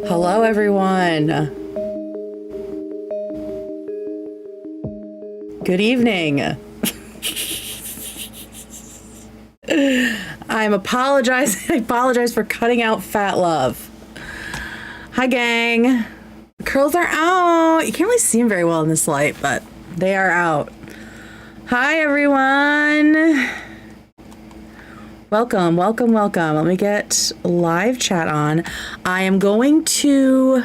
Hello, everyone. Good evening. I apologize for cutting out Fat Love. Hi, gang. The curls are out. You can't really see them very well in this light, but they are out. Hi, everyone. Welcome. Let me get live chat on. I am going to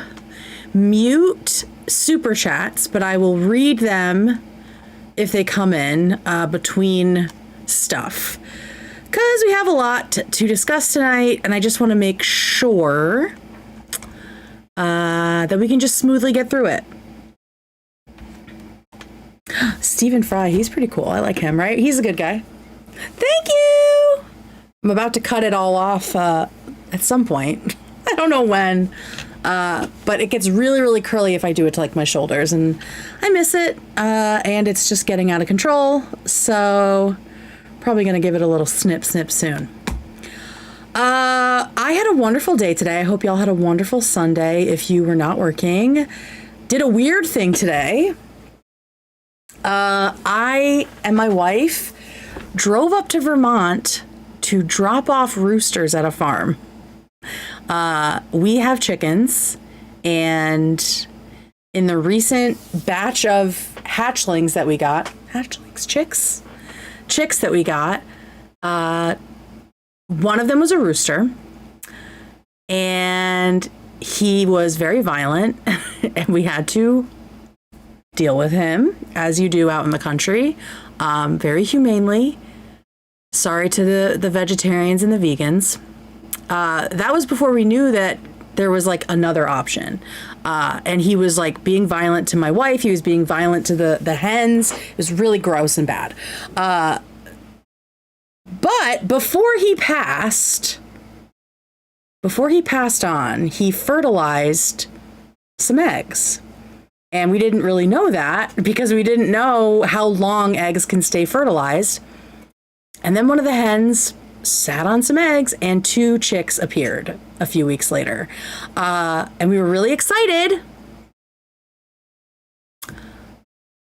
mute super chats, but I will read them if they come in between stuff. Because we have a lot to discuss tonight, and I just want to make sure that we can just smoothly get through it. Stephen Fry, he's pretty cool. I like him, right? He's a good guy. Thank you! I'm about to cut it all off at some point. I don't know when, but it gets really, really curly if I do it to like my shoulders, and I miss it, and it's just getting out of control, so probably going to give it a little snip soon. I had a wonderful day today. I hope y'all had a wonderful Sunday if you were not working. Did a weird thing today. I and my wife drove up to Vermont to drop off roosters at a farm. We have chickens, and in the recent batch of chicks that we got, one of them was a rooster, and he was very violent, and we had to deal with him, as you do out in the country, very humanely. Sorry to the vegetarians and the vegans. That was before we knew that there was like another option. And he was like being violent to my wife. He was being violent to the hens. It was really gross and bad. But before he passed on, he fertilized some eggs. And we didn't really know that because we didn't know how long eggs can stay fertilized. And then one of the hens sat on some eggs and 2 chicks appeared a few weeks later. And we were really excited.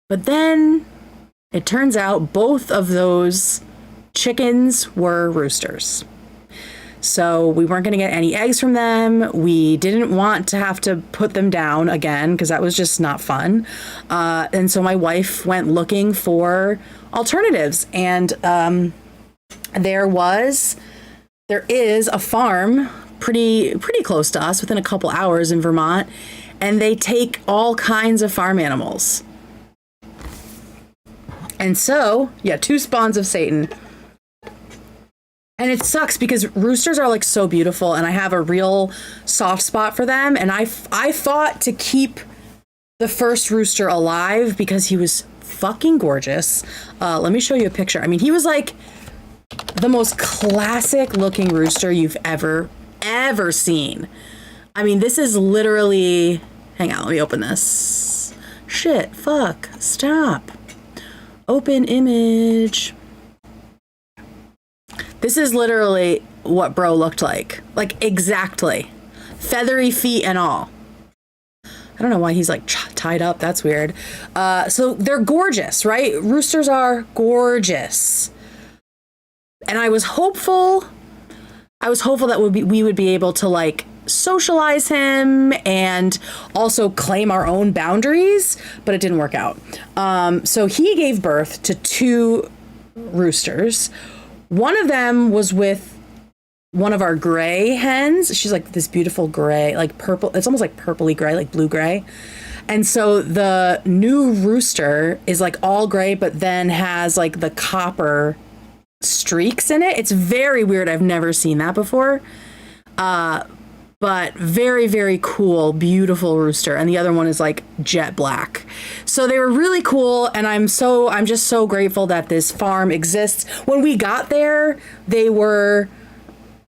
But then it turns out both of those chickens were roosters. So we weren't going to get any eggs from them. We didn't want to have to put them down again because that was just not fun. And so my wife went looking for alternatives. And there is a farm pretty close to us, within a couple hours in Vermont, and they take all kinds of farm animals. And so, 2 spawns of Satan. And it sucks because roosters are like so beautiful, and I have a real soft spot for them. And I fought to keep the first rooster alive because he was fucking gorgeous. Let me show you a picture. I mean, he was like the most classic looking rooster you've ever seen. I mean, this is literally, hang on, let me open this. Shit, fuck, stop. Open image. This is literally what bro looked like exactly. Feathery feet and all. I don't know why he's like tied up. That's weird. So they're gorgeous, right? Roosters are gorgeous. And I was hopeful that we would be able to like socialize him and also claim our own boundaries, but it didn't work out. So he gave birth to 2 roosters. One of them was with one of our gray hens. She's like this beautiful gray, like purple. It's almost like purpley gray, like blue gray. And so the new rooster is like all gray, but then has like the copper streaks in it. It's very weird. I've never seen that before. But very, very cool, beautiful rooster. And the other one is like jet black. So they were really cool. And I'm just so grateful that this farm exists. When we got there, they were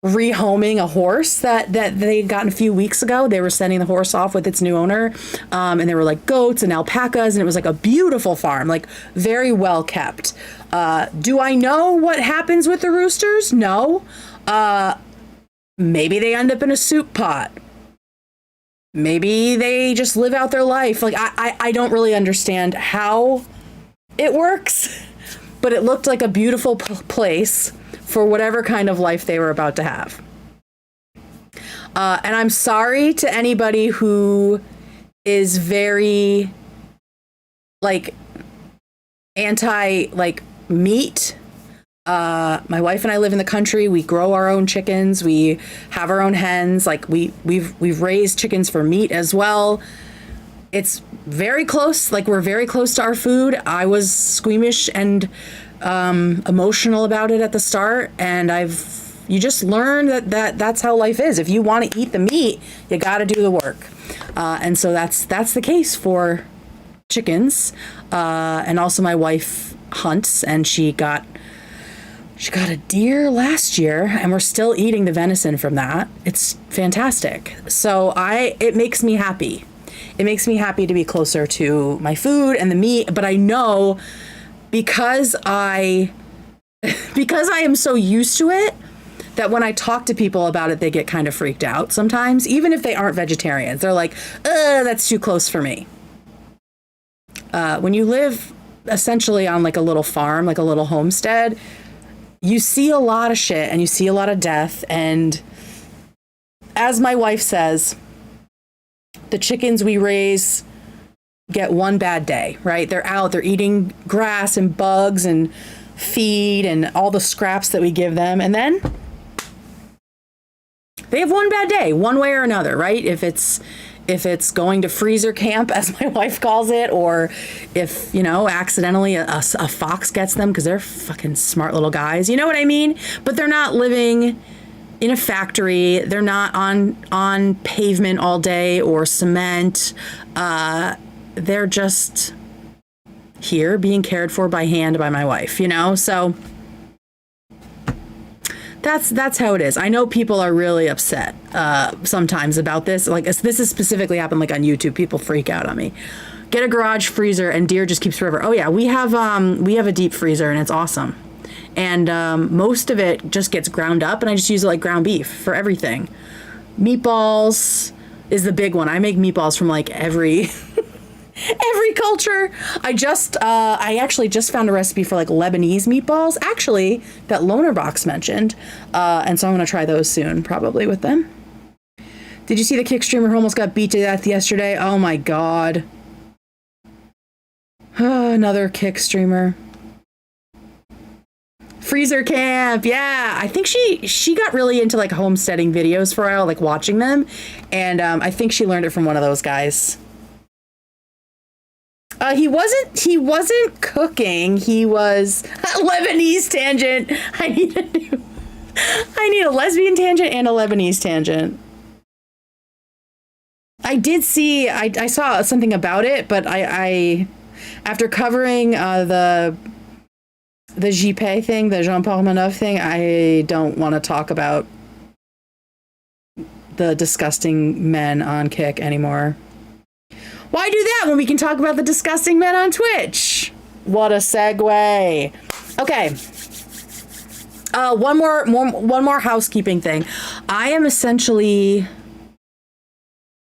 rehoming a horse that they had gotten a few weeks ago. They were sending the horse off with its new owner. And there were like goats and alpacas, and it was like a beautiful farm, like very well kept. Do I know what happens with the roosters? No. Maybe they end up in a soup pot. maybe they just live out their life. Like, I don't really understand how it works, but it looked like a beautiful place for whatever kind of life they were about to have. And I'm sorry to anybody who is very, like, anti, like, meat. My wife and I live in the country. We grow our own chickens. We have our own hens. Like, we've raised chickens for meat as well. It's very close. Like, we're very close to our food. I was squeamish and emotional about it at the start, and you just learn that's how life is. If you want to eat the meat, you got to do the work. And so that's the case for chickens. And also my wife hunts, and she got a deer last year, and we're still eating the venison from that. It's fantastic. So it makes me happy. It makes me happy to be closer to my food and the meat, but I know because I am so used to it, that when I talk to people about it, they get kind of freaked out sometimes, even if they aren't vegetarians. They're like, that's too close for me. When you live essentially on like a little farm, like a little homestead, you see a lot of shit and you see a lot of death. And as my wife says, the chickens we raise get one bad day, right? They're out, they're eating grass and bugs and feed and all the scraps that we give them. And then they have one bad day, one way or another, right? If it's going to freezer camp, as my wife calls it, or if, accidentally a fox gets them because they're fucking smart little guys. You know what I mean? But they're not living in a factory. They're not on pavement all day or cement. They're just here being cared for by hand by my wife, So that's how it is. I know people are really upset sometimes about this. Like, this has specifically happened like on YouTube. People freak out on me. Get a garage freezer and deer just keeps forever. Oh yeah, we have a deep freezer and it's awesome. And most of it just gets ground up, and I just use it like ground beef for everything. Meatballs is the big one. I make meatballs from like every culture. I actually just found a recipe for like Lebanese meatballs, actually, that Loner Box mentioned. And so I'm going to try those soon, probably with them. Did you see the kick streamer who almost got beat to death yesterday? Oh my God. Another kick streamer. Freezer camp. Yeah. I think she got really into like homesteading videos for a while, like watching them. And I think she learned it from one of those guys. He wasn't cooking. He was Lebanese tangent. I need a lesbian tangent and a Lebanese tangent. I did see, I saw something about it, but I after covering the JP thing, the Jean-Paul Manov thing, I don't want to talk about the disgusting men on Kick anymore. Why do that when we can talk about the disgusting men on Twitch? What a segue. Okay. One more housekeeping thing. I am essentially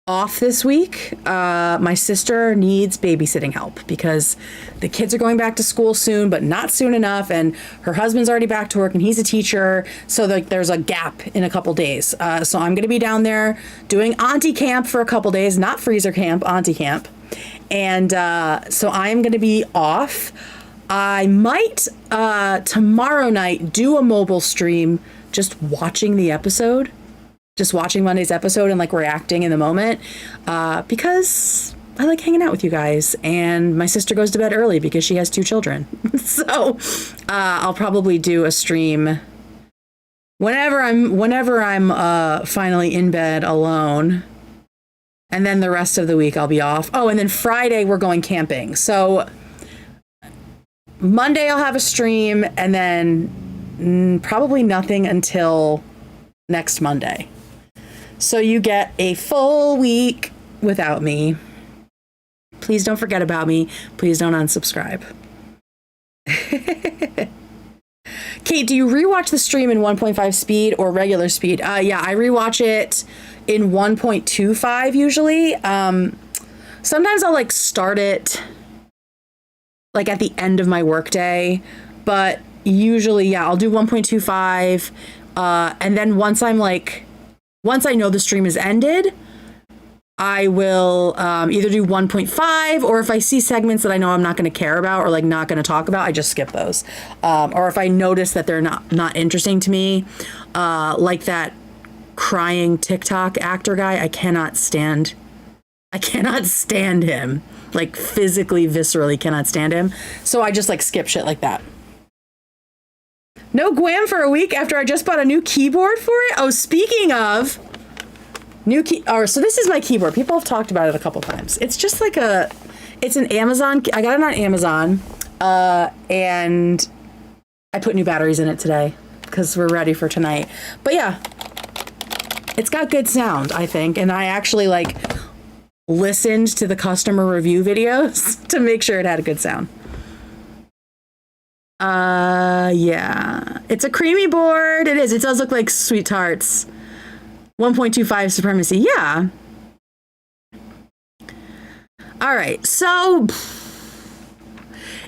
off this week. My sister needs babysitting help because the kids are going back to school soon, but not soon enough. And her husband's already back to work and he's a teacher. So there's a gap in a couple days. So I'm going to be down there doing auntie camp for a couple days, not freezer camp, auntie camp. And so I'm going to be off. I might tomorrow night do a mobile stream just watching the episode. Just watching Monday's episode and like reacting in the moment because I like hanging out with you guys, and my sister goes to bed early because she has 2 children. So I'll probably do a stream whenever I'm finally in bed alone, and then the rest of the week I'll be off. Oh, and then Friday we're going camping. So Monday I'll have a stream, and then probably nothing until next Monday. So you get a full week without me. Please don't forget about me. Please don't unsubscribe. Kate, do you rewatch the stream in 1.5 speed or regular speed? Yeah, I rewatch it in 1.25 usually. Sometimes I'll like start it like at the end of my workday, but usually, yeah, I'll do 1.25. And then once I know the stream is ended, I will either do 1.5, or if I see segments that I know I'm not going to care about or like not going to talk about, I just skip those. Or if I notice that they're not interesting to me, like that crying TikTok actor guy, I cannot stand him. Like physically, viscerally cannot stand him. So I just like skip shit like that. No Gwam for a week after I just bought a new keyboard for it. Oh, speaking of so this is my keyboard. People have talked about it a couple times. It's just like it's an Amazon. I got it on Amazon, and I put new batteries in it today because we're ready for tonight. But yeah, it's got good sound, I think. And I actually like listened to the customer review videos to make sure it had a good sound. Yeah, it's a creamy board. It is. It does look like Sweet Tarts. 1.25 supremacy. Yeah. All right. So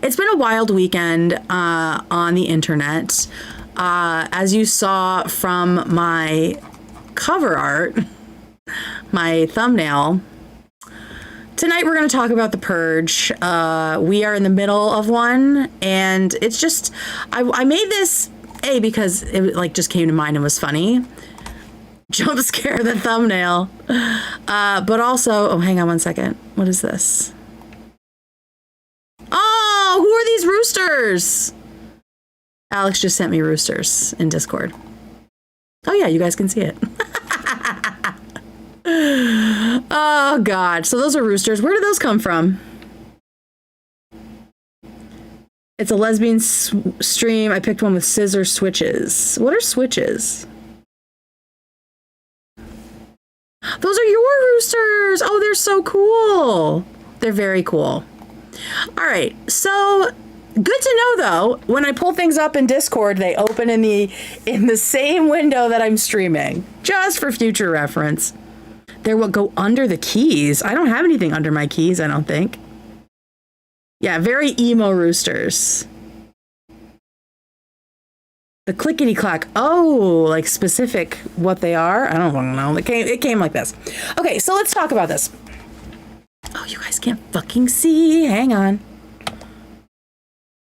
it's been a wild weekend on the internet. As you saw from my cover art, my thumbnail, tonight we're going to talk about The Purge. We are in the middle of one, and it's just, I made this, because it like just came to mind and was funny. Jump scare the thumbnail. But also, oh, hang on one second. What is this? Oh, who are these roosters? Alex just sent me roosters in Discord. Oh yeah, you guys can see it. Oh God. So those are roosters. Where did those come from? It's a lesbian stream. I picked one with scissor switches. What are switches? Those are your roosters. Oh, they're so cool. They're very cool. All right. So good to know, though, when I pull things up in Discord, they open in the same window that I'm streaming, just for future reference. They will go under the keys. I don't have anything under my keys, I don't think. Yeah, very emo roosters. The clickety clack. Oh, like specific what they are? I don't know. It came like this. Okay, so let's talk about this. Oh, you guys can't fucking see. Hang on.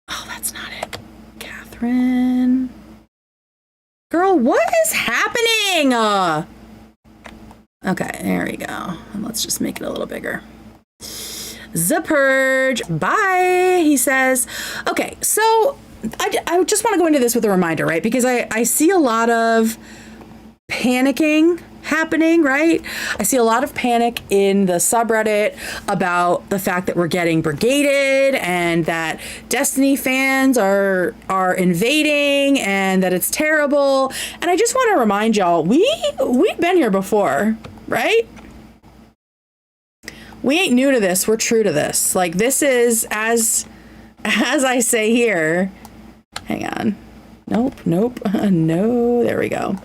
Oh, that's not it. Catherine. Girl, what is happening? Okay, there we go. And let's just make it a little bigger. The Purge. Bye, he says. Okay, so I just want to go into this with a reminder, right? Because I see a lot of panicking happening, right? I see a lot of panic in the subreddit about the fact that we're getting brigaded and that Destiny fans are invading and that it's terrible. And I just want to remind y'all, we've been here before, right? We ain't new to this. We're true to this. Like, this is, as I say here, hang on. Nope. No, there we go.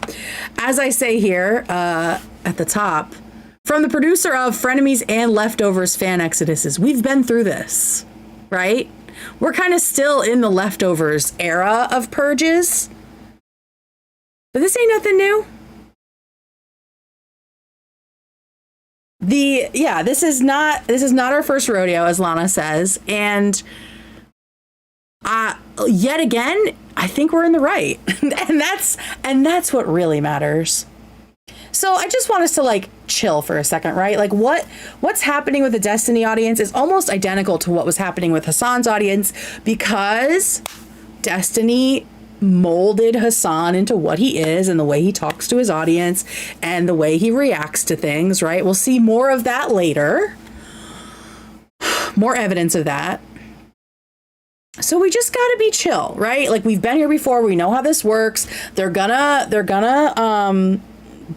As I say here at the top, from the producer of Frenemies and Leftovers fan exoduses, we've been through this, right? We're kind of still in the Leftovers era of purges. But this ain't nothing new. This is not our first rodeo, as Lana says, and yet again, I think we're in the right, and that's what really matters. So I just want us to like chill for a second, right? Like what's happening with the Destiny audience is almost identical to what was happening with Hassan's audience, because Destiny molded Hassan into what he is and the way he talks to his audience and the way he reacts to things, right? We'll see more of that later. More evidence of that. So we just got to be chill, right? Like, we've been here before. We know how this works. They're gonna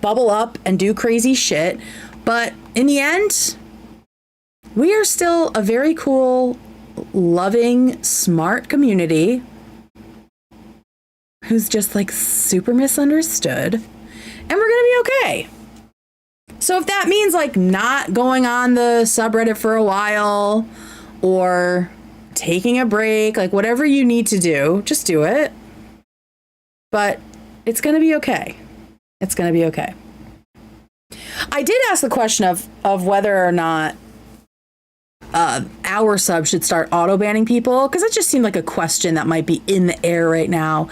bubble up and do crazy shit. But in the end, we are still a very cool, loving, smart community who's just like super misunderstood, and we're gonna be okay. So if that means like not going on the subreddit for a while or taking a break, like whatever you need to do, just do it. But it's going to be okay. It's going to be okay. I did ask the question of whether or not our sub should start auto banning people, because it just seemed like a question that might be in the air right now.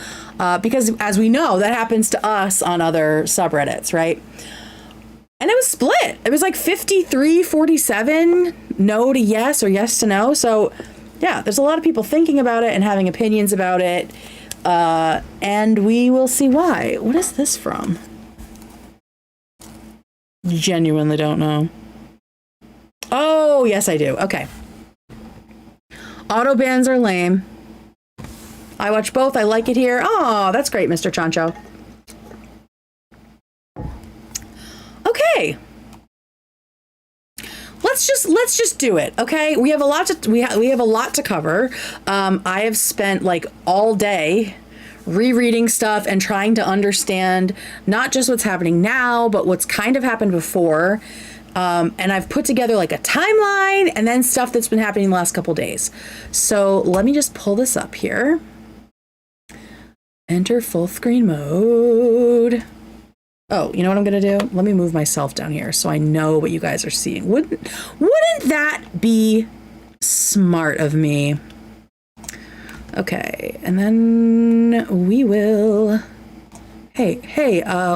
Because as we know, that happens to us on other subreddits, right? And it was split. It was like 53-47 no to yes or yes to no. So yeah, there's a lot of people thinking about it and having opinions about it. And we will see why. What is this from? Genuinely don't know. Oh, yes, I do. Okay. Auto bans are lame. I watch both. I like it here. Oh, that's great, Mr. Chancho. Okay. Let's just do it. Okay. We have a lot to we have a lot to cover. I have spent like all day rereading stuff and trying to understand not just what's happening now, but what's kind of happened before. And I've put together like a timeline and then stuff that's been happening the last couple days. So let me just pull this up here. Enter full screen mode. Oh, you know what I'm going to do? Let me move myself down here so I know what you guys are seeing. Wouldn't that be smart of me? Okay, and then we will... Hey,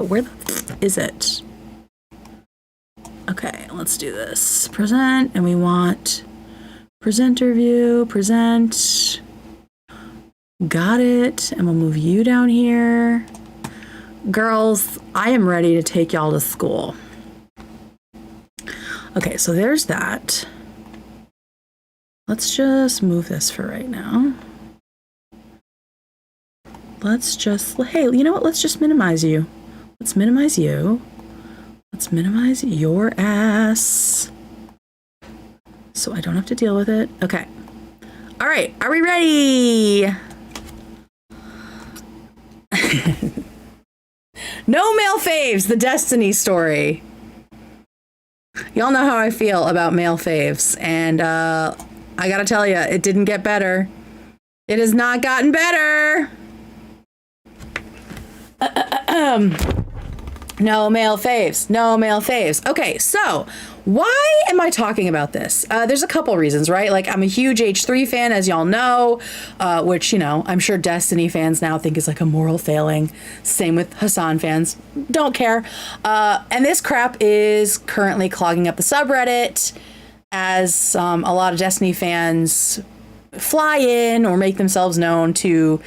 where the is it? Okay, let's do this. Present, and we want presenter view, present. Got it, and we'll move you down here. Girls, I am ready to take y'all to school. Okay, so there's that. Let's just move this for right now. Let's just, hey, you know what? Let's just minimize you. Let's minimize you. Let's minimize your ass. So I don't have to deal with it. Okay. All right, are we ready? No male faves, the Destiny story. Y'all know how I feel about male faves, and I gotta tell you, it didn't get better. It has not gotten better. No male faves. No male faves. Okay, so why am I talking about this? There's a couple reasons, right? Like, I'm a huge H3 fan, as y'all know, which, you know, I'm sure Destiny fans now think is like a moral failing. Same with Hassan fans. Don't care. And this crap is currently clogging up the subreddit as a lot of Destiny fans fly in or make themselves known to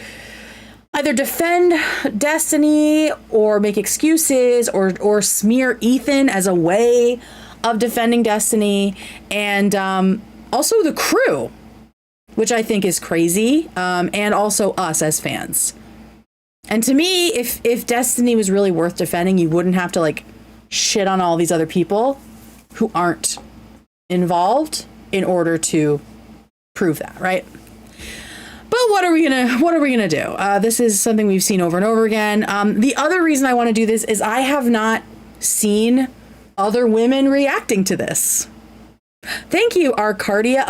either defend Destiny or make excuses or smear Ethan as a way of defending Destiny, and also the crew, which I think is crazy, and also us as fans. And to me, if Destiny was really worth defending, you wouldn't have to like shit on all these other people who aren't involved in order to prove that, right? But what are we gonna do? This is something we've seen over and over again. The other reason I want to do this is I have not seen other women reacting to this. Thank you, Arcadia.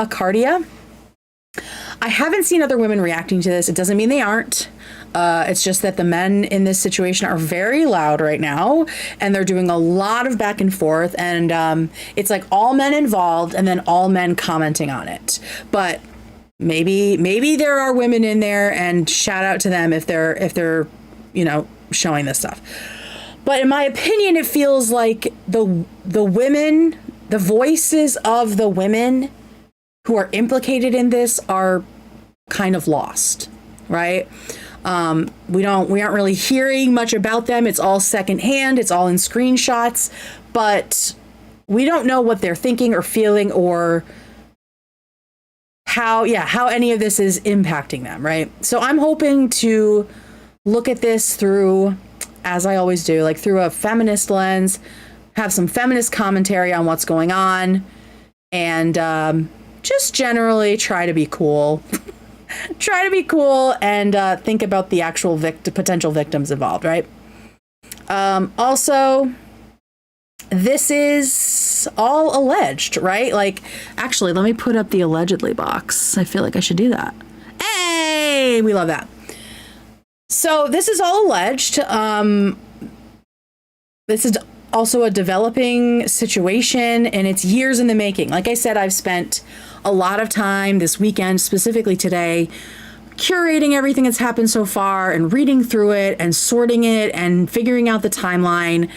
I haven't seen other women reacting to this. It doesn't mean they aren't. It's just that the men in this situation are very loud right now, and they're doing a lot of back and forth, and it's like all men involved and then all men commenting on it. But maybe there are women in there, and shout out to them if they're you know, showing this stuff. But in my opinion, it feels like the women, the voices of the women who are implicated in this are kind of lost, right? We aren't really hearing much about them. It's all secondhand. It's all in screenshots, but we don't know what they're thinking or feeling or how any of this is impacting them, right? So I'm hoping to look at this through, as I always do, like through a feminist lens, have some feminist commentary on what's going on, and just generally try to be cool. Try to be cool and think about the actual potential victims involved, right? Also, this is all alleged, right? Like, actually, let me put up the allegedly box. I feel like I should do that. Hey, we love that. So this is all alleged. This is also a developing situation, and it's years in the making. Like I said, I've spent a lot of time this weekend, specifically today, curating everything that's happened so far and reading through it and sorting it and figuring out the timeline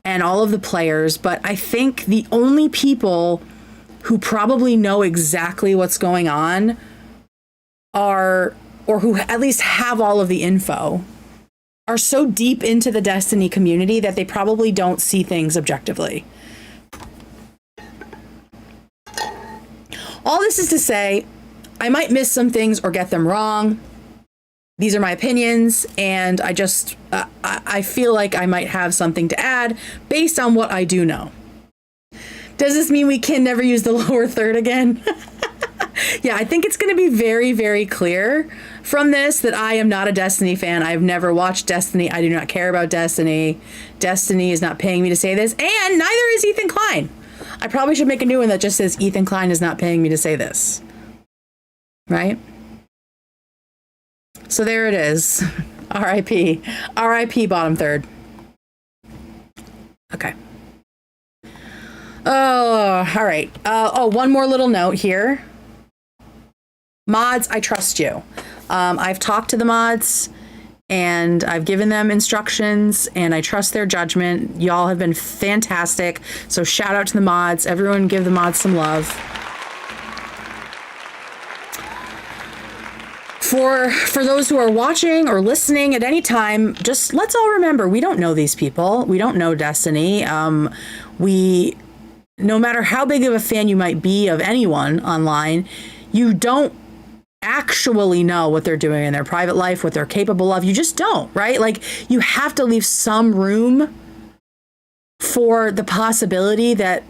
and all of the players. But I think the only people who probably know exactly what's going on are, or who at least have all of the info, are so deep into the Destiny community that they probably don't see things objectively. All this is to say, I might miss some things or get them wrong. These are my opinions, and I feel like I might have something to add based on what I do know. Does this mean we can never use the lower third again? Yeah, I think it's going to be very, very clear from this that I am not a Destiny fan. I've never watched Destiny. I do not care about Destiny. Destiny is not paying me to say this, and neither is Ethan Klein. I probably should make a new one that just says Ethan Klein is not paying me to say this. Right? So there it is. R.I.P. R.I.P. bottom third. Okay. Oh, all right. One more little note here. Mods, I trust you. I've talked to the mods and I've given them instructions and I trust their judgment. Y'all have been fantastic. So shout out to the mods. Everyone give the mods some love. For those who are watching or listening at any time, just let's all remember, we don't know these people. We don't know Destiny. No matter how big of a fan you might be of anyone online, you don't actually know what they're doing in their private life, what they're capable of. You just don't, right? Like, you have to leave some room for the possibility that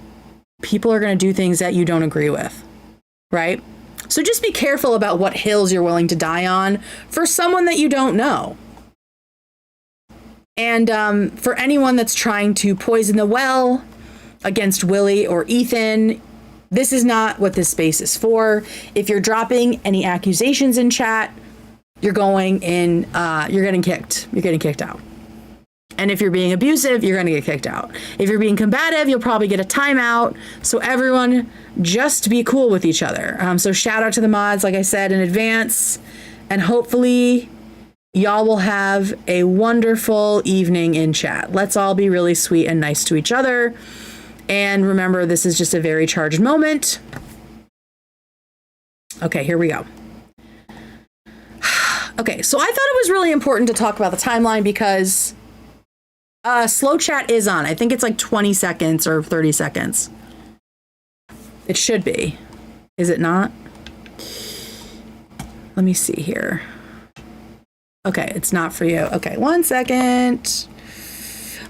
people are going to do things that you don't agree with, right? So just be careful about what hills you're willing to die on for someone that you don't know. And for anyone that's trying to poison the well against Willy or Ethan, this is not what this space is for. If you're dropping any accusations in chat, you're getting kicked. You're getting kicked out. And if you're being abusive, you're going to get kicked out. If you're being combative, you'll probably get a timeout. So everyone, just be cool with each other. So shout out to the mods, like I said, in advance. And hopefully y'all will have a wonderful evening in chat. Let's all be really sweet and nice to each other. And remember, this is just a very charged moment. Okay, here we go. Okay, so I thought it was really important to talk about the timeline because slow chat is on. I think it's like 20 seconds or 30 seconds. It should be. Is it not? Let me see here. Okay, it's not for you. Okay, 1 second.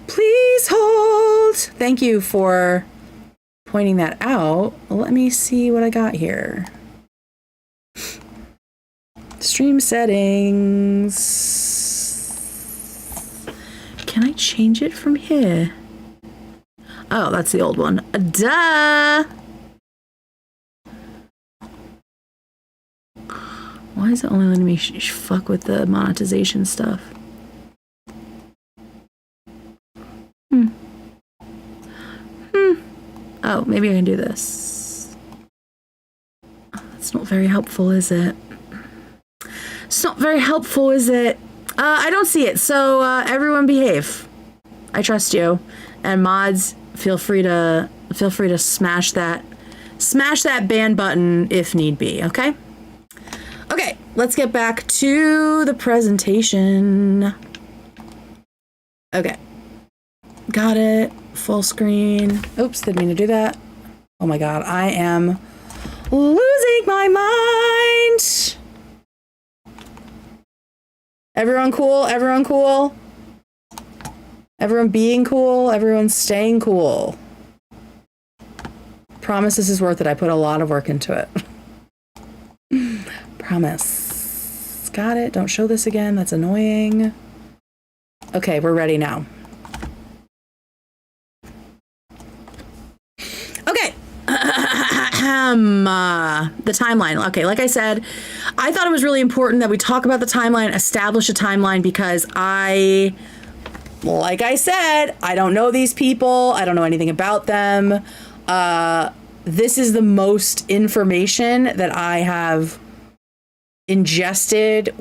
Please hold. Thank you for pointing that out. Let me see what I got here. Stream settings. Can I change it from here? Oh, that's the old one. Duh! Why is it only letting me fuck with the monetization stuff? Oh, maybe I can do this. That's not very helpful, is it? It's not very helpful, is it? I don't see it. So everyone behave. I trust you. And mods, feel free to smash that ban button if need be, okay? Okay, let's get back to the presentation. Okay. Got it. Full screen. Oops, didn't mean to do that. Oh my god, I am losing my mind. Everyone cool? Everyone cool? Everyone being cool? Everyone staying cool? Promise this is worth it. I put a lot of work into it. Promise. Got it. Don't show this again. That's annoying. Okay, we're ready now. Okay. The timeline. Okay, like I said, I thought it was really important that we talk about the timeline, establish a timeline, because like I said, I don't know these people. I don't know anything about them. This is the most information that I have ingested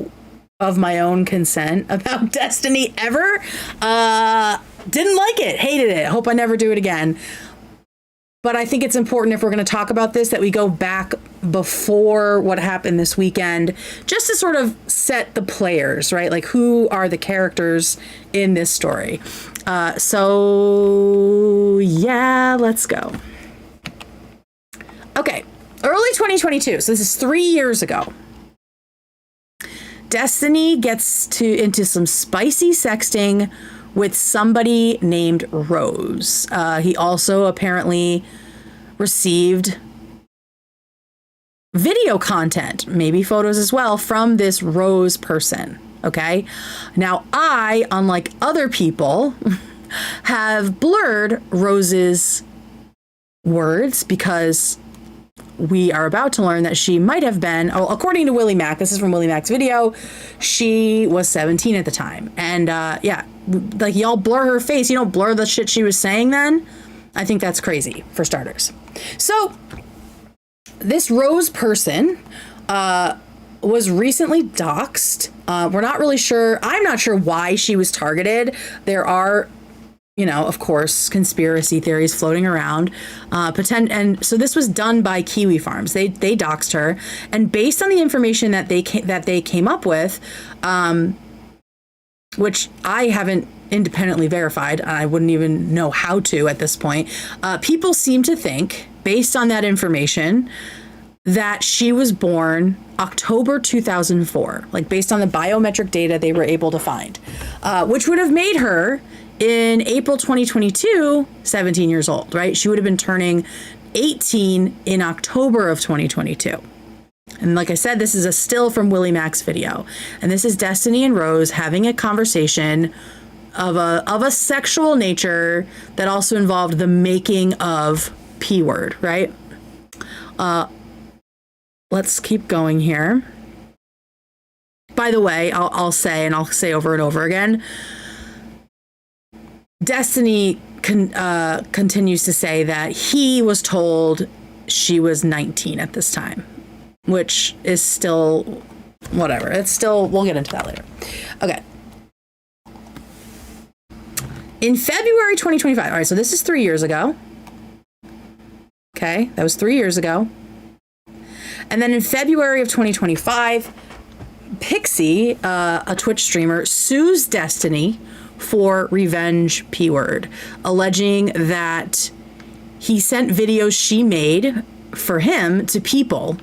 of my own consent about Destiny ever. Didn't like it, hated it. Hope I never do it again. But I think it's important, if we're going to talk about this, that we go back before what happened this weekend, just to sort of set the players, right? Like, who are the characters in this story? So yeah, let's go. Okay, early 2022. So this is 3 years ago. Destiny gets into some spicy sexting with somebody named Rose. He also apparently received video content, maybe photos as well, from this Rose person. Okay. Now, I, unlike other people, have blurred Rose's words, because we are about to learn that she might have been, according to WillyMac, this is from WillyMac's video, she was 17 at the time. And yeah, like, y'all blur her face. You don't blur the shit she was saying then. I think that's crazy, for starters. So this Rose person was recently doxxed. We're not really sure. I'm not sure why she was targeted. There are, you know, of course, conspiracy theories floating around. And so this was done by Kiwi Farms. They doxed her, and based on the information that they came up with, which I haven't independently verified, and I wouldn't even know how to at this point, people seem to think, based on that information, that she was born October 2004, like based on the biometric data they were able to find, which would have made her, in April 2022, 17 years old, right? She would have been turning 18 in October of 2022. And like I said, this is a still from WillyMac's video. And this is Destiny and Rose having a conversation of a sexual nature that also involved the making of P-word, right? Let's keep going here. By the way, I'll say over and over again, Destiny continues to say that he was told she was 19 at this time, which is still whatever. It's still, we'll get into that later. Okay. In February 2025, all right, so this is 3 years ago. Okay, that was 3 years ago. And then in February of 2025, Pixie, a Twitch streamer, sues Destiny for revenge P-word, alleging that he sent videos she made for him to people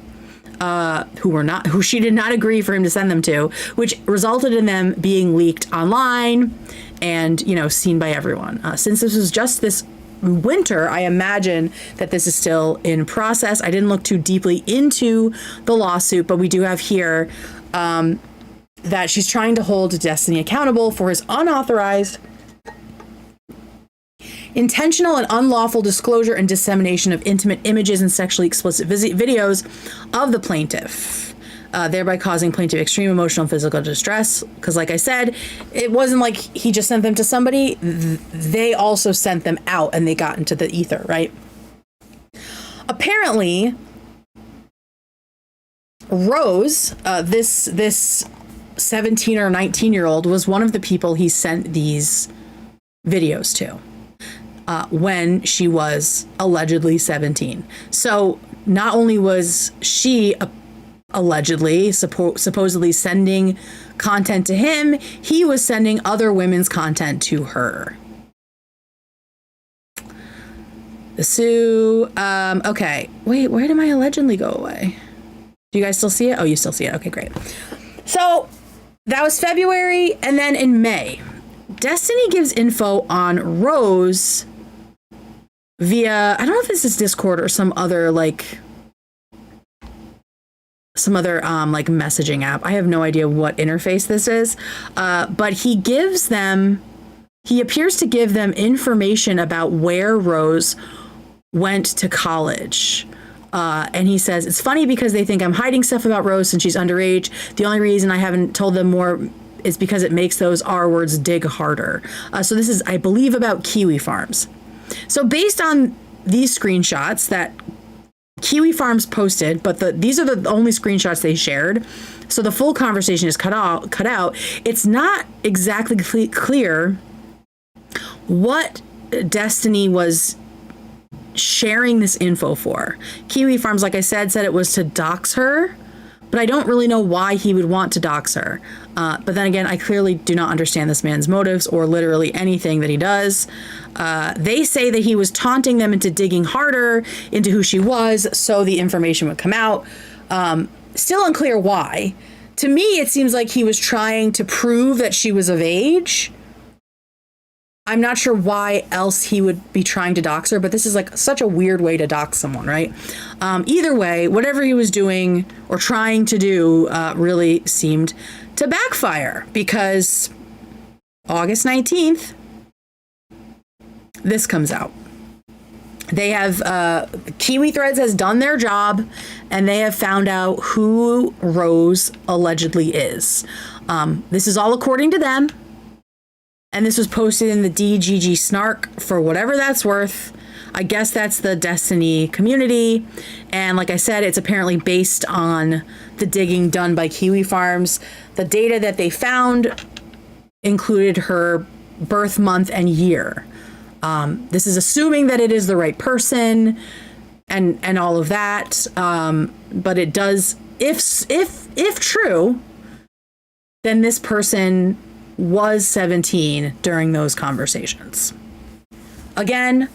who she did not agree for him to send them to, which resulted in them being leaked online and, you know, seen by everyone. Since this was just this winter, I imagine that this is still in process. I didn't look too deeply into the lawsuit, but we do have here that she's trying to hold Destiny accountable for his unauthorized, intentional and unlawful disclosure and dissemination of intimate images and sexually explicit videos of the plaintiff, thereby causing plaintiff extreme emotional and physical distress. Because like I said, it wasn't like he just sent them to somebody. They also sent them out and they got into the ether, right? Apparently, Rose, this 17 or 19-year-old, was one of the people he sent these videos to when she was allegedly 17. So not only was she allegedly supposedly sending content to him, he was sending other women's content to her. The sue. Okay. Wait, where did my allegedly go away? Do you guys still see it? Oh, you still see it. Okay, great. So that was February. And then in May, Destiny gives info on Rose via, I don't know if this is Discord or some other messaging app. I have no idea what interface this is. But he appears to give them information about where Rose went to college. And he says, it's funny because they think I'm hiding stuff about Rose since she's underage. The only reason I haven't told them more is because it makes those R words dig harder. So this is, I believe, about Kiwi Farms. So based on these screenshots that Kiwi Farms posted, but these are the only screenshots they shared. So the full conversation is cut out. It's not exactly clear what Destiny was sharing this info for. Kiwi Farms, like I said it was to dox her, but I don't really know why he would want to dox her. But then again, I clearly do not understand this man's motives or literally anything that he does. They say that he was taunting them into digging harder into who she was so the information would come out. Still unclear why. To me, it seems like he was trying to prove that she was of age. I'm not sure why else he would be trying to dox her, but this is like such a weird way to dox someone, right? Either way, whatever he was doing or trying to do really seemed to backfire, because August 19th, this comes out. They have, Kiwi Threads has done their job, and they have found out who Rose allegedly is. This is all according to them. And this was posted in the DGG Snark for whatever that's worth. I guess that's the Destiny community. And like I said, it's apparently based on the digging done by Kiwi Farms. The data that they found included her birth month and year. This is assuming that it is the right person and all of that. But it does, if true, then this person was 17 during those conversations. Again,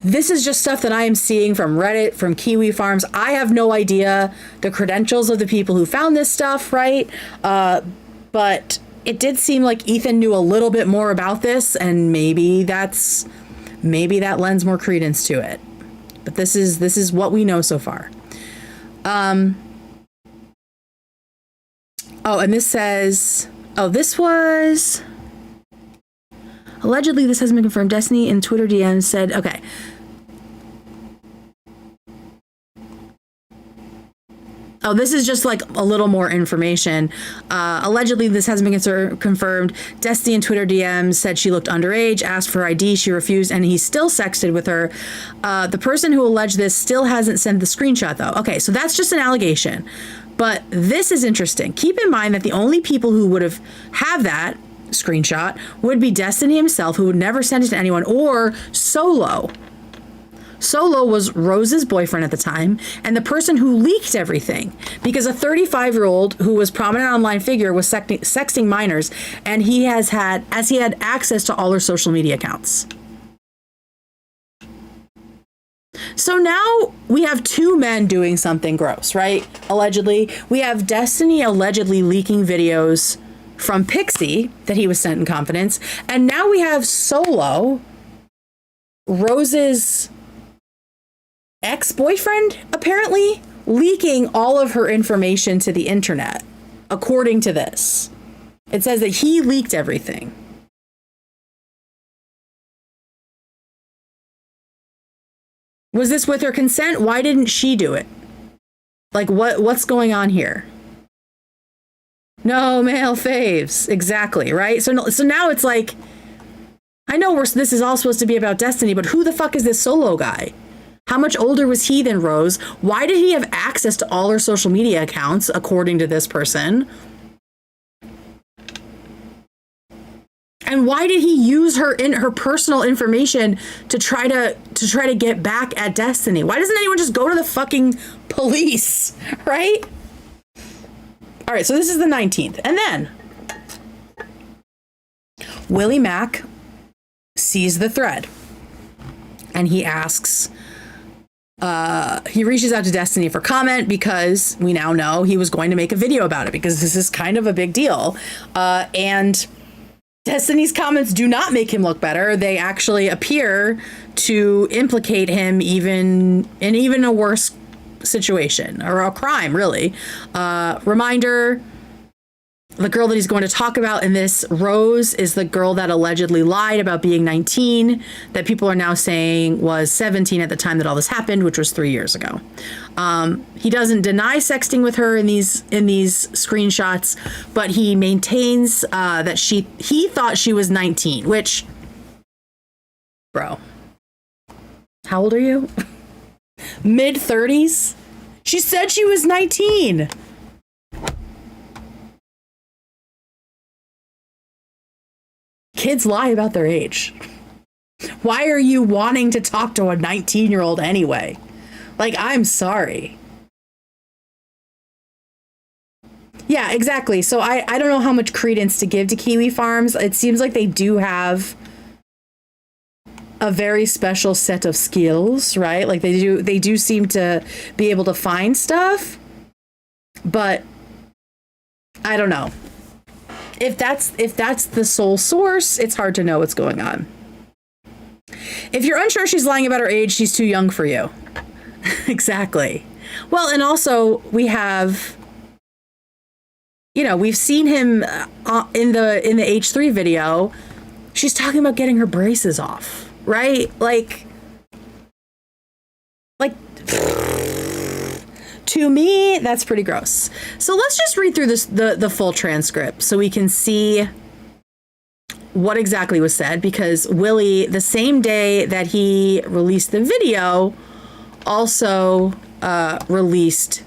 this is just stuff that I am seeing from Reddit, from Kiwi Farms. I have no idea the credentials of the people who found this stuff, right? But it did seem like Ethan knew a little bit more about this, and maybe that lends more credence to it. But this is what we know so far. Oh, and this says, this was allegedly, this hasn't been confirmed. Destiny in Twitter DMs said, okay. Oh, this is just like a little more information. Allegedly, this hasn't been confirmed. Destiny in Twitter DMs said she looked underage, asked for ID, she refused, and he still sexted with her. The person who alleged this still hasn't sent the screenshot, though. Okay, so that's just an allegation. But this is interesting. Keep in mind that the only people who would have that screenshot would be Destiny himself, who would never send it to anyone, or Solo. Solo was Rose's boyfriend at the time, and the person who leaked everything, because a 35-year-old who was prominent online figure was sexting minors, and he had access to all her social media accounts. So now we have two men doing something gross, right? Allegedly. We have Destiny allegedly leaking videos from Pixie that he was sent in confidence. And now we have Solo, Rose's ex-boyfriend, apparently, leaking all of her information to the internet, according to this. It says that he leaked everything. Was this with her consent? Why didn't she do it? Like, what's going on here? No male faves. Exactly, right? So now it's like, I know this is all supposed to be about Destiny, but who the fuck is this Solo guy? How much older was he than Rose? Why did he have access to all her social media accounts, according to this person? And why did he use her personal information to try to get back at Destiny? Why doesn't anyone just go to the fucking police, right? All right, so this is the 19th. And then WillyMac sees the thread and he asks, he reaches out to Destiny for comment, because we now know he was going to make a video about it, because this is kind of a big deal. And Destiny's comments do not make him look better. They actually appear to implicate him in even a worse situation, or a crime, really. Reminder, The girl that he's going to talk about in this, Rose, is the girl that allegedly lied about being 19, that people are now saying was 17 at the time that all this happened, which was 3 years ago. He doesn't deny sexting with her in these screenshots, but he maintains that he thought she was 19, which, bro, how old are you? Mid-30s? She said she was 19. Kids lie about their age. Why are you wanting to talk to a 19-year-old anyway? Like, I'm sorry. Yeah, exactly. So I don't know how much credence to give to Kiwi Farms. It seems like they do have a very special set of skills, right? Like they do seem to be able to find stuff. But I don't know. If that's the sole source, it's hard to know what's going on. If you're unsure she's lying about her age, she's too young for you. Exactly. Well, and also we have, we've seen him in the H3 video. She's talking about getting her braces off, right? Like to me, that's pretty gross. So let's just read through the full transcript so we can see what exactly was said, because Willy, the same day that he released the video, also released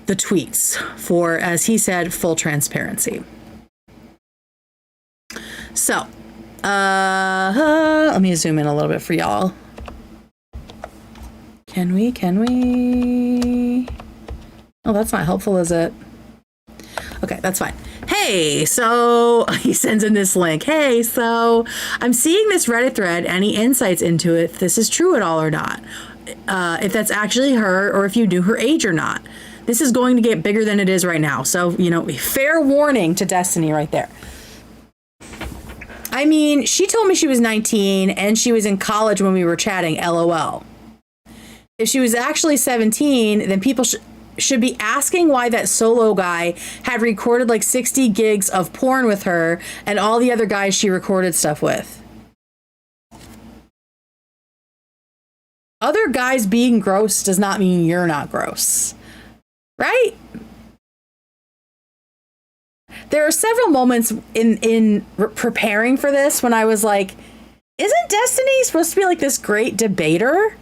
the tweets for, as he said, full transparency. So, let me zoom in a little bit for y'all. Can we? Oh, that's not helpful, is it? Okay, that's fine. Hey, so he sends in this link. Hey, so I'm seeing this Reddit thread. Any insights into it, if this is true at all or not? If that's actually her, or if you knew her age or not. This is going to get bigger than it is right now. So, fair warning to Destiny right there. I mean, she told me she was 19 and she was in college when we were chatting, LOL. If she was actually 17, then people should be asking why that solo guy had recorded like 60 gigs of porn with her and all the other guys she recorded stuff with. Other guys being gross does not mean you're not gross, right? There are several moments in preparing for this when I was like, isn't Destiny supposed to be like this great debater?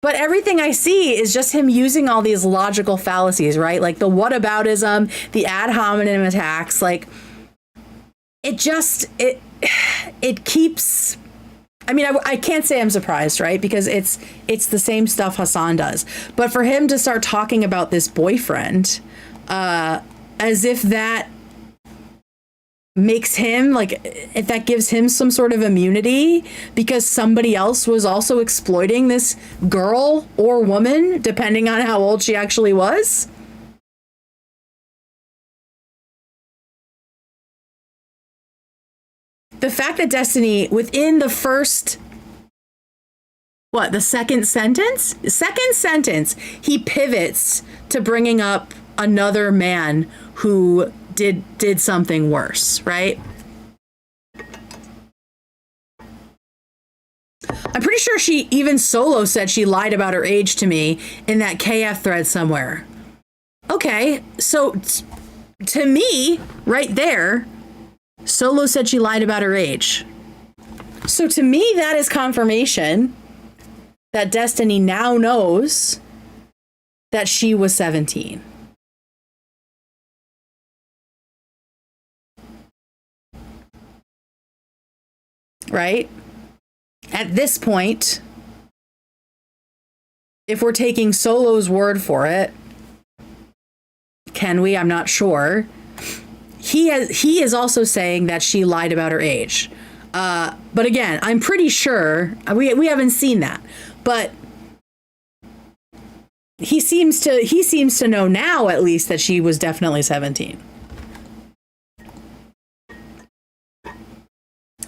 But everything I see is just him using all these logical fallacies, right? Like the whataboutism, the ad hominem attacks, like it keeps, I mean, I can't say I'm surprised, right? Because it's the same stuff Hassan does. But for him to start talking about this boyfriend, as if that makes him, like, if that gives him some sort of immunity because somebody else was also exploiting this girl or woman, depending on how old she actually was. The fact that Destiny, within the first, the second sentence, he pivots to bringing up another man who did something worse, right? I'm pretty sure she even solo said she lied about her age to me in that KF thread somewhere. Okay, so to me, right there, Solo said she lied about her age. So to me, that is confirmation that Destiny now knows that she was 17. Right? At this point, if we're taking Solo's word for it, can we? I'm not sure. He is also saying that she lied about her age. But again, I'm pretty sure we haven't seen that. But he seems to know now, at least, that she was definitely 17.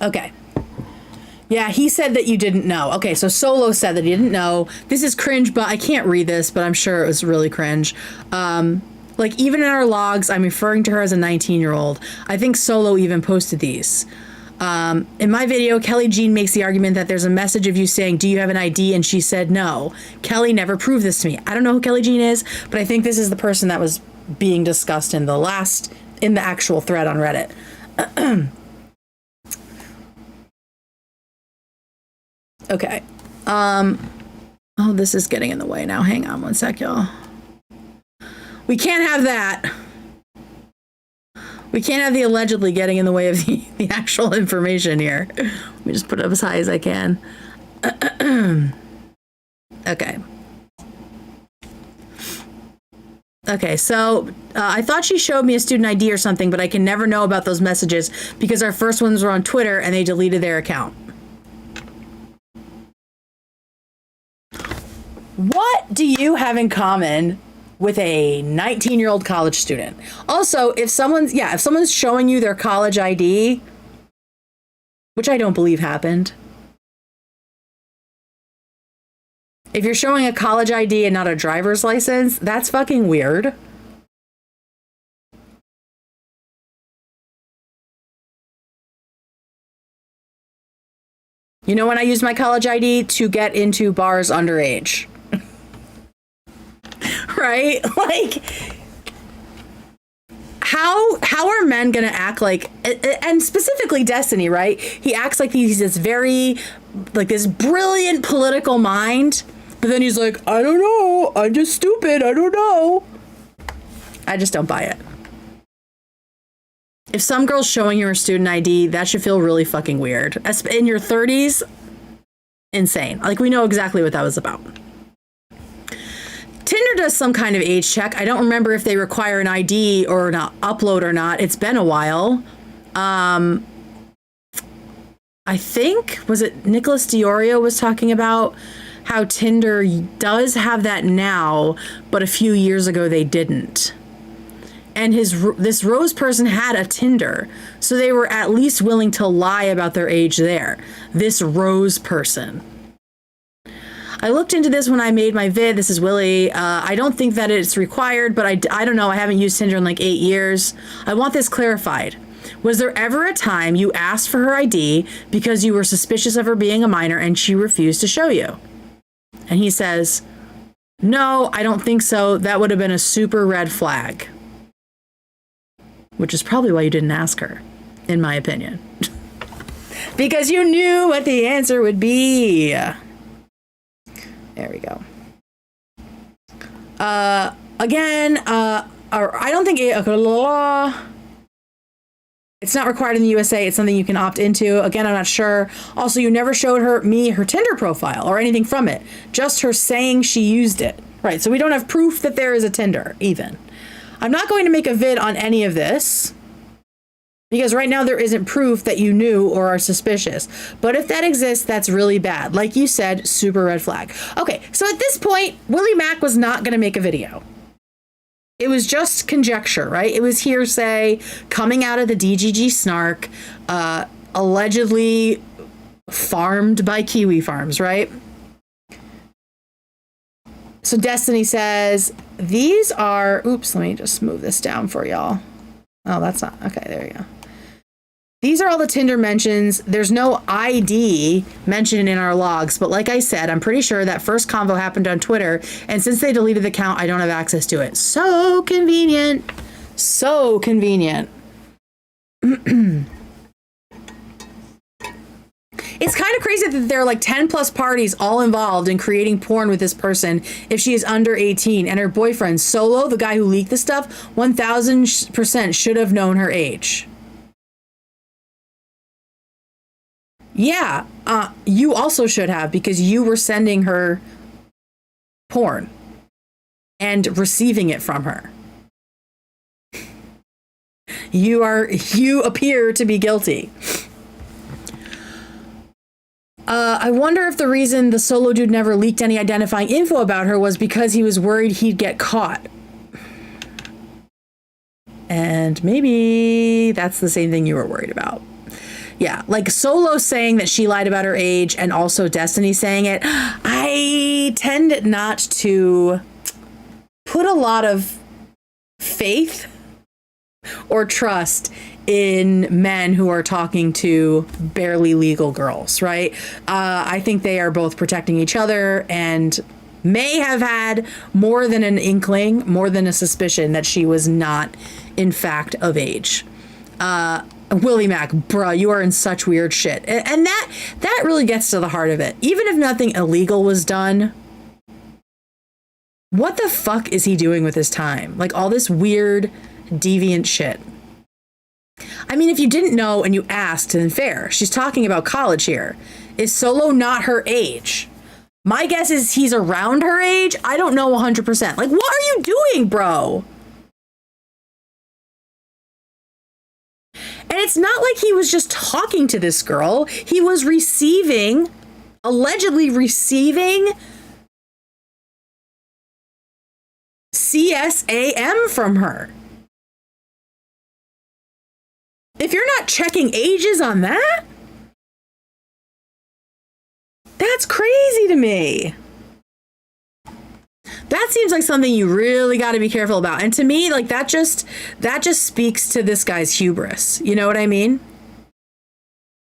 Okay. Yeah, he said that you didn't know. Okay, so Solo said that he didn't know. This is cringe, but I can't read this, but I'm sure it was really cringe. Like, even in our logs, I'm referring to her as a 19-year-old. I think Solo even posted these. In my video, Kelly Jean makes the argument that there's a message of you saying, do you have an ID? And she said no. Kelly never proved this to me. I don't know who Kelly Jean is, but I think this is the person that was being discussed in the actual thread on Reddit. Okay. Oh, this is getting in the way now. Hang on one sec, y'all. We can't have that. We can't have the allegedly getting in the way of the actual information here. Let me just put it up as high as I can. Okay. Okay, so I thought she showed me a student ID or something, but I can never know about those messages because our first ones were on Twitter and they deleted their account. What do you have in common with a 19-year-old college student? Also, if someone's showing you their college ID, which I don't believe happened. If you're showing a college ID and not a driver's license, that's fucking weird. You know when I used my college ID? To get into bars underage. Right? Like, how are men gonna act like, and specifically Destiny, right? He acts like he's this very, like, this brilliant political mind, but then he's like, I don't know, I'm just stupid, I don't know. I just don't buy it. If some girl's showing you her student ID, that should feel really fucking weird. In your 30s, insane. Like, we know exactly what that was about. Tinder does some kind of age check. I don't remember if they require an ID or an upload or not. It's been a while. I think, was it Nicholas Diorio was talking about how Tinder does have that now, but a few years ago they didn't. And this Rose person had a Tinder, so they were at least willing to lie about their age there. This Rose person. I looked into this when I made my vid. This is Willy. I don't think that it's required, but I don't know. I haven't used Tinder in like 8 years. I want this clarified. Was there ever a time you asked for her ID because you were suspicious of her being a minor and she refused to show you? And he says, no, I don't think so. That would have been a super red flag. Which is probably why you didn't ask her, in my opinion. Because you knew what the answer would be. There we go. Again, I don't think it's not required in the USA. It's something you can opt into. Again, I'm not sure. Also, you never showed me her Tinder profile or anything from it. Just her saying she used it. Right, so we don't have proof that there is a Tinder, even. I'm not going to make a vid on any of this because right now there isn't proof that you knew or are suspicious. But if that exists, that's really bad. Like you said, super red flag. Okay, so at this point, WillyMac was not going to make a video. It was just conjecture, right? It was hearsay coming out of the DGG snark, allegedly farmed by Kiwi Farms, right? So Destiny says, these are, oops, let me just move this down for y'all. Oh, that's not, okay, there you go. These are all the Tinder mentions. There's no ID mentioned in our logs, but like I said, I'm pretty sure that first convo happened on Twitter, and since they deleted the account, I don't have access to it. So convenient. So convenient. It's kind of crazy that there are like 10 plus parties all involved in creating porn with this person if she is under 18, and her boyfriend, Solo, the guy who leaked the stuff, 1000% should have known her age. Yeah, you also should have, because you were sending her porn and receiving it from her. You appear to be guilty. I wonder if the reason the Solo dude never leaked any identifying info about her was because he was worried he'd get caught. And maybe that's the same thing you were worried about. Yeah, like Solo saying that she lied about her age and also Destiny saying it. I tend not to put a lot of faith or trust in men who are talking to barely legal girls, right? I think they are both protecting each other and may have had more than an inkling, more than a suspicion that she was not, in fact, of age. WillyMac, bruh, you are in such weird shit. And that really gets to the heart of it. Even if nothing illegal was done, what the fuck is he doing with his time? Like all this weird, deviant shit. I mean, if you didn't know and you asked, then fair. She's talking about college here. Is Solo not her age? My guess is he's around her age. I don't know 100%. Like, what are you doing, bro? And it's not like he was just talking to this girl. He was allegedly receiving CSAM from her. If you're not checking ages on that, that's crazy to me. That seems like something you really got to be careful about. And to me, like that just speaks to this guy's hubris. You know what I mean?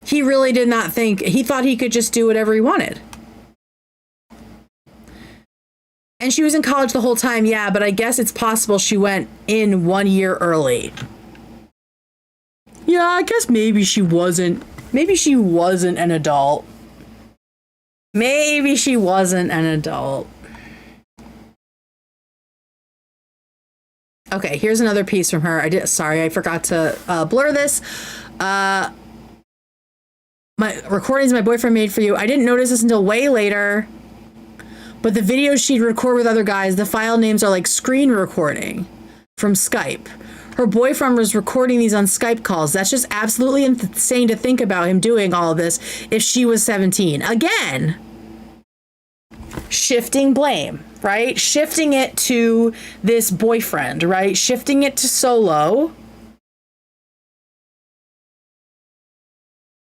He really did not think, he thought he could just do whatever he wanted. And she was in college the whole time. Yeah, but I guess it's possible she went in 1 year early. Yeah, I guess maybe she wasn't an adult. Maybe she wasn't an adult. Okay, here's another piece from her. I forgot to blur this. My recordings my boyfriend made for you. I didn't notice this until way later. But the videos she'd record with other guys, the file names are like screen recording from Skype. Her boyfriend was recording these on Skype calls. That's just absolutely insane to think about him doing all of this if she was 17. Again, shifting blame, right? Shifting it to this boyfriend, right? Shifting it to Solo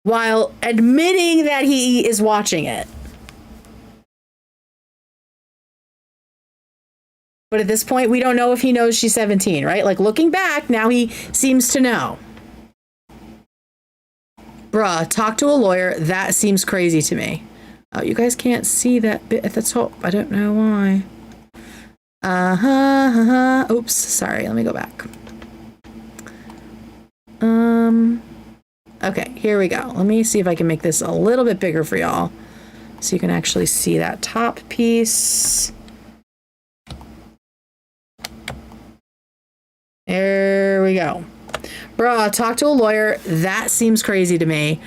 while admitting that he is watching it. But at this point, we don't know if he knows she's 17, right? Like, looking back, now he seems to know. Bruh, talk to a lawyer. That seems crazy to me. Oh, you guys can't see that bit at the top. I don't know why. Oops, sorry. Let me go back. Okay, here we go. Let me see if I can make this a little bit bigger for y'all so you can actually see that top piece. There we go. Bruh, talk to a lawyer. That seems crazy to me.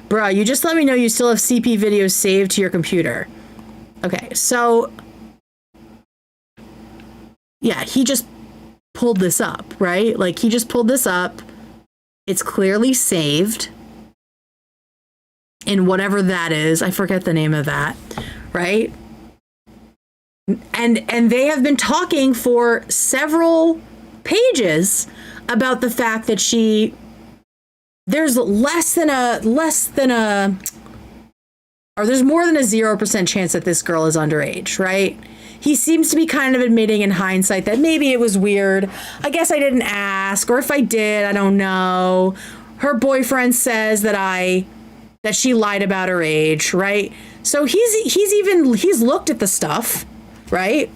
Bruh, you just let me know you still have CP videos saved to your computer. Okay, so yeah, he just pulled this up, right? Like, he just pulled this up. It's clearly saved in whatever that is. I forget the name of that, right? And they have been talking for several pages about the fact that there's more than a 0% chance that this girl is underage, right? He seems to be kind of admitting in hindsight that maybe it was weird. I guess I didn't ask, or if I did, I don't know. Her boyfriend says that she lied about her age, right? So he's looked at the stuff, right?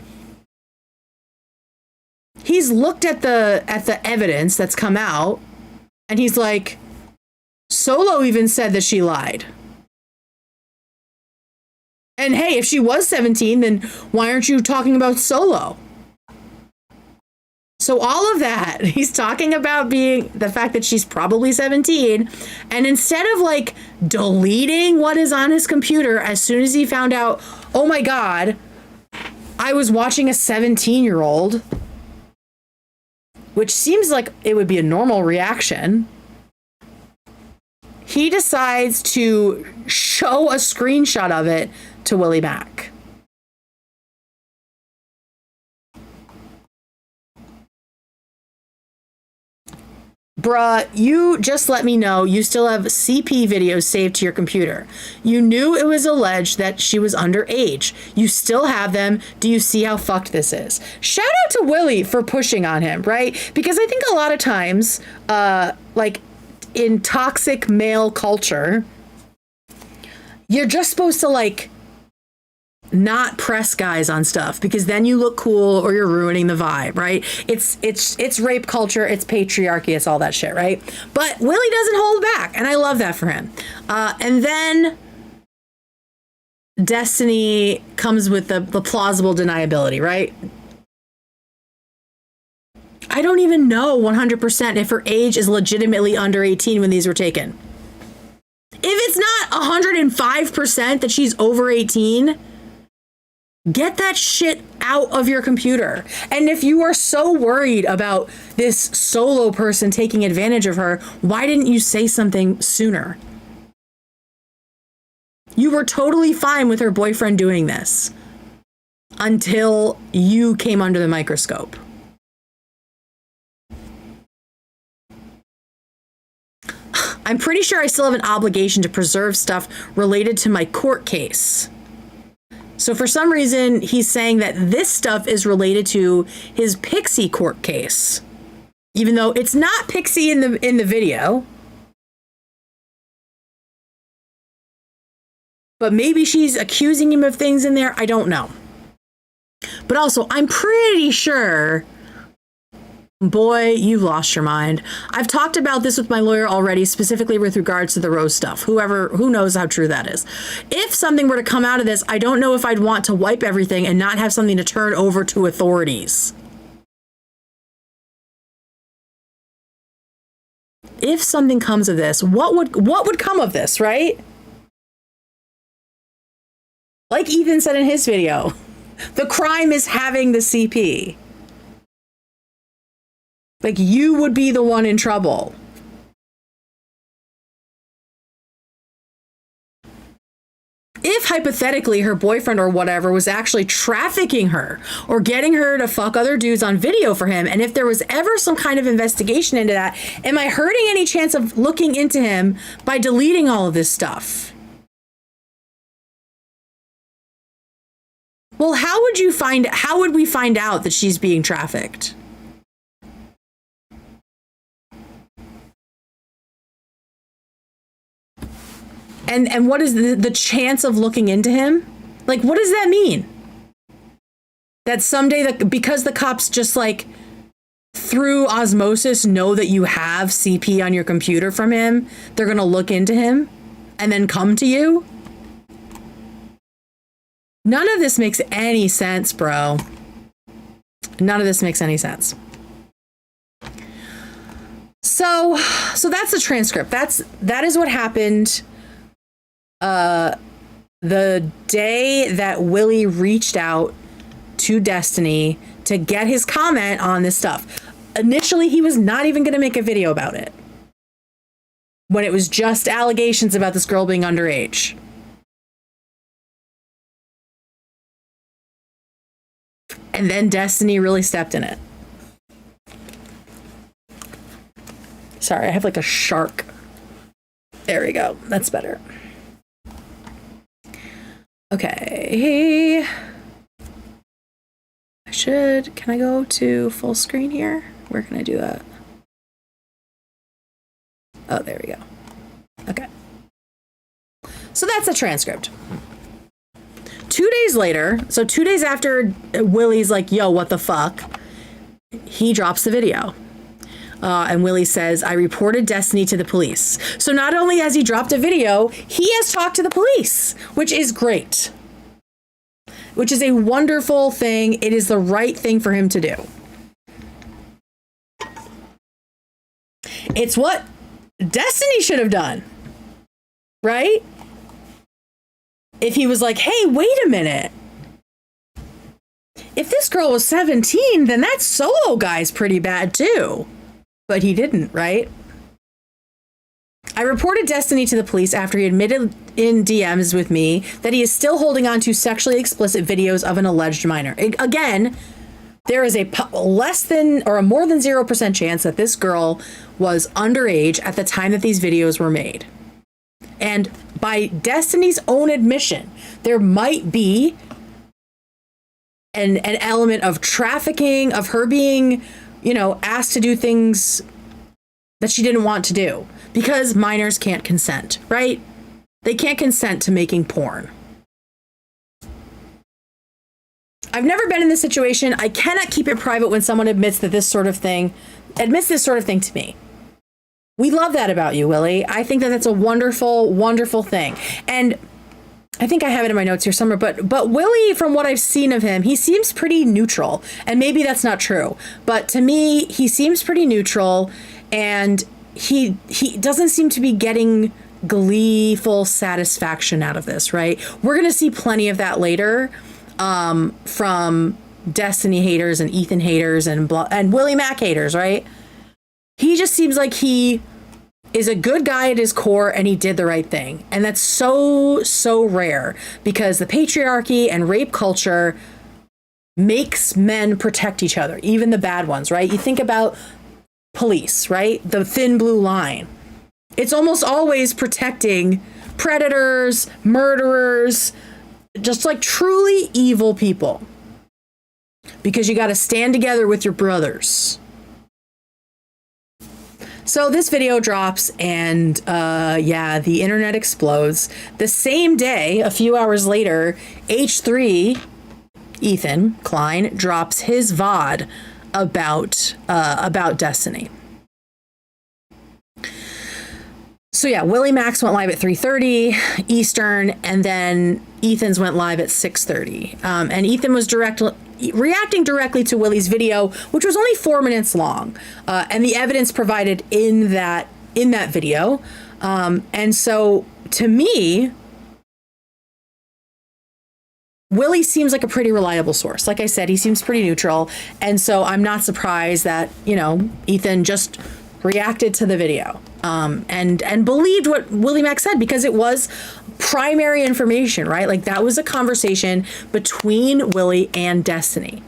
He's looked at the evidence that's come out, and he's like, Solo even said that she lied. And hey, if she was 17, then why aren't you talking about Solo? So all of that, he's talking about being the fact that she's probably 17. And instead of like deleting what is on his computer as soon as he found out, oh my God, I was watching a 17-year-old, which seems like it would be a normal reaction, he decides to show a screenshot of it to WillyMac. Bruh, you just let me know you still have CP videos saved to your computer. You knew it was alleged that she was underage. You still have them. Do you see how fucked this is? Shout out to Willy for pushing on him, right? Because I think a lot of times, like in toxic male culture, you're just supposed to like not press guys on stuff because then you look cool or you're ruining the vibe, right? It's rape culture, it's patriarchy, it's all that shit, right? But Willy doesn't hold back, and I love that for him. And then Destiny comes with the plausible deniability, right? I don't even know 100% if her age is legitimately under 18 when these were taken. If it's not 105% that she's over 18, get that shit out of your computer. And if you are so worried about this solo person taking advantage of her, why didn't you say something sooner? You were totally fine with her boyfriend doing this until you came under the microscope. I'm pretty sure I still have an obligation to preserve stuff related to my court case. So for some reason, he's saying that this stuff is related to his Pixie court case, even though it's not Pixie in the video. But maybe she's accusing him of things in there. I don't know. But also, I'm pretty sure, boy, you've lost your mind. I've talked about this with my lawyer already, specifically with regards to the Rose stuff. Who knows how true that is. If something were to come out of this, I don't know if I'd want to wipe everything and not have something to turn over to authorities. If something comes of this, what would come of this, right? Like Ethan said in his video, the crime is having the CP. Like, you would be the one in trouble. If hypothetically her boyfriend or whatever was actually trafficking her or getting her to fuck other dudes on video for him, and if there was ever some kind of investigation into that, am I hurting any chance of looking into him by deleting all of this stuff? Well, how would we find out that she's being trafficked? And what is the chance of looking into him? Like, what does that mean? That someday, because the cops just like through osmosis know that you have CP on your computer from him, they're going to look into him and then come to you? None of this makes any sense, bro. None of this makes any sense. So that's the transcript. That is what happened the day that Willy reached out to Destiny to get his comment on this stuff. Initially, he was not even going to make a video about it when it was just allegations about this girl being underage. And then Destiny really stepped in it. Sorry, I have like a shark. There we go. That's better. Okay. Can I go to full screen here? Where can I do that? Oh, there we go. Okay. So that's a transcript. 2 days later, so 2 days after Willy's like, yo, what the fuck? He drops the video. And Willy says, I reported Destiny to the police. So not only has he dropped a video, he has talked to the police, which is great. Which is a wonderful thing. It is the right thing for him to do. It's what Destiny should have done. Right? If he was like, hey, wait a minute. If this girl was 17, then that solo guy's pretty bad too. But he didn't, right? I reported Destiny to the police after he admitted in DMs with me that he is still holding on to sexually explicit videos of an alleged minor. Again, There is a less than or a more than 0% chance that this girl was underage at the time that these videos were made. And by Destiny's own admission, there might be an element of trafficking, of her being, asked to do things that she didn't want to do, because minors can't consent, right? They can't consent to making porn. I've never been in this situation. I cannot keep it private when someone admits this sort of thing to me. We love that about you, Willie. I think that that's a wonderful, wonderful thing. And I think I have it in my notes here somewhere, but Willie, from what I've seen of him, he seems pretty neutral. And maybe that's not true, but to me, he seems pretty neutral, and he doesn't seem to be getting gleeful satisfaction out of this, right? We're going to see plenty of that later. From Destiny haters and Ethan haters and WillyMac haters, right? He just seems like he is a good guy at his core, and he did the right thing. And that's so rare, because the patriarchy and rape culture makes men protect each other, even the bad ones, right? You think about police, right? The thin blue line. It's almost always protecting predators, murderers, just like truly evil people, because you got to stand together with your brothers. So this video drops, and the internet explodes. The same day, a few hours later, H3 Ethan Klein drops his VOD about Destiny. So yeah, WillyMac's went live at 3:30 Eastern, and then Ethan's went live at 6:30. And Ethan was reacting directly to Willie's video, which was only 4 minutes long, and the evidence provided in that video. And so to me, Willie seems like a pretty reliable source. Like I said, he seems pretty neutral, and so I'm not surprised that Ethan just reacted to the video and believed what WillyMac said, because it was primary information, right? Like, that was a conversation between Willie and Destiny.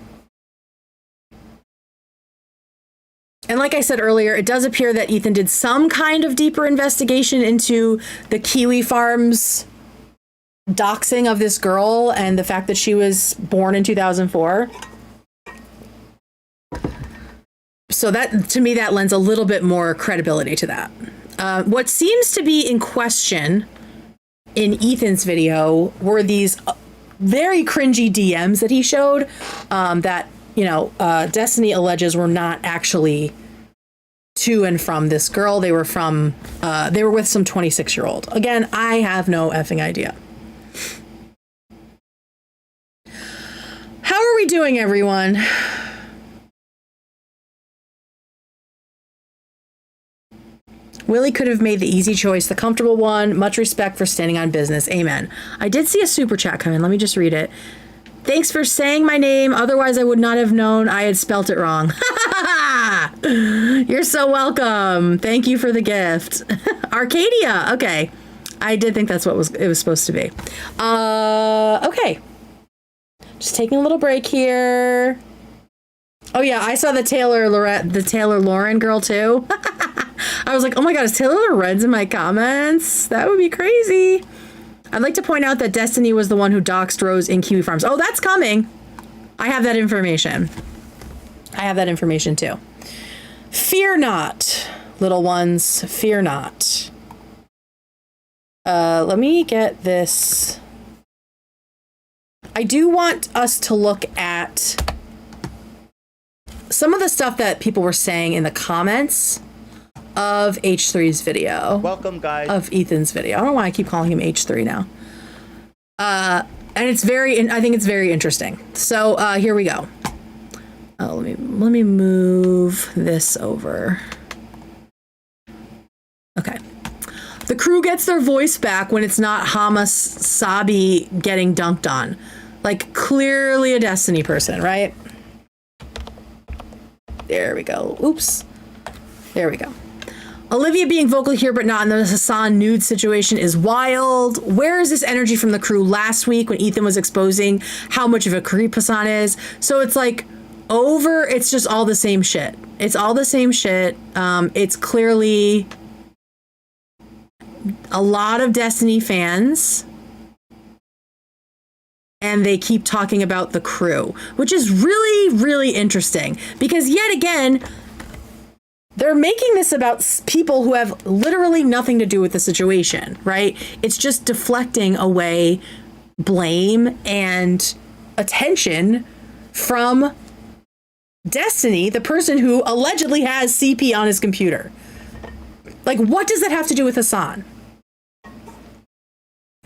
And like I said earlier, it does appear that Ethan did some kind of deeper investigation into the Kiwi Farms doxing of this girl and the fact that she was born in 2004. So that, to me, that lends a little bit more credibility to that. What seems to be in question in Ethan's video were these very cringy DMs that he showed that, Destiny alleges were not actually to and from this girl. They were with some 26-year-old. Again, I have no effing idea. How are we doing, everyone? Willie could have made the easy choice, the comfortable one. Much respect for standing on business. Amen. I did see a super chat come in. Let me just read it. Thanks for saying my name. Otherwise, I would not have known I had spelt it wrong. You're so welcome. Thank you for the gift. Arcadia. Okay. I did think that's what it was supposed to be. Okay. Just taking a little break here. Oh yeah, I saw the Taylor Lauren girl too. I was like, oh my god, is Taylor Lorenz in my comments? That would be crazy. I'd like to point out that Destiny was the one who doxed Rose in Kiwi Farms. Oh, that's coming. I have that information. I have that information too. Fear not, little ones. Fear not. Let me get this. I do want us to look at some of the stuff that people were saying in the comments of H3's video. Welcome, guys. Of Ethan's video. I don't know why I keep calling him H3 now. And I think it's very interesting. So here we go. Let me move this over. Okay. The crew gets their voice back when it's not Hamas Sabi getting dunked on. Like, clearly a Destiny person, right? There we go. Oops. There we go. Olivia being vocal here, but not in the Hassan nude situation is wild. Where is this energy from the crew last week when Ethan was exposing how much of a creep Hassan is? So it's like, it's just all the same shit. It's all the same shit. It's clearly a lot of Destiny fans, and they keep talking about the crew, which is really, really interesting because yet again, they're making this about people who have literally nothing to do with the situation, right? It's just deflecting away blame and attention from Destiny, the person who allegedly has CP on his computer. Like, what does that have to do with Hassan?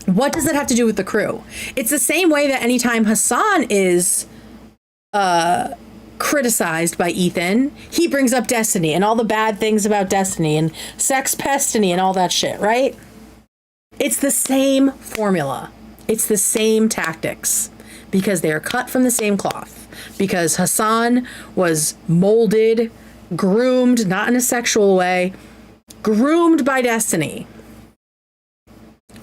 What does that have to do with the crew? It's the same way that anytime Hassan is criticized by Ethan, he brings up Destiny and all the bad things about Destiny and sex pestiny and all that shit, right? It's the same formula. It's the same tactics because they are cut from the same cloth. Because Hassan was molded, groomed, not in a sexual way, groomed by Destiny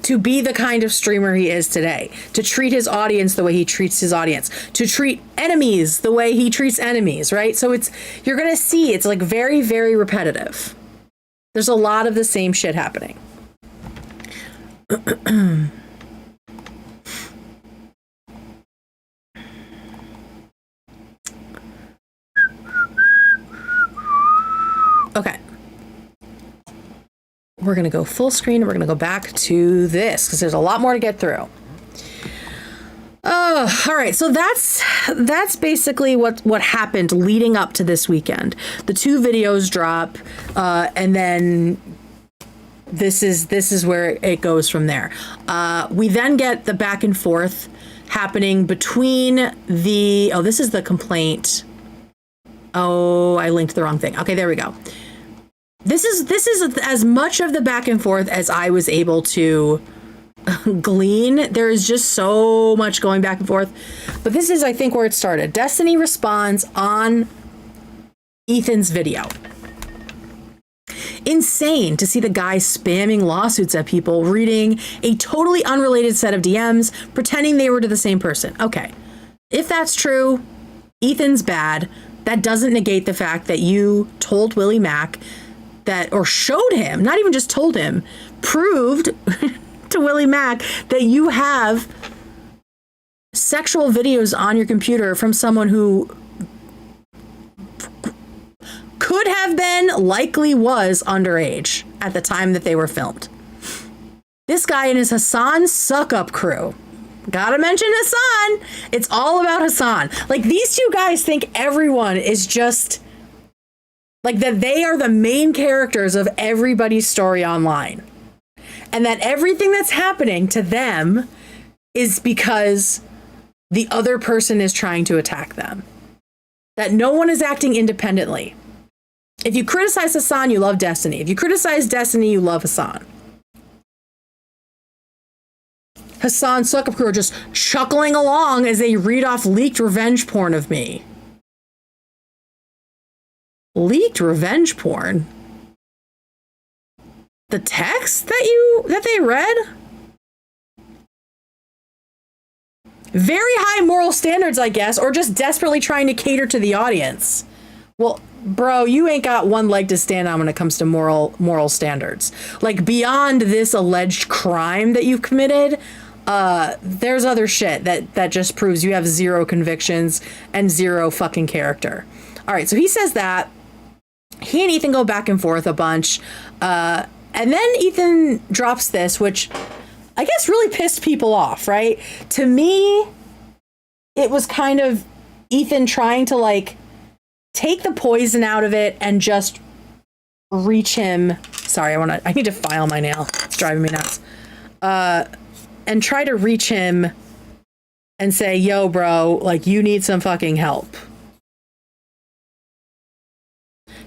to be the kind of streamer he is today, to treat his audience the way he treats his audience, to treat enemies the way he treats enemies, right? So you're going to see it's like very, very repetitive. There's a lot of the same shit happening. Okay. We're going to go full screen and we're going to go back to this because there's a lot more to get through. Oh, all right. So that's basically what happened leading up to this weekend. The 2 videos drop, and then this is where it goes from there. We then get the back and forth happening between this is the complaint. Oh, I linked the wrong thing. Okay, there we go. This is as much of the back and forth as I was able to glean. There is just so much going back and forth. But this is, I think, where it started. Destiny responds on Ethan's video. Insane to see the guy spamming lawsuits at people, reading a totally unrelated set of DMs, pretending they were to the same person. Okay, if that's true, Ethan's bad. That doesn't negate the fact that you told WillyMac that, or showed him, not even just told him, proved to WillyMac that you have sexual videos on your computer from someone who could have been, likely was underage at the time that they were filmed. This guy and his Hassan suck-up crew. Gotta mention Hassan. It's all about Hassan. Like, these 2 guys think everyone is just like that they are the main characters of everybody's story online. And that everything that's happening to them is because the other person is trying to attack them. That no one is acting independently. If you criticize Hassan, you love Destiny. If you criticize Destiny, you love Hassan. Hassan suck-up crew are just chuckling along as they read off leaked revenge porn of me. Leaked revenge porn? The text that they read? Very high moral standards, I guess, or just desperately trying to cater to the audience. Well, bro, you ain't got one leg to stand on when it comes to moral standards. Like, beyond this alleged crime that you've committed, there's other shit that just proves you have 0 convictions and 0 fucking character. All right, so he says that. He and Ethan go back and forth a bunch. And then Ethan drops this, which I guess really pissed people off, right? To me, it was kind of Ethan trying to, like, take the poison out of it and just reach him. Sorry, I need to file my nail. It's driving me nuts. And try to reach him and say, yo, bro, like, you need some fucking help.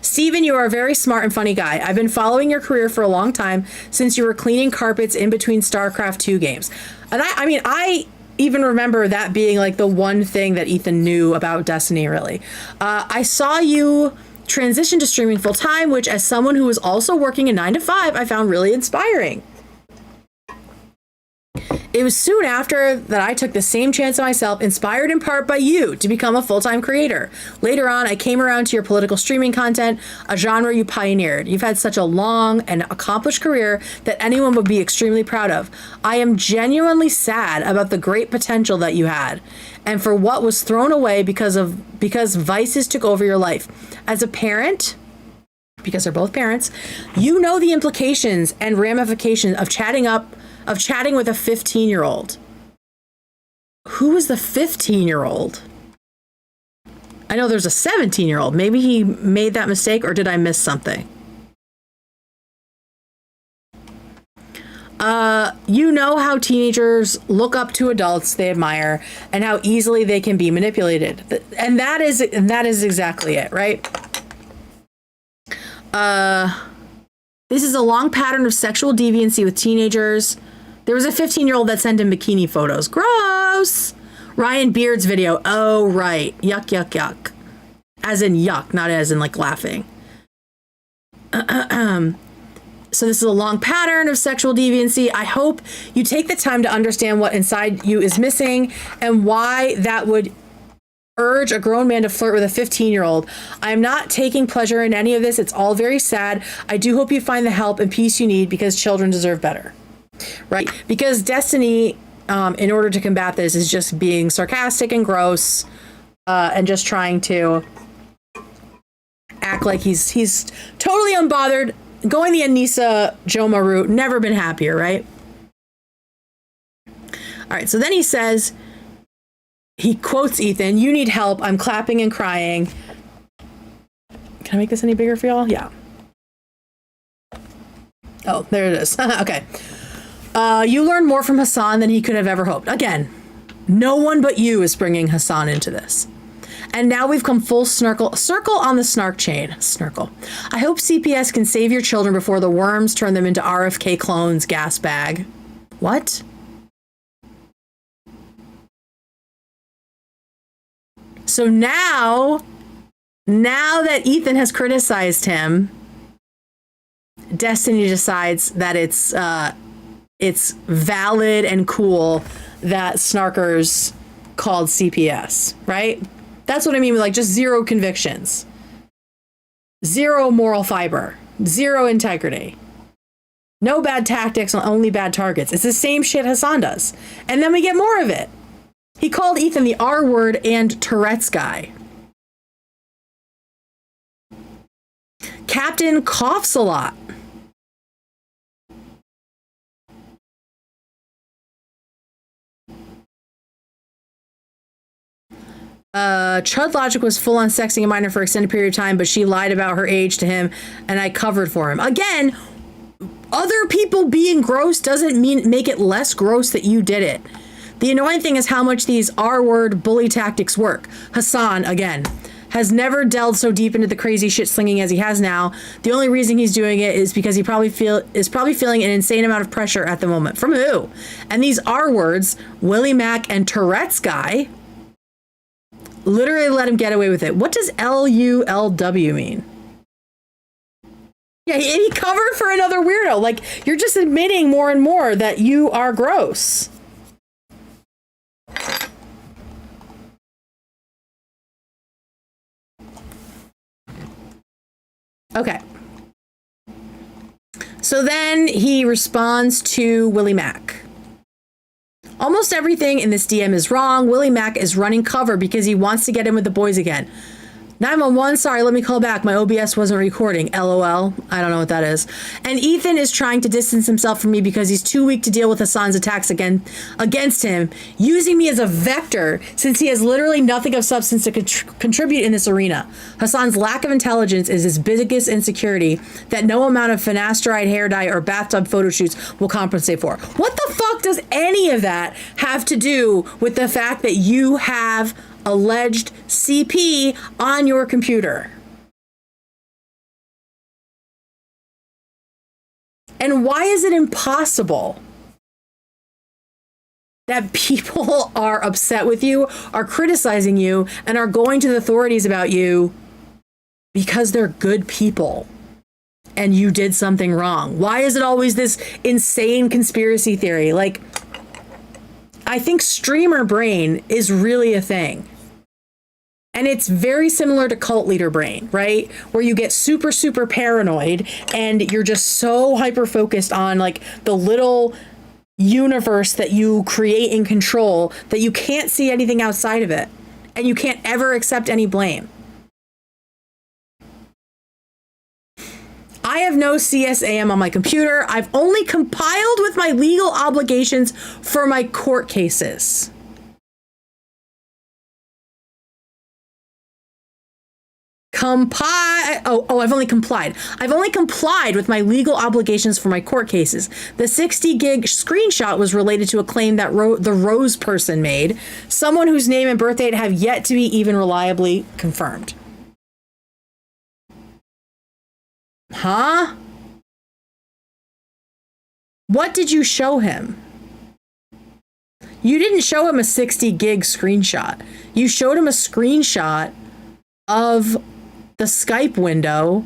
Steven, you are a very smart and funny guy. I've been following your career for a long time, since you were cleaning carpets in between StarCraft 2 games. And I even remember that being like the one thing that Ethan knew about Destiny, really. I saw you transition to streaming full time, which, as someone who was also working a 9 to 5, I found really inspiring. It was soon after that I took the same chance on myself, inspired in part by you, to become a full-time creator. Later on, I came around to your political streaming content, a genre you pioneered. You've had such a long and accomplished career that anyone would be extremely proud of. I am genuinely sad about the great potential that you had, and for what was thrown away because vices took over your life. As a parent, because they're both parents, you know the implications and ramifications of chatting with a 15-year-old. Who is the 15-year-old? I know there's a 17-year-old. Maybe he made that mistake, or did I miss something? You know how teenagers look up to adults they admire and how easily they can be manipulated. And that is exactly it, right? This is a long pattern of sexual deviancy with teenagers. There was a 15-year-old that sent him bikini photos. Gross! Ryan Beard's video. Oh, right. Yuck, yuck, yuck. As in yuck, not as in like laughing. So this is a long pattern of sexual deviancy. I hope you take the time to understand what inside you is missing and why that would urge a grown man to flirt with a 15-year-old. I am not taking pleasure in any of this. It's all very sad. I do hope you find the help and peace you need because children deserve better. Right? Because Destiny, in order to combat this, is just being sarcastic and gross and just trying to act like he's totally unbothered. Going the Anissa Joma route, never been happier, right? All right, so then he says, he quotes Ethan, "You need help. I'm clapping and crying." Can I make this any bigger for y'all? Yeah. Oh, there it is. Okay. You learned more from Hassan than he could have ever hoped. Again, no one but you is bringing Hassan into this. And now we've come full circle on the snark chain. Snarkle. I hope CPS can save your children before the worms turn them into RFK clones, gas bag. What? So now that Ethan has criticized him, Destiny decides that it's valid and cool that snarkers called CPS, right? That's what I mean with like just zero convictions, zero moral fiber, zero integrity, no bad tactics, only bad targets. It's the same shit Hassan does. And then we get more of it. He called Ethan the R word and Tourette's guy. Captain coughs a lot. Chud Logic was full on sexing a minor for an extended period of time, but she lied about her age to him, and I covered for him. Again, other people being gross doesn't make it less gross that you did it. The annoying thing is how much these R-word bully tactics work. Hassan, again, has never delved so deep into the crazy shit slinging as he has now. The only reason he's doing it is because he probably feeling an insane amount of pressure at the moment. From who? And these R-words, WillyMac and Tourette's guy, literally let him get away with it. What does LULW mean? Yeah, he covered for another weirdo. Like, you're just admitting more and more that you are gross. Okay. So then he responds to WillyMac. Almost everything in this DM is wrong. WillyMac is running cover because he wants to get in with the boys again. 911, sorry, let me call back. My OBS wasn't recording. LOL. I don't know what that is. And Ethan is trying to distance himself from me because he's too weak to deal with Hassan's attacks against him, using me as a vector since he has literally nothing of substance to contribute in this arena. Hassan's lack of intelligence is his biggest insecurity that no amount of finasteride hair dye or bathtub photo shoots will compensate for. What the fuck does any of that have to do with the fact that you have alleged CP on your computer? And why is it impossible that people are upset with you, are criticizing you, and are going to the authorities about you because they're good people and you did something wrong? Why is it always this insane conspiracy theory? Like, I think streamer brain is really a thing. And it's very similar to cult leader brain, right? Where you get super, super paranoid and you're just so hyper focused on like the little universe that you create and control that you can't see anything outside of it. And you can't ever accept any blame. I have no CSAM on my computer. I've only compiled with my legal obligations for my court cases. I've only complied. I've only complied with my legal obligations for my court cases. The 60 gig screenshot was related to a claim that the Rose person made, someone whose name and birth date have yet to be even reliably confirmed. Huh? What did you show him? You didn't show him a 60 gig screenshot. You showed him a screenshot of the Skype window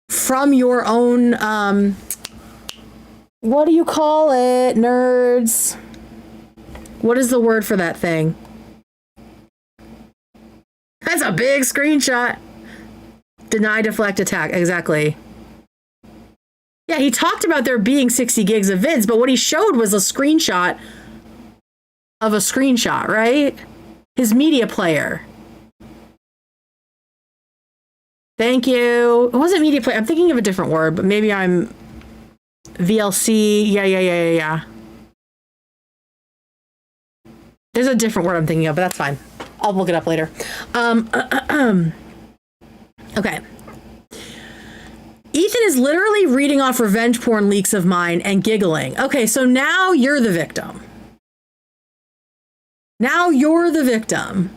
from your own, what do you call it, nerds? What is the word for that thing? That's a big screenshot. Deny, deflect, attack. Exactly. Yeah, he talked about there being 60 gigs of vids, but what he showed was a screenshot of a screenshot, right? His media player. Thank you. It wasn't media player. I'm thinking of a different word, but maybe I'm VLC. Yeah. There's a different word I'm thinking of, but that's fine. I'll look it up later. Okay. Ethan is literally reading off revenge porn leaks of mine and giggling. Okay, so now you're the victim. Now you're the victim.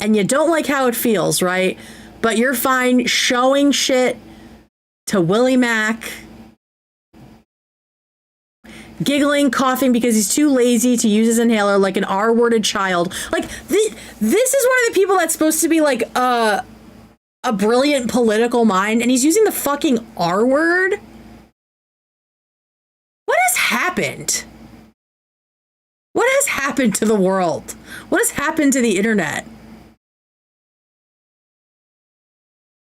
And you don't like how it feels, right? But you're fine showing shit to WillyMac. Giggling, coughing because he's too lazy to use his inhaler like an R-worded child. Like, this is one of the people that's supposed to be like a brilliant political mind, and he's using the fucking R-word? What has happened? What has happened to the world? What has happened to the internet?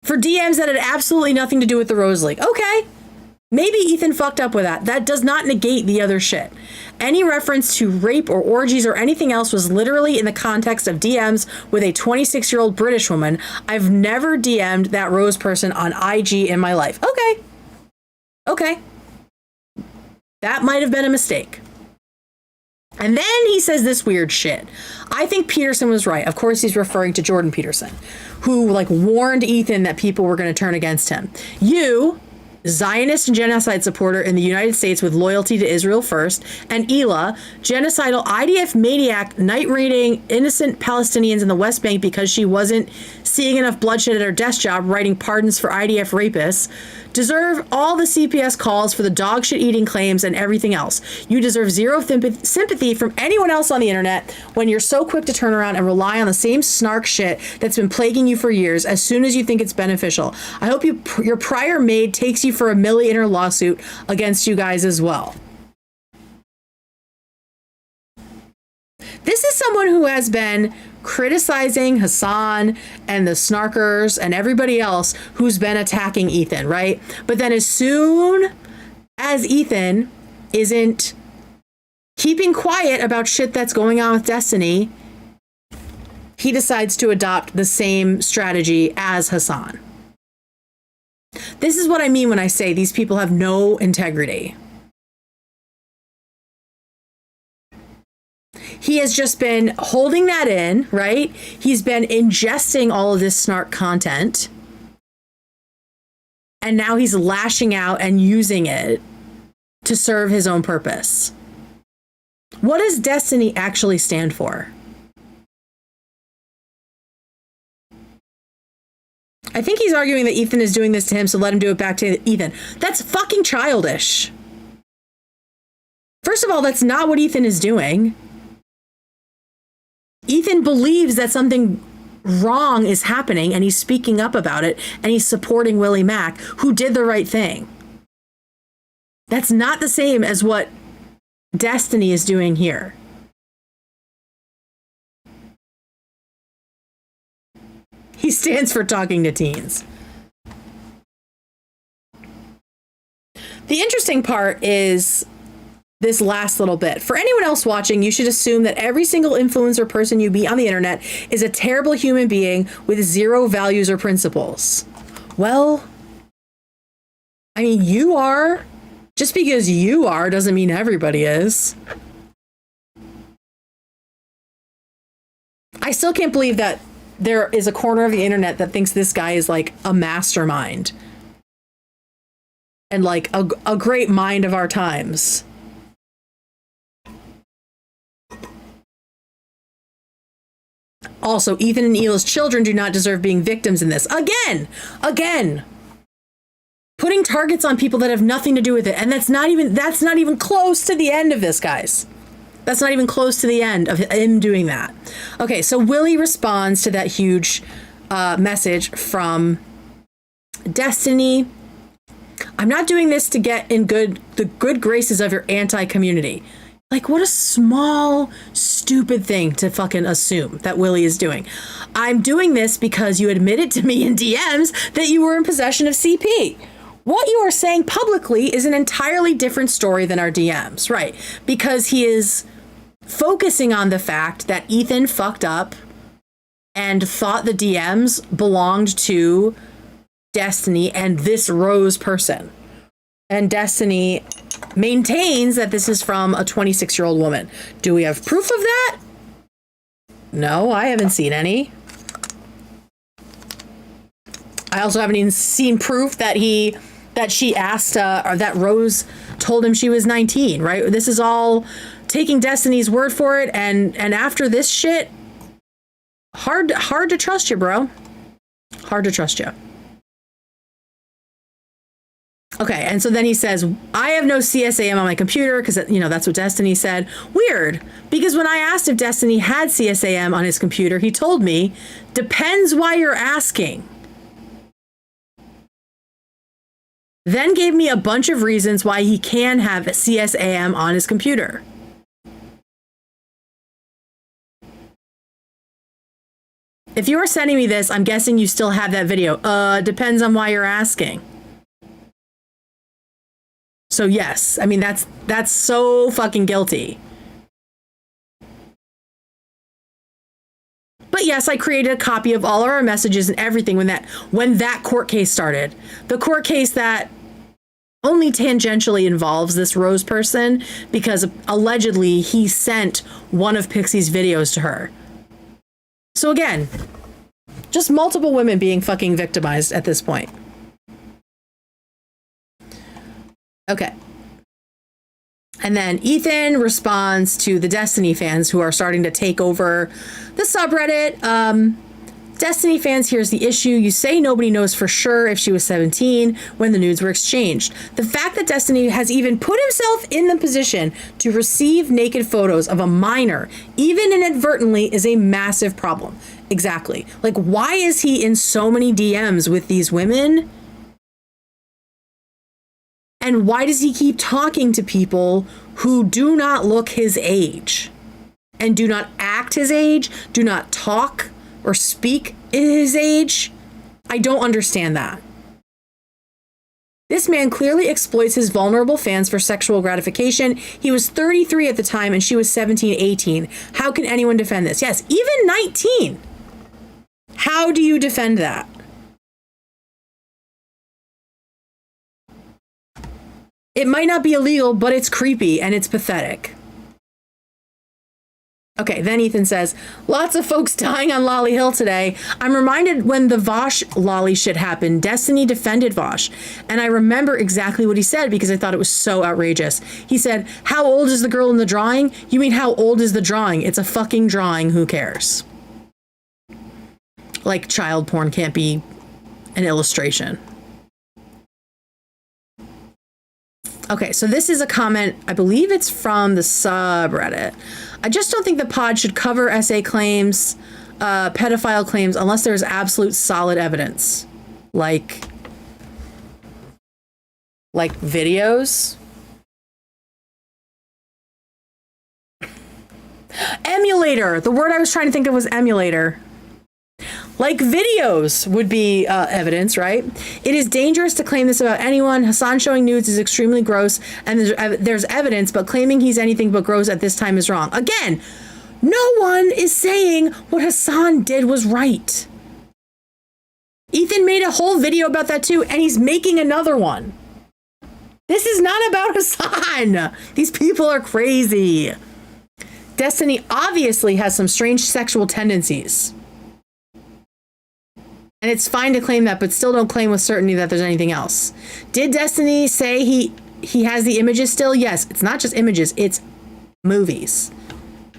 For DMs that had absolutely nothing to do with the Rose League. Okay. Maybe Ethan fucked up with that. That does not negate the other shit. Any reference to rape or orgies or anything else was literally in the context of DMs with a 26-year-old British woman. I've never DM'd that Rose person on IG in my life. Okay. That might have been a mistake. And then he says this weird shit. I think Peterson was right. Of course, he's referring to Jordan Peterson, who like warned Ethan that people were going to turn against him. You, Zionist and genocide supporter in the United States with loyalty to Israel first, and Ela, genocidal IDF maniac, night raiding innocent Palestinians in the West Bank because she wasn't seeing enough bloodshed at her desk job writing pardons for IDF rapists, deserve all the CPS calls for the dog shit eating claims and everything else. You deserve zero sympathy from anyone else on the internet when you're so quick to turn around and rely on the same snark shit that's been plaguing you for years as soon as you think it's beneficial. I hope your prior maid takes you for a millionaire lawsuit against you guys as well. This is someone who has been criticizing Hassan and the snarkers and everybody else who's been attacking Ethan, right? But then as soon as Ethan isn't keeping quiet about shit that's going on with Destiny, he decides to adopt the same strategy as Hassan. This is what I mean when I say these people have no integrity. He has just been holding that in, right? He's been ingesting all of this snark content. And now he's lashing out and using it to serve his own purpose. What does Destiny actually stand for? I think he's arguing that Ethan is doing this to him, so let him do it back to Ethan. That's fucking childish. First of all, that's not what Ethan is doing. Ethan believes that something wrong is happening and he's speaking up about it and he's supporting WillyMac, who did the right thing. That's not the same as what Destiny is doing here. He stands for talking to teens. The interesting part is this last little bit. For anyone else watching, you should assume that every single influencer person you meet on the internet is a terrible human being with zero values or principles. Well, I mean, you are. Just because you are doesn't mean everybody is. I still can't believe that there is a corner of the internet that thinks this guy is like a mastermind and like a great mind of our times. Also, Ethan and Hila's children do not deserve being victims in this. Again, putting targets on people that have nothing to do with it. And that's not even close to the end of this, guys. That's not even close to the end of him doing that. Okay, so Willy responds to that huge message from Destiny. I'm not doing this to get in the good graces of your anti-community. Like, what a small, stupid thing to fucking assume that Willy is doing. I'm doing this because you admitted to me in DMs that you were in possession of CP. What you are saying publicly is an entirely different story than our DMs, right? Because he is focusing on the fact that Ethan fucked up and thought the DMs belonged to Destiny and this Rose person. And Destiny maintains that this is from a 26-year-old woman. Do we have proof of that? No, I haven't seen any. I also haven't even seen proof that she asked, or that Rose told him she was 19, right? This is all taking Destiny's word for it, and after this shit, hard to trust you, bro. Hard to trust you. Okay, and so then he says, I have no CSAM on my computer, because, that's what Destiny said. Weird, because when I asked if Destiny had CSAM on his computer, he told me, depends why you're asking. Then gave me a bunch of reasons why he can have CSAM on his computer. If you are sending me this, I'm guessing you still have that video. Depends on why you're asking. So yes, I mean, that's so fucking guilty. But yes, I created a copy of all of our messages and everything when that court case started. The court case that only tangentially involves this Rose person because allegedly he sent one of Pixie's videos to her. So again, just multiple women being fucking victimized at this point. Okay. And then Ethan responds to the Destiny fans who are starting to take over the subreddit. Destiny fans, here's the issue. You say nobody knows for sure if she was 17 when the nudes were exchanged. The fact that Destiny has even put himself in the position to receive naked photos of a minor, even inadvertently, is a massive problem. Exactly. Like, why is he in so many DMs with these women? And why does he keep talking to people who do not look his age and do not act his age, do not talk or speak his age? I don't understand that. This man clearly exploits his vulnerable fans for sexual gratification. He was 33 at the time and she was 17, 18. How can anyone defend this? Yes, even 19. How do you defend that? It might not be illegal, but it's creepy and it's pathetic. Okay, then Ethan says, lots of folks dying on Lolly Hill today. I'm reminded when the Vosh Lolly shit happened, Destiny defended Vosh. And I remember exactly what he said because I thought it was so outrageous. He said, how old is the girl in the drawing? You mean how old is the drawing? It's a fucking drawing. Who cares? Like, child porn can't be an illustration. Okay, so this is a comment, I believe it's from the subreddit. I just don't think the pod should cover SA claims, pedophile claims, unless there's absolute solid evidence. Like videos. Emulator. The word I was trying to think of was emulator. Like videos would be evidence, right? It is dangerous to claim this about anyone. Hassan showing nudes is extremely gross, and there's evidence, but claiming he's anything but gross at this time is wrong. Again, no one is saying what Hassan did was right. Ethan made a whole video about that too, and he's making another one. This is not about Hassan. These people are crazy. Destiny obviously has some strange sexual tendencies. And it's fine to claim that, but still don't claim with certainty that there's anything else. Did Destiny say he has the images still? Yes. It's not just images. It's movies.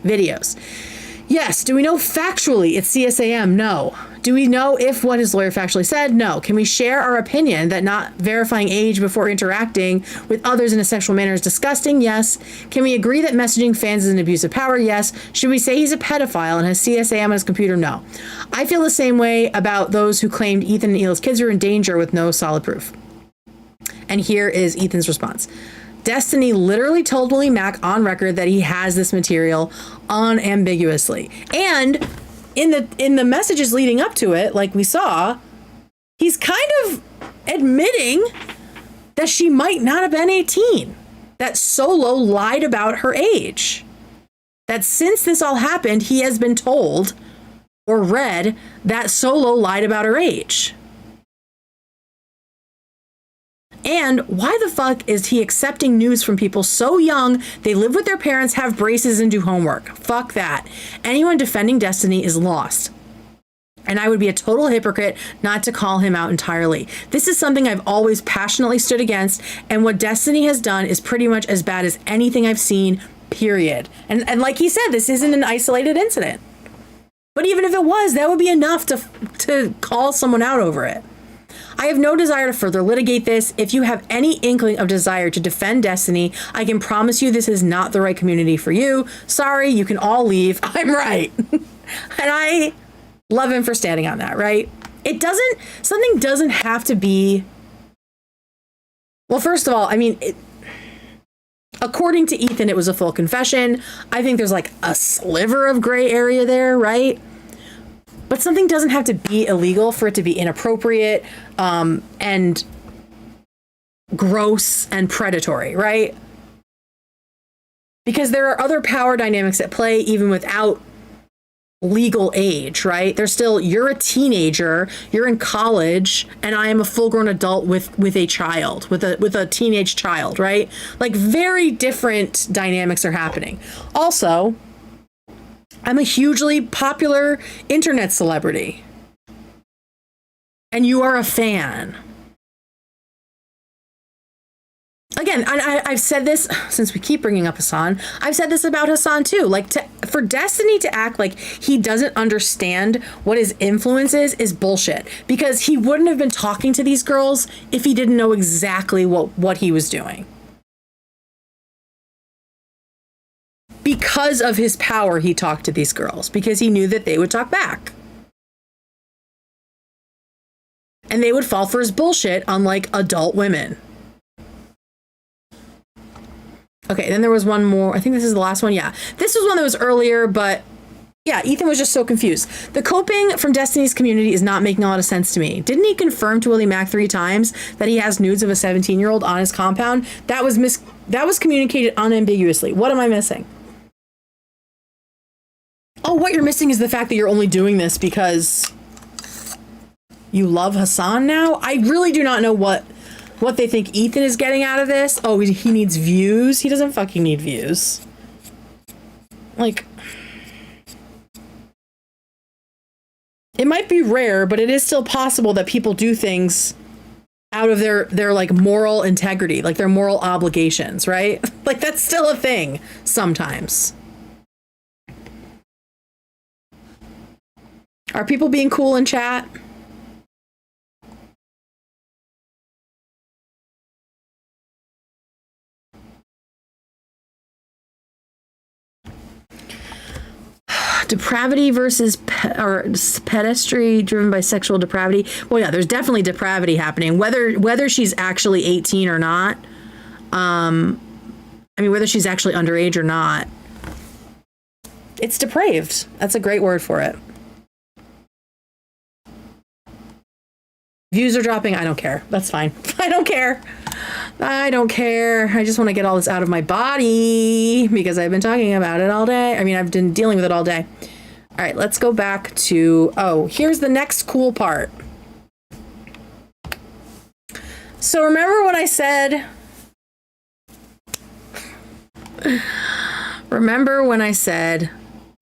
Videos. Yes. Do we know factually it's CSAM? No. Do we know if what his lawyer factually said? No. Can we share our opinion that not verifying age before interacting with others in a sexual manner is disgusting? Yes. Can we agree that messaging fans is an abuse of power? Yes. Should we say he's a pedophile and has CSAM on his computer? No. I feel the same way about those who claimed Ethan and Hila's kids were in danger with no solid proof. And here is Ethan's response. Destiny literally told WillyMac on record that he has this material unambiguously. And in the messages leading up to it, like we saw, he's kind of admitting that she might not have been 18. That Solo lied about her age. That since this all happened, he has been told or read that Solo lied about her age. And why the fuck is he accepting news from people so young, they live with their parents, have braces, and do homework? Fuck that. Anyone defending Destiny is lost. And I would be a total hypocrite not to call him out entirely. This is something I've always passionately stood against, and what Destiny has done is pretty much as bad as anything I've seen, period. And like he said, this isn't an isolated incident. But even if it was, that would be enough to call someone out over it. I have no desire to further litigate this. If you have any inkling of desire to defend Destiny, I can promise you this is not the right community for you. Sorry, you can all leave. I'm right. And I love him for standing on that, right? Something doesn't have to be, well, first of all, I mean, according to Ethan, it was a full confession. I think there's like a sliver of gray area there, right? But something doesn't have to be illegal for it to be inappropriate and gross and predatory, right? Because there are other power dynamics at play even without legal age, right? There's still, you're a teenager, you're in college, and I am a full-grown adult with a child, with a teenage child, right? Like very different dynamics are happening. Also, I'm a hugely popular internet celebrity. And you are a fan. Again, I've said this, since we keep bringing up Hassan, I've said this about Hassan too. Like, for Destiny to act like he doesn't understand what his influence is bullshit. Because he wouldn't have been talking to these girls if he didn't know exactly what he was doing. Because of his power, he talked to these girls, because he knew that they would talk back. And they would fall for his bullshit, unlike adult women. Okay, then there was one more. I think this is the last one. Yeah, this was one that was earlier, but yeah, Ethan was just so confused. The coping from Destiny's community is not making a lot of sense to me. Didn't he confirm to WillyMac 3 times that he has nudes of a 17-year-old on his compound? That was communicated unambiguously. What am I missing? Oh, what you're missing is the fact that you're only doing this because you love Hassan now? I really do not know what they think Ethan is getting out of this. Oh, he needs views? He doesn't fucking need views. Like, it might be rare, but it is still possible that people do things out of their like moral integrity, like their moral obligations, right? Like, that's still a thing sometimes. Are people being cool in chat? Depravity versus pedestry driven by sexual depravity. Well, yeah, there's definitely depravity happening. Whether she's actually 18 or not. I mean, whether she's actually underage or not. It's depraved. That's a great word for it. Views are dropping. I don't care. That's fine. I don't care. I don't care. I just want to get all this out of my body because I've been talking about it all day. I mean, I've been dealing with it all day. All right, let's go back to, here's the next cool part. So remember when I said,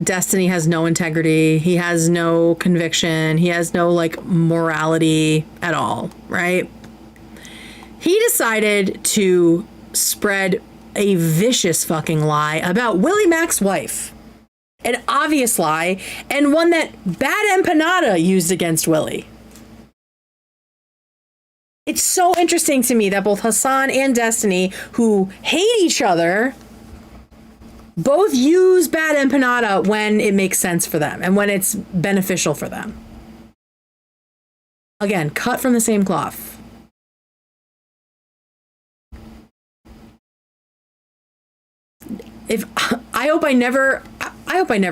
Destiny has no integrity, he has no conviction, he has no like morality at all, right? He decided to spread a vicious fucking lie about WillyMac's wife. An obvious lie, and one that Bad Empanada used against Willy. It's so interesting to me that both Hassan and Destiny, who hate each other, both use Bad Empanada when it makes sense for them and when it's beneficial for them. Again, cut from the same cloth. I hope I never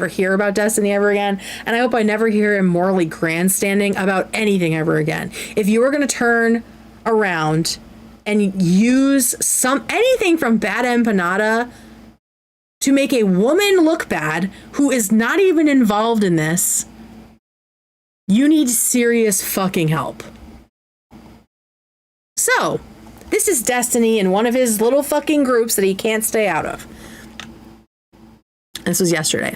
hear about Destiny ever again, and I hope I never hear him morally grandstanding about anything ever again. If you were going to turn around and use anything from Bad Empanada to make a woman look bad who is not even involved in this, you need serious fucking help. So, this is Destiny in one of his little fucking groups that he can't stay out of. This was yesterday.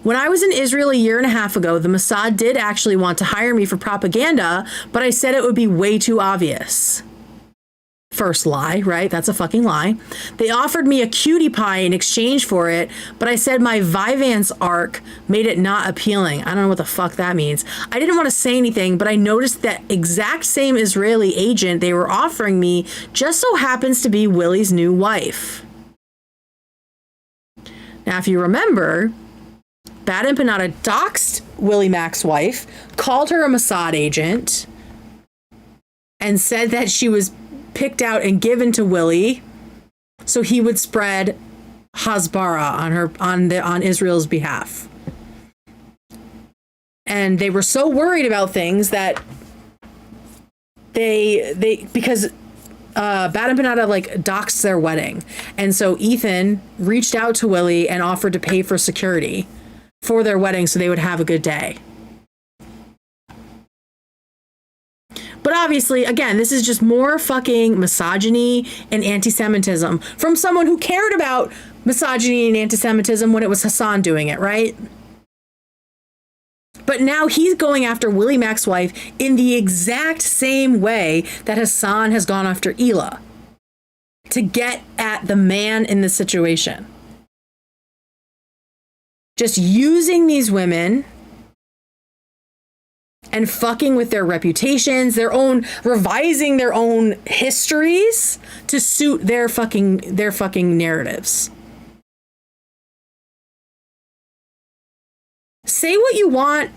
When I was in Israel a year and a half ago, the Mossad did actually want to hire me for propaganda, but I said it would be way too obvious. First lie, right? That's a fucking lie. They offered me a cutie pie in exchange for it, but I said my Vyvanse arc made it not appealing. I don't know what the fuck that means. I didn't want to say anything, but I noticed that exact same Israeli agent they were offering me just so happens to be Willy's new wife. Now, if you remember, Bad Empanada doxed WillyMac's wife, called her a Mossad agent, and said that she was picked out and given to Willy so he would spread Hasbara on Israel's behalf. And they were so worried about things that because Bad Empanada like doxed their wedding. And so Ethan reached out to Willy and offered to pay for security for their wedding so they would have a good day. But obviously, again, this is just more fucking misogyny and anti-Semitism from someone who cared about misogyny and anti-Semitism when it was Hassan doing it, right? But now he's going after WillyMac's wife in the exact same way that Hassan has gone after Hila to get at the man in the situation. Just using these women and fucking with their reputations, revising their own histories to suit their fucking narratives. Say what you want.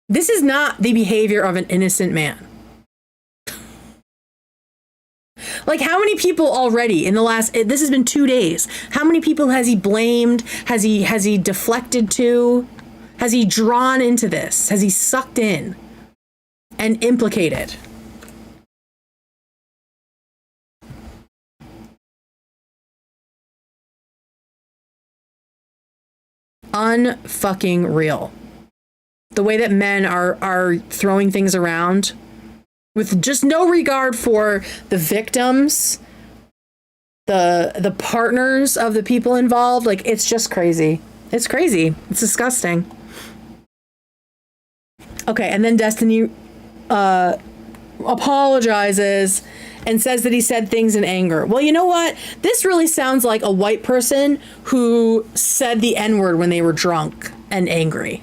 This is not the behavior of an innocent man. Like, how many people already in the this has been 2 days. How many people has he blamed? Has he deflected to? Has he drawn into this? Has he sucked in and implicated? Unfucking real. The way that men are throwing things around with just no regard for the victims, the partners of the people involved. Like, it's just crazy. It's crazy. It's disgusting. Okay, and then Destiny apologizes and says that he said things in anger. Well, you know what? This really sounds like a white person who said the N-word when they were drunk and angry.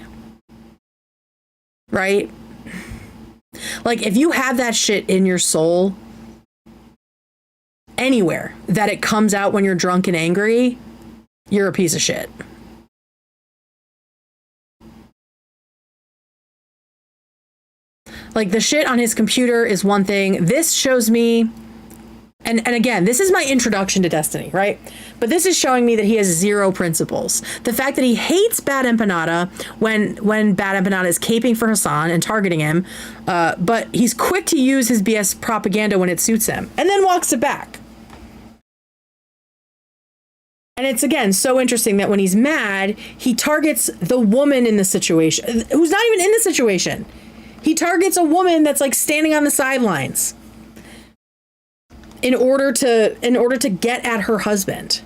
Right? Like, if you have that shit in your soul, anywhere that it comes out when you're drunk and angry, you're a piece of shit. Like, the shit on his computer is one thing. This shows me, And again, this is my introduction to Destiny, right? But this is showing me that he has zero principles. The fact that he hates Bad Empanada when Bad Empanada is caping for Hassan and targeting him, but he's quick to use his BS propaganda when it suits him, and then walks it back. And it's, again, so interesting that when he's mad, he targets the woman in the situation, who's not even in the situation. He targets a woman that's like standing on the sidelines in order to get at her husband.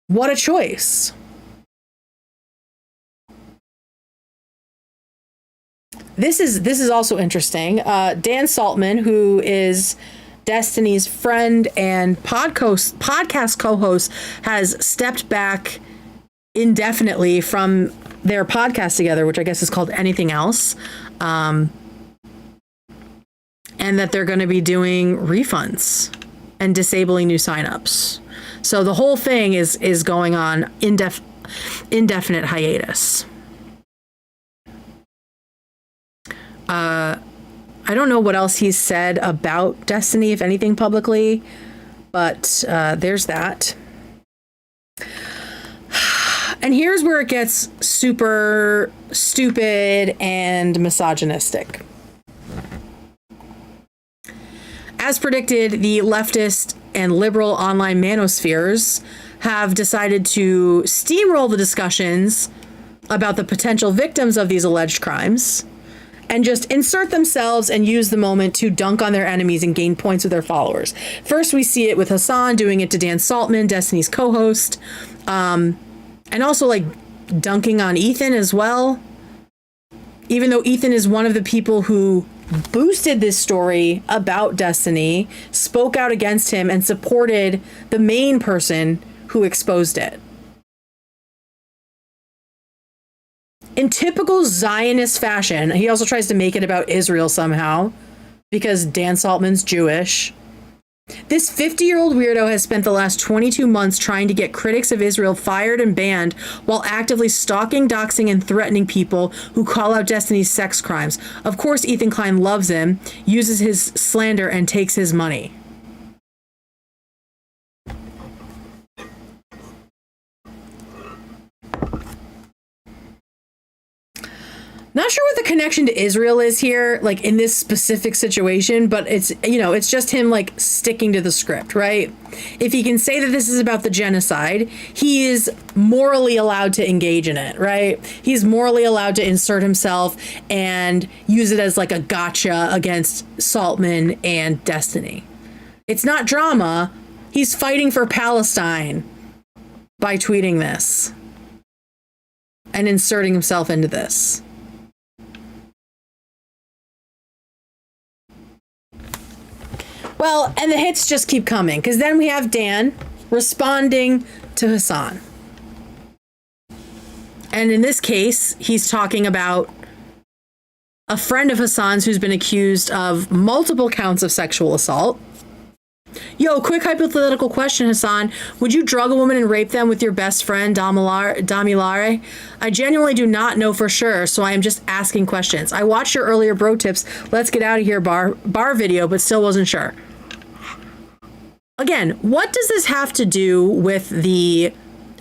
What a choice. This is also interesting. Dan Saltman, who is Destiny's friend and podcast co-host, has stepped back indefinitely from their podcast together, which I guess is called Anything Else. And that they're going to be doing refunds and disabling new signups. So the whole thing is going on indefinite hiatus. I don't know what else he's said about Destiny, if anything, publicly, but there's that. And here's where it gets super stupid and misogynistic. As predicted, the leftist and liberal online manospheres have decided to steamroll the discussions about the potential victims of these alleged crimes and just insert themselves and use the moment to dunk on their enemies and gain points with their followers. First, we see it with Hassan doing it to Dan Saltman, Destiny's co-host, and also like dunking on Ethan as well. Even though Ethan is one of the people who boosted this story about Destiny, spoke out against him, and supported the main person who exposed it. In typical Zionist fashion, he also tries to make it about Israel somehow, because Dan Saltman's Jewish. This 50-year-old weirdo has spent the last 22 months trying to get critics of Israel fired and banned while actively stalking, doxing, and threatening people who call out Destiny's sex crimes. Of course, Ethan Klein loves him, uses his slander, and takes his money. Not sure what the connection to Israel is here, like in this specific situation, but it's, you know, it's just him like sticking to the script, right? If he can say that this is about the genocide, he is morally allowed to engage in it, right? He's morally allowed to insert himself and use it as like a gotcha against Saltman and Destiny. It's not drama. He's fighting for Palestine by tweeting this and inserting himself into this. Well, and the hits just keep coming, because then we have Dan responding to Hassan. And in this case, he's talking about a friend of Hassan's who's been accused of multiple counts of sexual assault. Yo, quick hypothetical question, Hassan. Would you drug a woman and rape them with your best friend, Damilare? I genuinely do not know for sure, so I am just asking questions. I watched your earlier bro tips, let's get out of here bar video, but still wasn't sure. Again, what does this have to do with the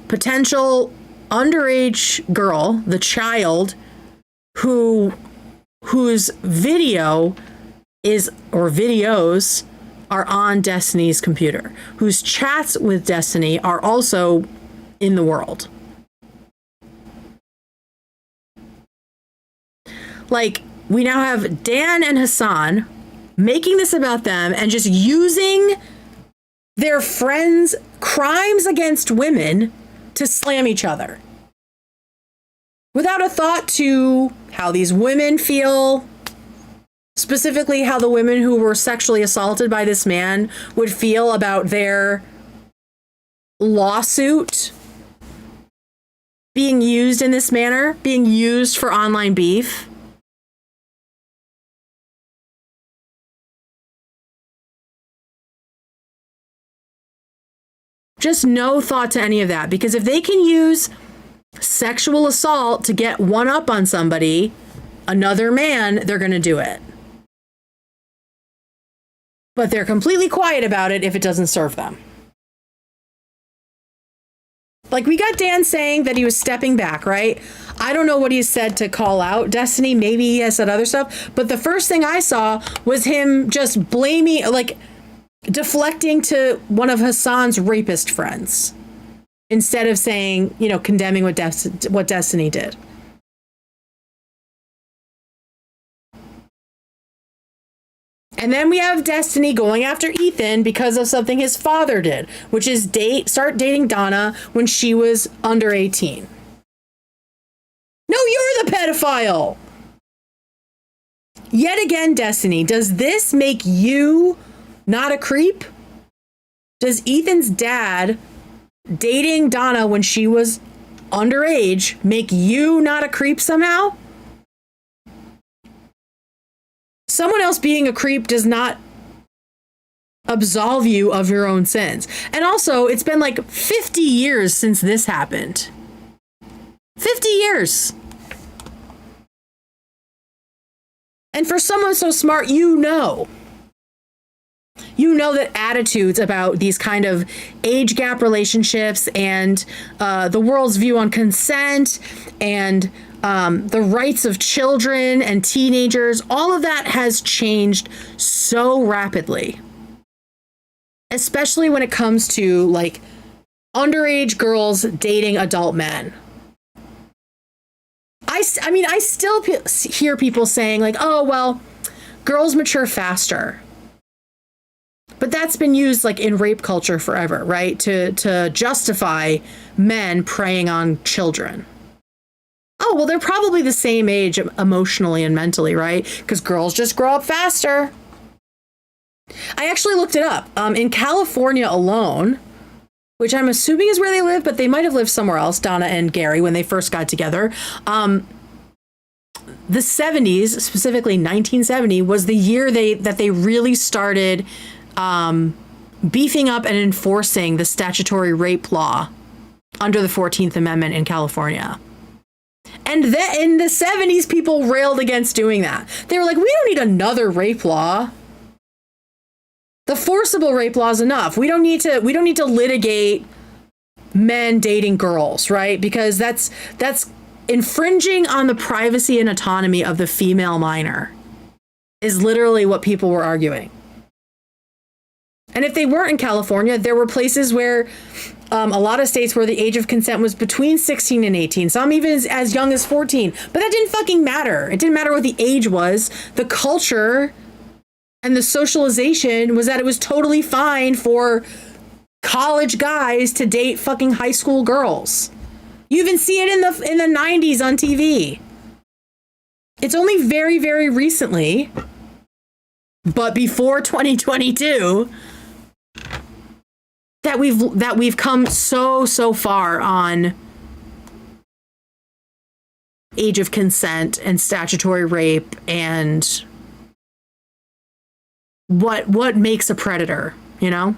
potential underage girl, the child, whose video is, or videos are on Destiny's computer, whose chats with Destiny are also in the world? Like, we now have Dan and Hassan making this about them and just using their friends' crimes against women to slam each other, without a thought to how these women feel, specifically how the women who were sexually assaulted by this man would feel about their lawsuit being used in this manner, being used for online beef. Just no thought to any of that, because if they can use sexual assault to get one up on somebody, another man, they're going to do it. but they're completely quiet about it if it doesn't serve them. Like, we got Dan saying that he was stepping back, right? I don't know what he said to call out Destiny. Maybe he has said other stuff. But the first thing I saw was him just blaming, like, deflecting to one of Hassan's rapist friends instead of saying, you know, condemning what Destiny did. And then we have Destiny going after Ethan because of something his father did, which is start dating Donna when she was under 18. No, you're the pedophile. Yet again, Destiny, does this make you not a creep? Does Ethan's dad dating Donna when she was underage make you not a creep somehow? Someone else being a creep does not absolve you of your own sins. And also, it's been like 50 years since this happened. 50 years. And for someone so smart, you know that attitudes about these kind of age gap relationships and the world's view on consent and the rights of children and teenagers, all of that has changed so rapidly. Especially when it comes to, like, underage girls dating adult men. I mean, I still hear people saying, like, oh, well, girls mature faster. But that's been used, like, in rape culture forever, right? To justify men preying on children. Oh, well, they're probably the same age emotionally and mentally, right? Because girls just grow up faster. I actually looked it up. In California alone, which I'm assuming is where they live, but they might have lived somewhere else, Donna and Gary, when they first got together. The 70s, specifically 1970, was the year that they really started beefing up and enforcing the statutory rape law under the 14th Amendment in California. And in the 70s, people railed against doing that. They were like, we don't need another rape law. The forcible rape law is enough. We don't need to litigate men dating girls, right? Because that's infringing on the privacy and autonomy of the female minor, is literally what people were arguing. And if they weren't in California, there were places where a lot of states where the age of consent was between 16 and 18, some even as young as 14. But that didn't fucking matter. It didn't matter what the age was. The culture and the socialization was that it was totally fine for college guys to date fucking high school girls. You even see it in the 90s on TV. It's only very, very recently, but before 2022, that we've come so far on age of consent and statutory rape and what makes a predator, you know?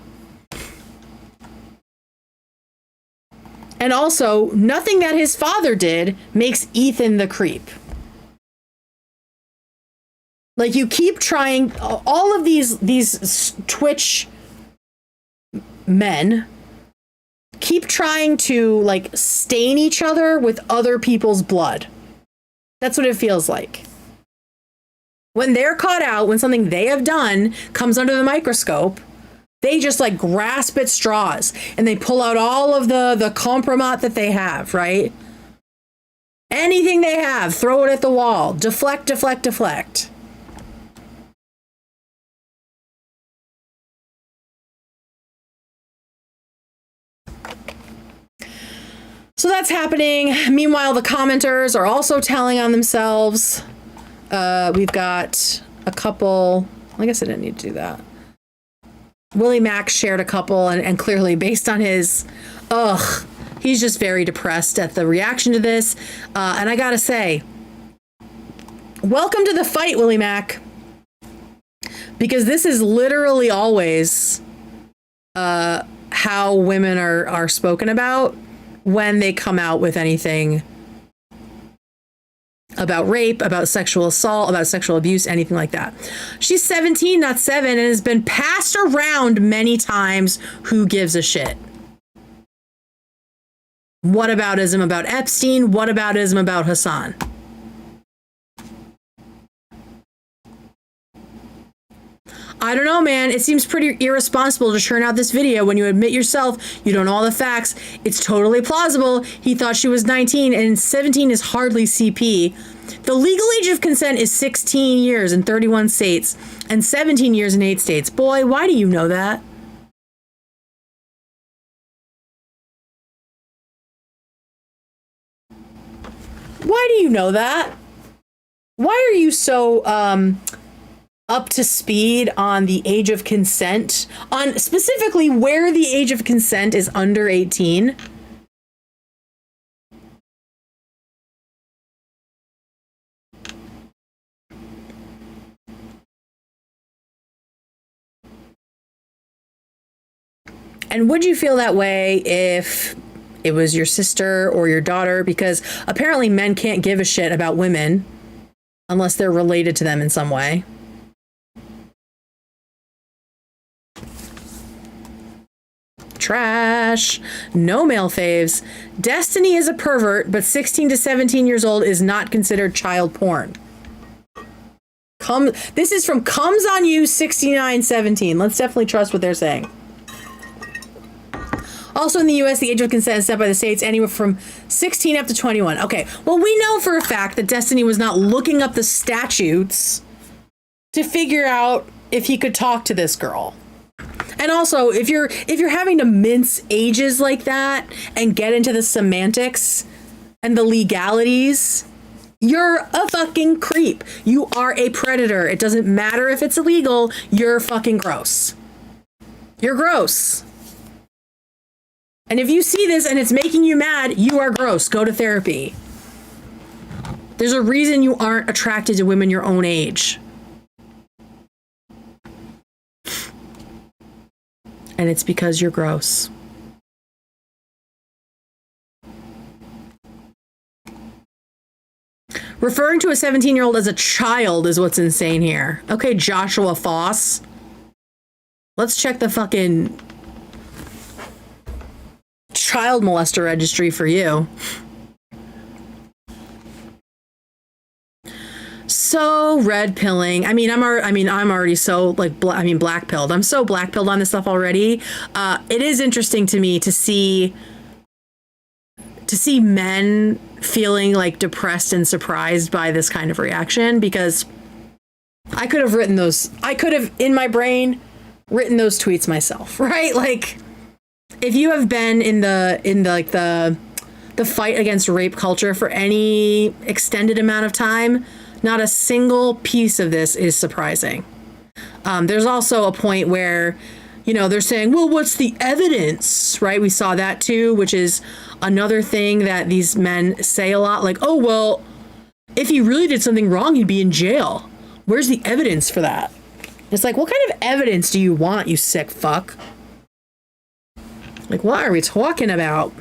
And also, nothing that his father did makes Ethan the creep. Like, you keep trying, all of these Twitch men keep trying to, like, stain each other with other people's blood. That's what it feels like. When they're caught out, when something they have done comes under the microscope, they just, like, grasp at straws and they pull out all of the compromat that they have, right? Anything they have, throw it at the wall. Deflect, deflect, deflect. So that's happening. Meanwhile, the commenters are also telling on themselves. We've got a couple. I guess I didn't need to do that. WillyMac shared a couple, and clearly based on his, he's just very depressed at the reaction to this. And I gotta say, welcome to the fight, WillyMac. Because this is literally always how women are spoken about when they come out with anything about rape, about sexual assault, about sexual abuse, anything like that. She's 17, not 7, and has been passed around many times. Who gives a shit? What aboutism about Epstein? What aboutism about Hassan? I don't know, man. It seems pretty irresponsible to churn out this video when you admit yourself you don't know all the facts. It's totally plausible. He thought she was 19 and 17 is hardly CP. The legal age of consent is 16 years in 31 states and 17 years in 8 states. Boy, why do you know that? Why do you know that? Why are you so up to speed on the age of consent, on specifically where the age of consent is under 18? And would you feel that way if it was your sister or your daughter? Because apparently men can't give a shit about women unless they're related to them in some way. Trash. No male faves. Destiny is a pervert, but 16 to 17 years old is not considered child porn. This is from Comes On You 6917. Let's definitely trust what they're saying. Also in the US, the age of consent is set by the states anywhere from 16 up to 21. Okay, well, we know for a fact that Destiny was not looking up the statutes to figure out if he could talk to this girl. And also, if you're having to mince ages like that and get into the semantics and the legalities, you're a fucking creep. You are a predator. It doesn't matter if it's illegal. You're fucking gross. You're gross. And if you see this and it's making you mad, you are gross. Go to therapy. There's a reason you aren't attracted to women your own age. And it's because you're gross. Referring to a 17-year-old as a child is what's insane here. Okay, Joshua Foss. Let's check the fucking child molester registry for you. So red pilling. I mean, I'm already so like black pilled. I'm so black pilled on this stuff already. It is interesting to me to see men feeling like depressed and surprised by this kind of reaction, because I could have in my brain written those tweets myself, right? Like, if you have been in the fight against rape culture for any extended amount of time, not a single piece of this is surprising. There's also a point where, they're saying, well, what's the evidence, right? We saw that too, which is another thing that these men say a lot, like, oh, well, if he really did something wrong, he'd be in jail. Where's the evidence for that? It's like, what kind of evidence do you want, you sick fuck? Like, what are we talking about?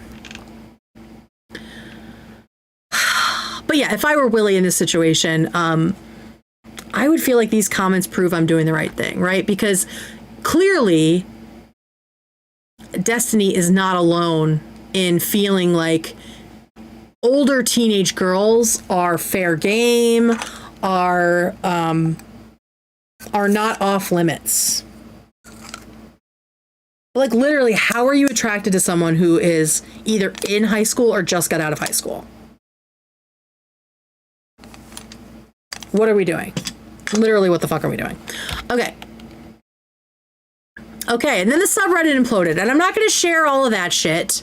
But yeah, if I were Willie in this situation, I would feel like these comments prove I'm doing the right thing, right? Because clearly, Destiny is not alone in feeling like older teenage girls are fair game, are not off limits. Like, literally, how are you attracted to someone who is either in high school or just got out of high school? What are we doing? Literally, what the fuck are we doing? Okay. Okay, and then the subreddit imploded, and I'm not going to share all of that shit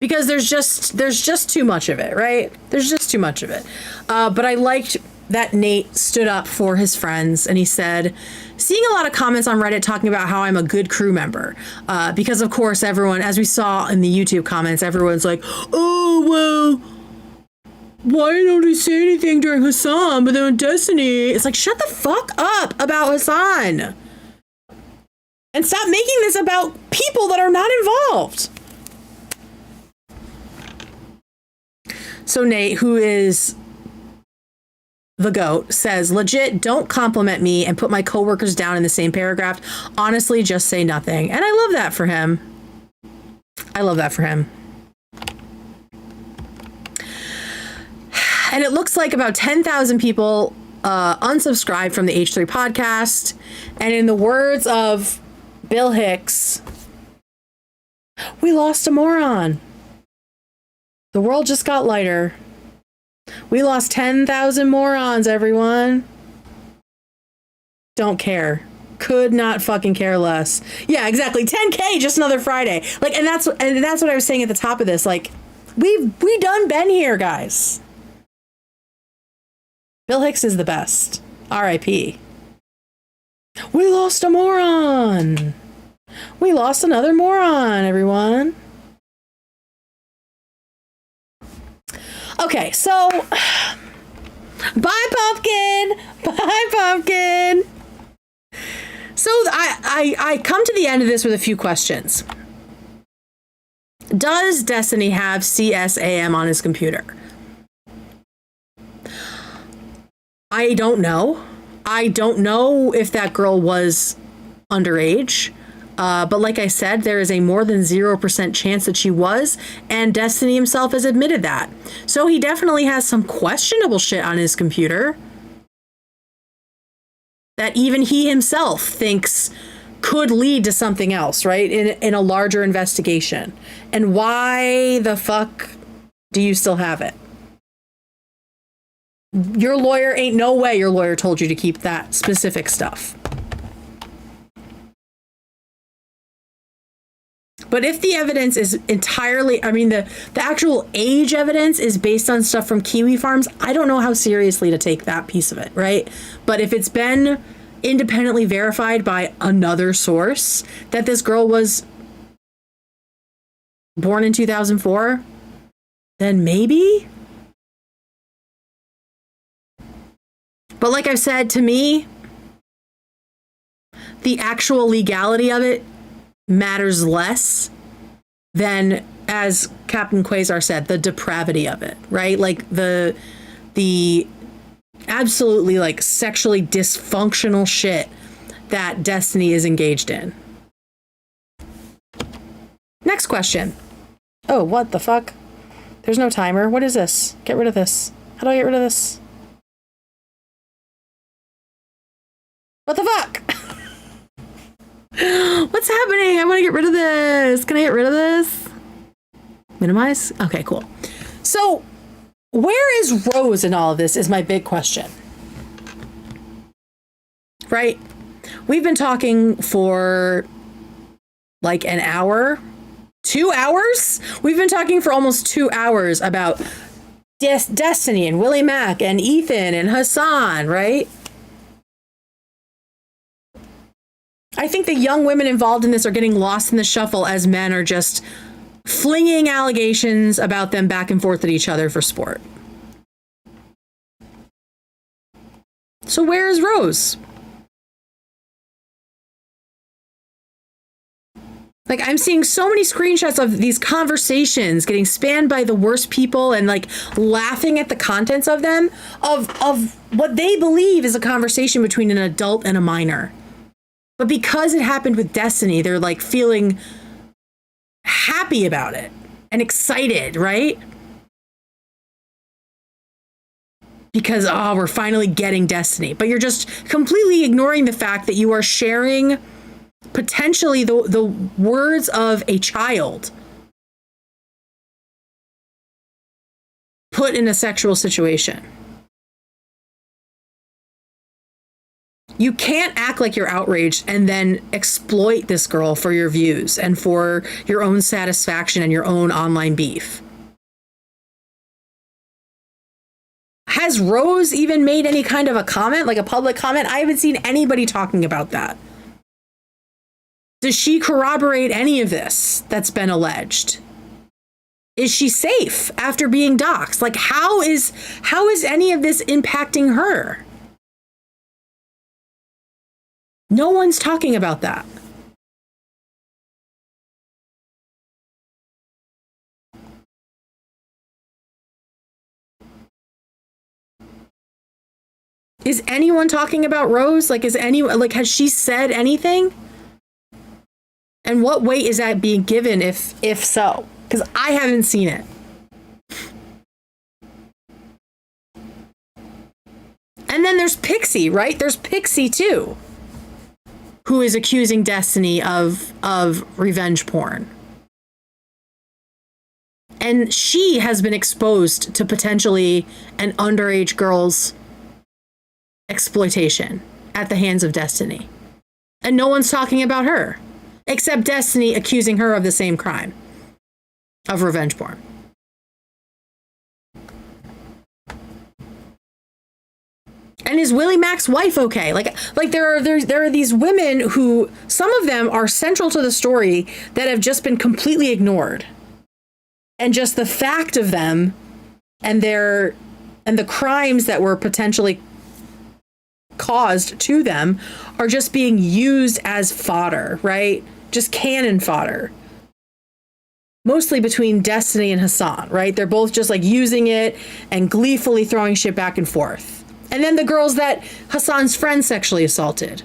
because there's just too much of it, right? There's just too much of it. But I liked that Nate stood up for his friends, and he said, seeing a lot of comments on Reddit talking about how I'm a good crew member, because of course everyone, as we saw in the YouTube comments, everyone's like, oh, well, why don't he say anything during Hassan, but then on Destiny? It's like, shut the fuck up about Hassan. And stop making this about people that are not involved. So Nate, who is the GOAT, says, legit, don't compliment me and put my coworkers down in the same paragraph. Honestly, just say nothing. And I love that for him. I love that for him. And it looks like about 10,000 people unsubscribed from the H3 podcast. And in the words of Bill Hicks, we lost a moron. The world just got lighter. We lost 10,000 morons, everyone. Don't care. Could not fucking care less. Yeah, exactly. 10K, just another Friday. Like, and that's what I was saying at the top of this. Like, we done been here, guys. Bill Hicks is the best. R.I.P. We lost a moron. We lost another moron, everyone. Okay, so bye, pumpkin. Bye, pumpkin. So I come to the end of this with a few questions. Does Destiny have CSAM on his computer? I don't know. I don't know if that girl was underage. But like I said, there is a more than 0% chance that she was, and Destiny himself has admitted that. So he definitely has some questionable shit on his computer that even he himself thinks could lead to something else, right? In a larger investigation. And why the fuck do you still have it? Your lawyer, ain't no way your lawyer told you to keep that specific stuff. But if the evidence is entirely, I mean, the actual age evidence is based on stuff from Kiwi Farms, I don't know how seriously to take that piece of it, right? But if it's been independently verified by another source that this girl was born in 2004, then maybe. But like I've said, to me, the actual legality of it matters less than, as Captain Quasar said, the depravity of it, right? Like the absolutely like sexually dysfunctional shit that Destiny is engaged in. Next question. Oh, what the fuck? There's no timer. What is this? Get rid of this. How do I get rid of this? What the fuck? What's happening? I want to get rid of this. Can I get rid of this? Minimize? Okay, cool. So, where is Rose in all of this is my big question. Right? We've been talking for like an hour, 2 hours? We've been talking for almost 2 hours about Destiny and WillyMac and Ethan and Hassan, right? I think the young women involved in this are getting lost in the shuffle as men are just flinging allegations about them back and forth at each other for sport. So where is Rose? Like, I'm seeing so many screenshots of these conversations getting spanned by the worst people and like laughing at the contents of them, of what they believe is a conversation between an adult and a minor. But because it happened with Destiny, they're like feeling happy about it and excited, right? Because, oh, we're finally getting Destiny. But you're just completely ignoring the fact that you are sharing potentially the words of a child put in a sexual situation. You can't act like you're outraged and then exploit this girl for your views and for your own satisfaction and your own online beef. Has Rose even made any kind of a comment, like a public comment? I haven't seen anybody talking about that. Does she corroborate any of this that's been alleged? Is she safe after being doxxed? Like, how is any of this impacting her? No one's talking about that. Is anyone talking about Rose? Like, has she said anything? And what weight is that being given if so? Because I haven't seen it. And then there's Pixie, right? There's Pixie too, who is accusing Destiny of revenge porn. And she has been exposed to potentially an underage girl's exploitation at the hands of Destiny. And no one's talking about her, except Destiny accusing her of the same crime, of revenge porn. And is WillyMac's wife okay? Like there are these women who, some of them are central to the story, that have just been completely ignored. And just the fact of them and the crimes that were potentially caused to them are just being used as fodder, right? Just cannon fodder. Mostly between Destiny and Hassan, right? They're both just like using it and gleefully throwing shit back and forth. And then the girls that Hassan's friend sexually assaulted.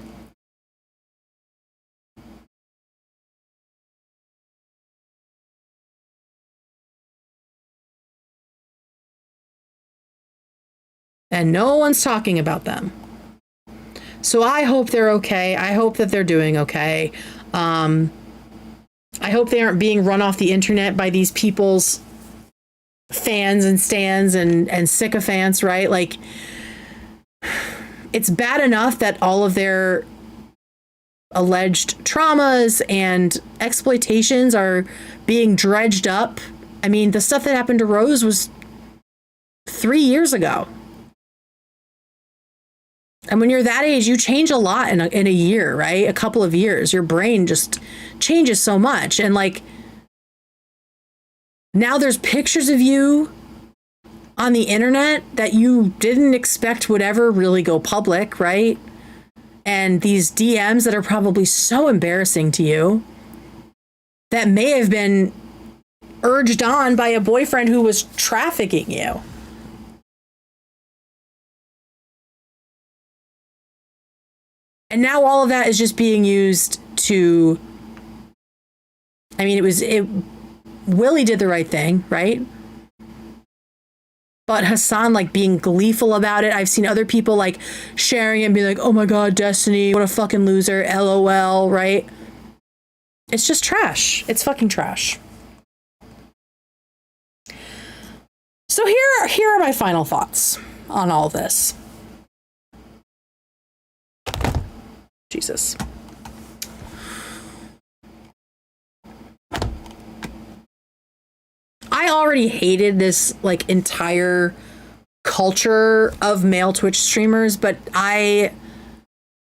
And no one's talking about them. So I hope they're okay. I hope that they're doing okay. I hope they aren't being run off the internet by these people's fans and stans and sycophants, right? Like, it's bad enough that all of their alleged traumas and exploitations are being dredged up. I mean, the stuff that happened to Rose was 3 years ago. And when you're that age, you change a lot in a year, right? A couple of years. Your brain just changes so much. And like, now there's pictures of you on the internet that you didn't expect would ever really go public, right? And these DMs that are probably so embarrassing to you, that may have been urged on by a boyfriend who was trafficking you. And now all of that is just being used to, I mean, Willy did the right thing, right? But Hassan, like, being gleeful about it. I've seen other people like sharing it and being like, oh my God, Destiny, what a fucking loser, LOL, right? It's just trash. It's fucking trash. So here are my final thoughts on all of this. Jesus. I already hated this like entire culture of male Twitch streamers, but I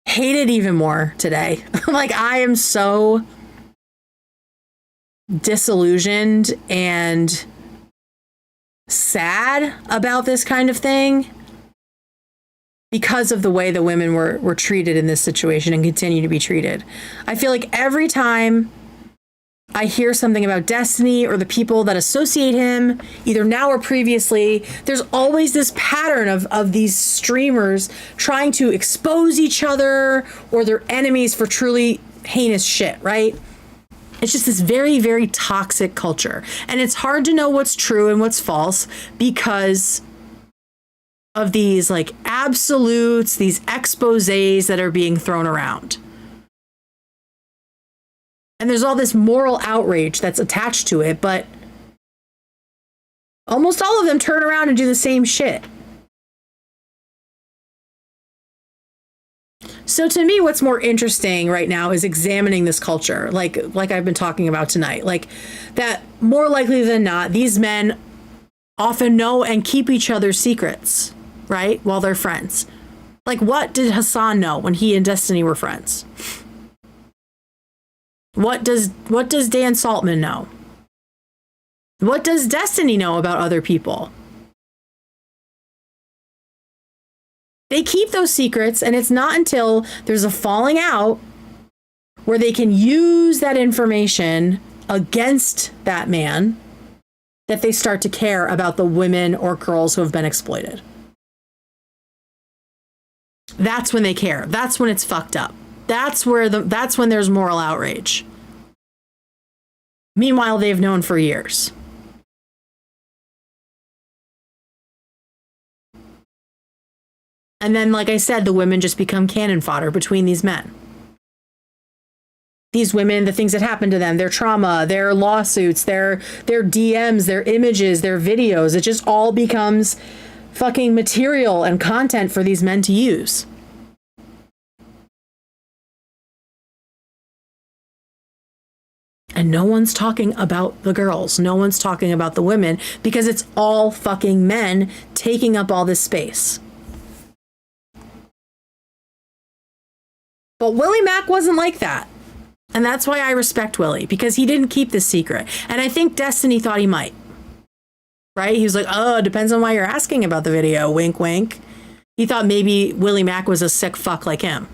hate it even more today. Like, I am so disillusioned and sad about this kind of thing because of the way the women were treated in this situation and continue to be treated. I feel like every time I hear something about Destiny or the people that associate him, either now or previously, there's always this pattern of these streamers trying to expose each other or their enemies for truly heinous shit, right? It's just this very, very toxic culture. And it's hard to know what's true and what's false because of these like absolutes, these exposés that are being thrown around. And there's all this moral outrage that's attached to it, but almost all of them turn around and do the same shit. So to me, what's more interesting right now is examining this culture, like I've been talking about tonight, like that more likely than not, these men often know and keep each other's secrets, right? While they're friends. Like, what did Hassan know when he and Destiny were friends? What does Dan Saltman know? What does Destiny know about other people? They keep those secrets, and it's not until there's a falling out where they can use that information against that man that they start to care about the women or girls who have been exploited. That's when they care. That's when it's fucked up. That's when there's moral outrage. Meanwhile, they've known for years. And then, like I said, the women just become cannon fodder between these men. These women, the things that happen to them, their trauma, their lawsuits, their DMs, their images, their videos, it just all becomes fucking material and content for these men to use. And no one's talking about the girls. No one's talking about the women because it's all fucking men taking up all this space. But WillyMac wasn't like that. And that's why I respect Willy, because he didn't keep this secret. And I think Destiny thought he might. Right? He was like, oh, it depends on why you're asking about the video. Wink, wink. He thought maybe WillyMac was a sick fuck like him.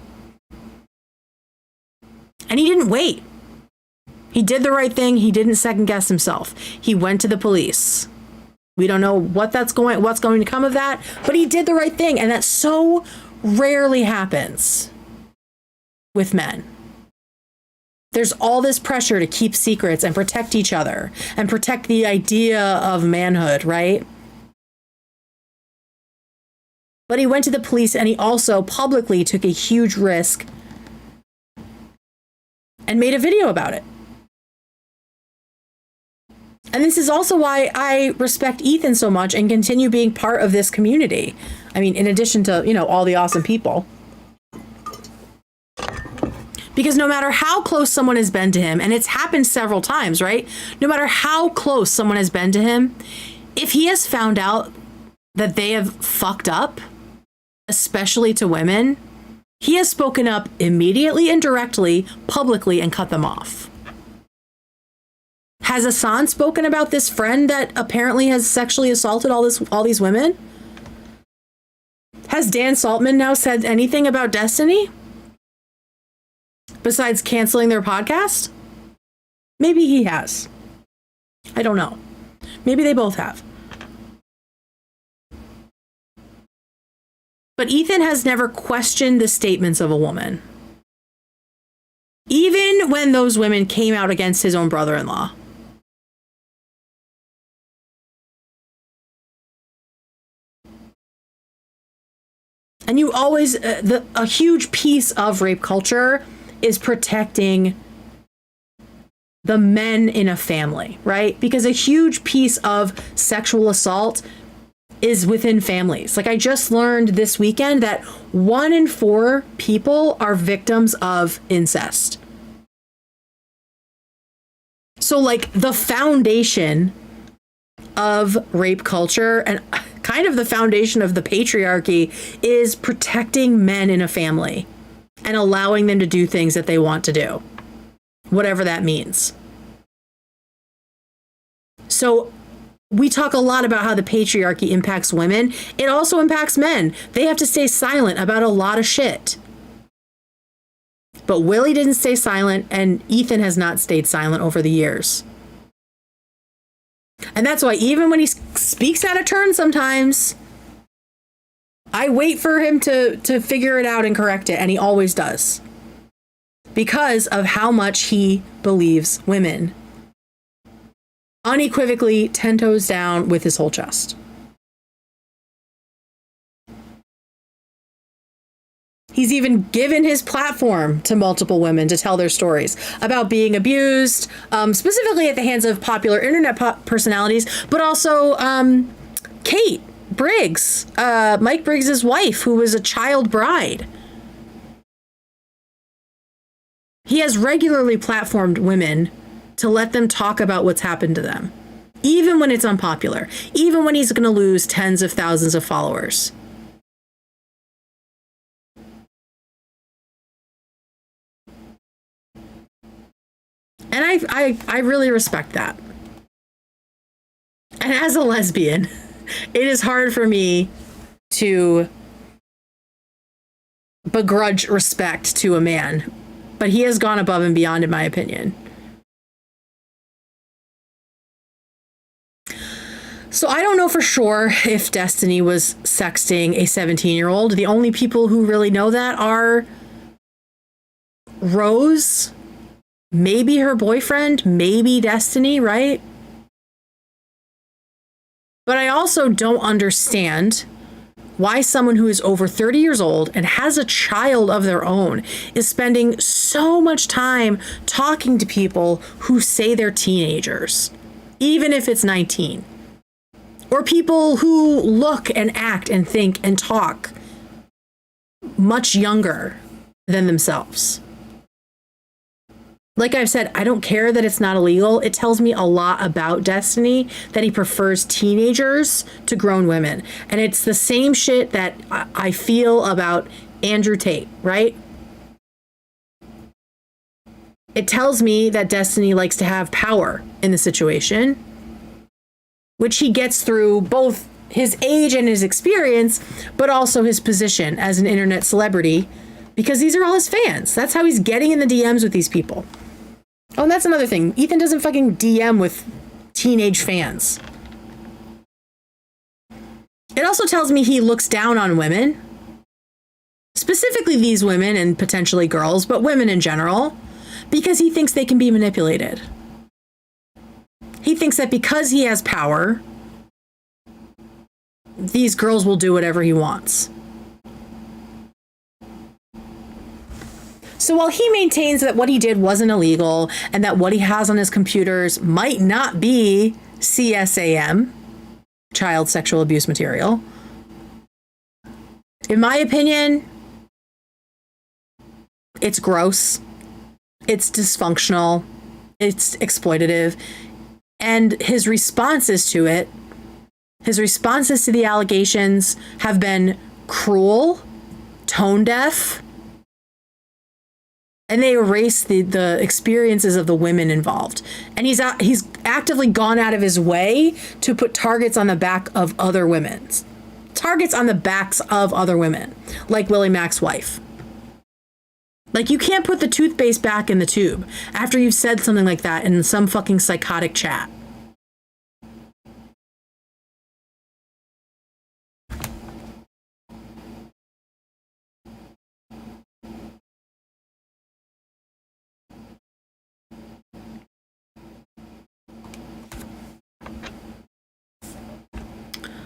And he didn't wait. He did the right thing. He didn't second guess himself. He went to the police. We don't know what's going to come of that, but he did the right thing. And that so rarely happens with men. There's all this pressure to keep secrets and protect each other and protect the idea of manhood, right? But he went to the police and he also publicly took a huge risk and made a video about it. And this is also why I respect Ethan so much and continue being part of this community. I mean, in addition to, all the awesome people. Because no matter how close someone has been to him, and it's happened several times, right? No matter how close someone has been to him, if he has found out that they have fucked up, especially to women, he has spoken up immediately and directly, publicly, and cut them off. Has Hassan spoken about this friend that apparently has sexually assaulted all these women? Has Dan Saltman now said anything about Destiny? Besides canceling their podcast? Maybe he has. I don't know. Maybe they both have. But Ethan has never questioned the statements of a woman. Even when those women came out against his own brother-in-law. And you always, a huge piece of rape culture is protecting the men in a family, right? Because a huge piece of sexual assault is within families. Like I just learned this weekend that 1 in 4 people are victims of incest. So like the foundation of rape culture and kind of the foundation of the patriarchy is protecting men in a family and allowing them to do things that they want to do, whatever that means. So we talk a lot about how the patriarchy impacts women. It also impacts men. They have to stay silent about a lot of shit. But Willy didn't stay silent, and Ethan has not stayed silent over the years. And that's why even when he speaks out of turn sometimes, I wait for him to figure it out and correct it, and he always does. Because of how much he believes women. Unequivocally, 10 toes down with his whole chest. He's even given his platform to multiple women to tell their stories about being abused, specifically at the hands of popular internet personalities, but also Kate Briggs, Mike Briggs's wife, who was a child bride. He has regularly platformed women to let them talk about what's happened to them, even when it's unpopular, even when he's going to lose tens of thousands of followers. And I really respect that. And as a lesbian, it is hard for me to begrudge respect to a man, but he has gone above and beyond, in my opinion. So I don't know for sure if Destiny was sexting a 17-year-old. The only people who really know that are Rose, maybe her boyfriend, maybe Destiny, right? But I also don't understand why someone who is over 30 years old and has a child of their own is spending so much time talking to people who say they're teenagers, even if it's 19. Or people who look and act and think and talk much younger than themselves. Like I've said, I don't care that it's not illegal. It tells me a lot about Destiny, that he prefers teenagers to grown women. And it's the same shit that I feel about Andrew Tate, right? It tells me that Destiny likes to have power in the situation, which he gets through both his age and his experience, but also his position as an internet celebrity, because these are all his fans. That's how he's getting in the DMs with these people. Oh, and that's another thing. Ethan doesn't fucking DM with teenage fans. It also tells me he looks down on women, specifically these women and potentially girls, but women in general, because he thinks they can be manipulated. He thinks that because he has power, these girls will do whatever he wants. So while he maintains that what he did wasn't illegal and that what he has on his computers might not be CSAM, child sexual abuse material, in my opinion, it's gross, it's dysfunctional, it's exploitative, and his responses to it, his responses to the allegations have been cruel, tone deaf, and they erase the experiences of the women involved. And he's actively gone out of his way to put targets on the back of other women's. Targets on the backs of other women, like WillyMac's wife. Like, you can't put the toothpaste back in the tube after you've said something like that in some fucking psychotic chat.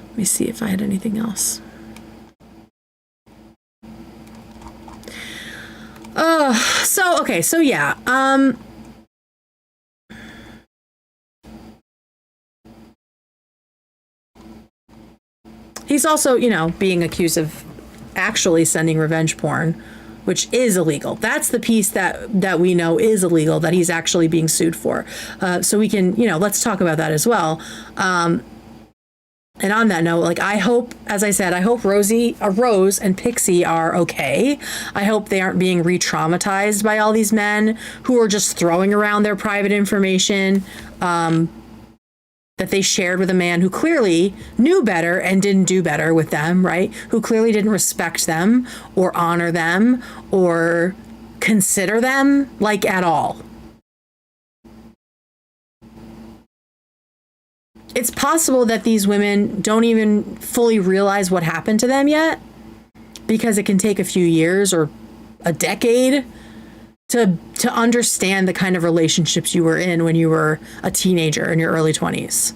Let me see if I had anything else. So yeah. He's also, being accused of actually sending revenge porn, which is illegal. That's the piece that we know is illegal, that he's actually being sued for. So we can, let's talk about that as well. And on that note, I hope, as I said, I hope Rose and Pixie are okay. I hope they aren't being re-traumatized by all these men who are just throwing around their private information that they shared with a man who clearly knew better and didn't do better with them, right? Who clearly didn't respect them or honor them or consider them, at all. It's possible that these women don't even fully realize what happened to them yet, because it can take a few years or a decade to understand the kind of relationships you were in when you were a teenager in your early 20s.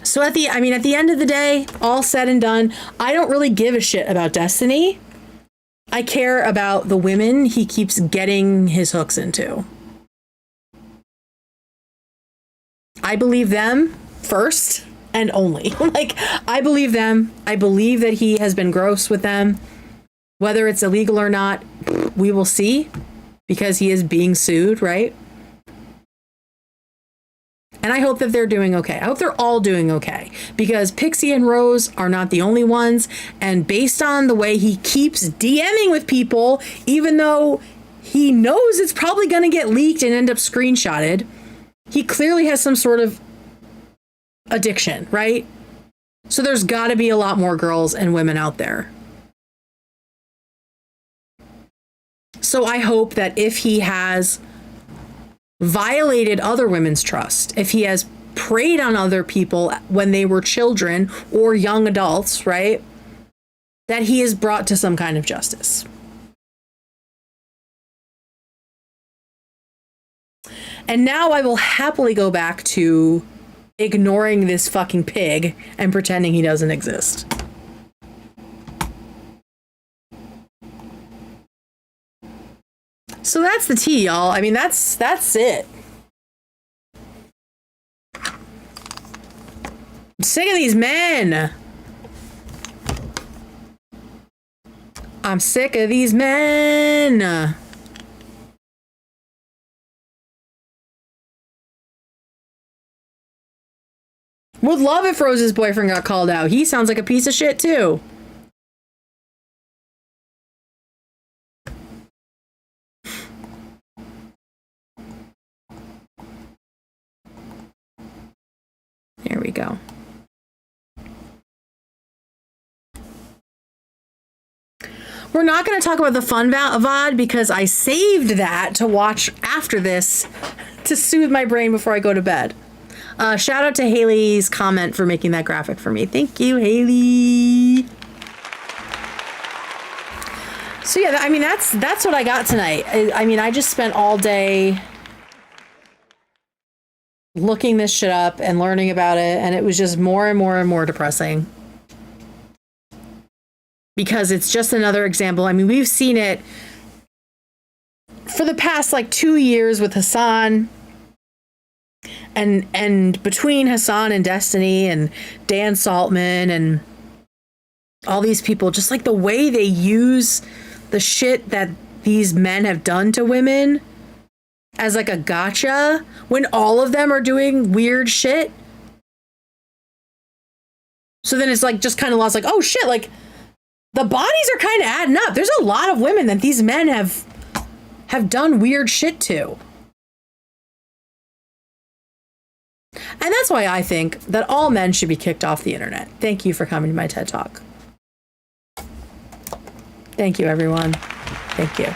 So at the end of the day, all said and done, I don't really give a shit about Destiny. I care about the women he keeps getting his hooks into. I believe them first and only. I believe them. I believe that he has been gross with them. Whether it's illegal or not, we will see, because he is being sued, right? And I hope that they're doing okay. I hope they're all doing okay, because Pixie and Rose are not the only ones. And based on the way he keeps DMing with people, even though he knows it's probably going to get leaked and end up screenshotted, he clearly has some sort of addiction, right? So there's got to be a lot more girls and women out there. So I hope that if he has violated other women's trust, if he has preyed on other people when they were children or young adults, right? That he is brought to some kind of justice. And now I will happily go back to ignoring this fucking pig and pretending he doesn't exist. So that's the tea, y'all. I mean, that's it. I'm sick of these men. I'm sick of these men. Would love if Rose's boyfriend got called out. He sounds like a piece of shit, too. There we go. We're not going to talk about the fun VOD because I saved that to watch after this to soothe my brain before I go to bed. Shout out to Haley's comment for making that graphic for me. Thank you, Haley. So yeah, I mean, that's what I got tonight. I mean, I just spent all day looking this shit up and learning about it, and it was just more and more and more depressing. Because it's just another example. I mean, we've seen it for the past like 2 years with Hassan and between Hassan and Destiny and Dan Saltman and all these people, just like the way they use the shit that these men have done to women as like a gotcha when all of them are doing weird shit. So then it's like just kind of lost, like, oh shit, like the bodies are kind of adding up. There's a lot of women that these men have done weird shit to. And that's why I think that all men should be kicked off the internet. Thank you for coming to my TED Talk. Thank you, everyone. Thank you.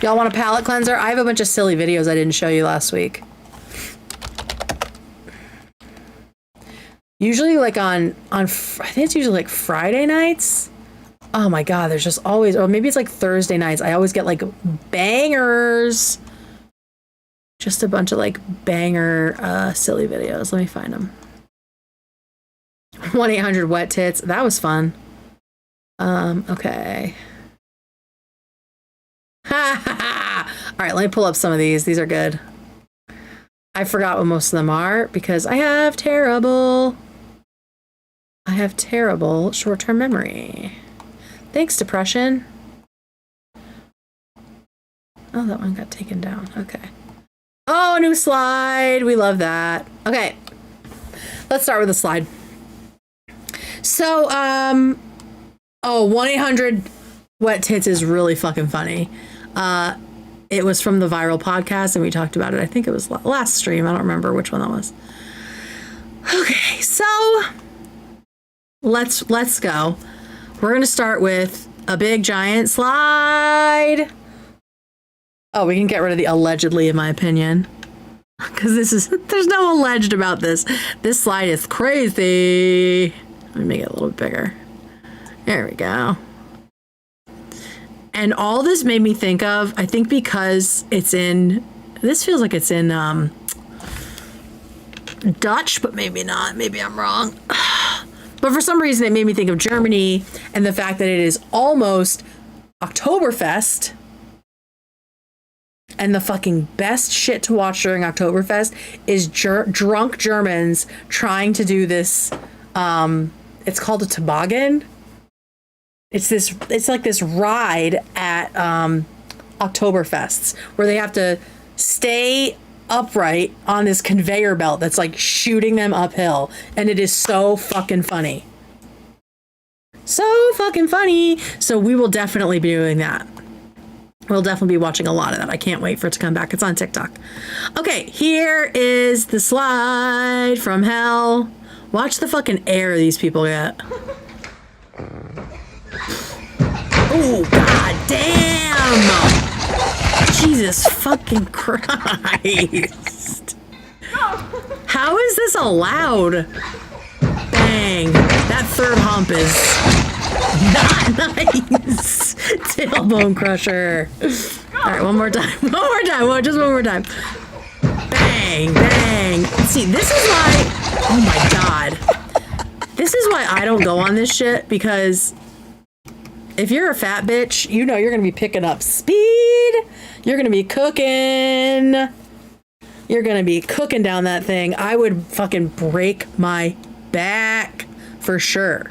Y'all want a palate cleanser? I have a bunch of silly videos I didn't show you last week. Usually like on I think it's usually like Friday nights. Oh my God, there's just always, or maybe it's like Thursday nights. I always get like bangers. Just a bunch of like banger silly videos. Let me find them. 1-800-WET TITS. That was fun. Okay. Ha ha ha. All right, let me pull up some of these. These are good. I forgot what most of them are because I have terrible short-term memory. Thanks, depression. Oh, that one got taken down. Okay. Oh, a new slide. We love that. Okay. Let's start with a slide. So, 1-800-WET TITS is really fucking funny. It was from the Viral Podcast, and we talked about it. I think it was last stream. I don't remember which one that was. Okay, so let's go. We're going to start with a big giant slide. Oh, we can get rid of the allegedly, in my opinion. Because there's no alleged about this. This slide is crazy. Let me make it a little bit bigger. There we go. And all this made me think of, I think because it's in, this feels like it's in Dutch, but maybe not. Maybe I'm wrong. But for some reason, it made me think of Germany and the fact that it is almost Oktoberfest. And the fucking best shit to watch during Oktoberfest is drunk Germans trying to do this. It's called a toboggan. It's like this ride at Oktoberfests where they have to stay upright on this conveyor belt that's like shooting them uphill, and it is so fucking funny. So fucking funny. So we will definitely be doing that. We'll definitely be watching a lot of that. I can't wait for it to come back. It's on TikTok. Okay, here is the slide from hell. Watch the fucking air these people get. Oh, god damn! Jesus fucking Christ. How is this allowed? Bang. That third hump is not nice. Tailbone crusher. All right, one more time. One more time. Just one more time. Bang, bang. See, this is why, oh my God. This is why I don't go on this shit, because if you're a fat bitch, you know you're going to be picking up speed. You're going to be cooking. You're going to be cooking down that thing. I would fucking break my back for sure.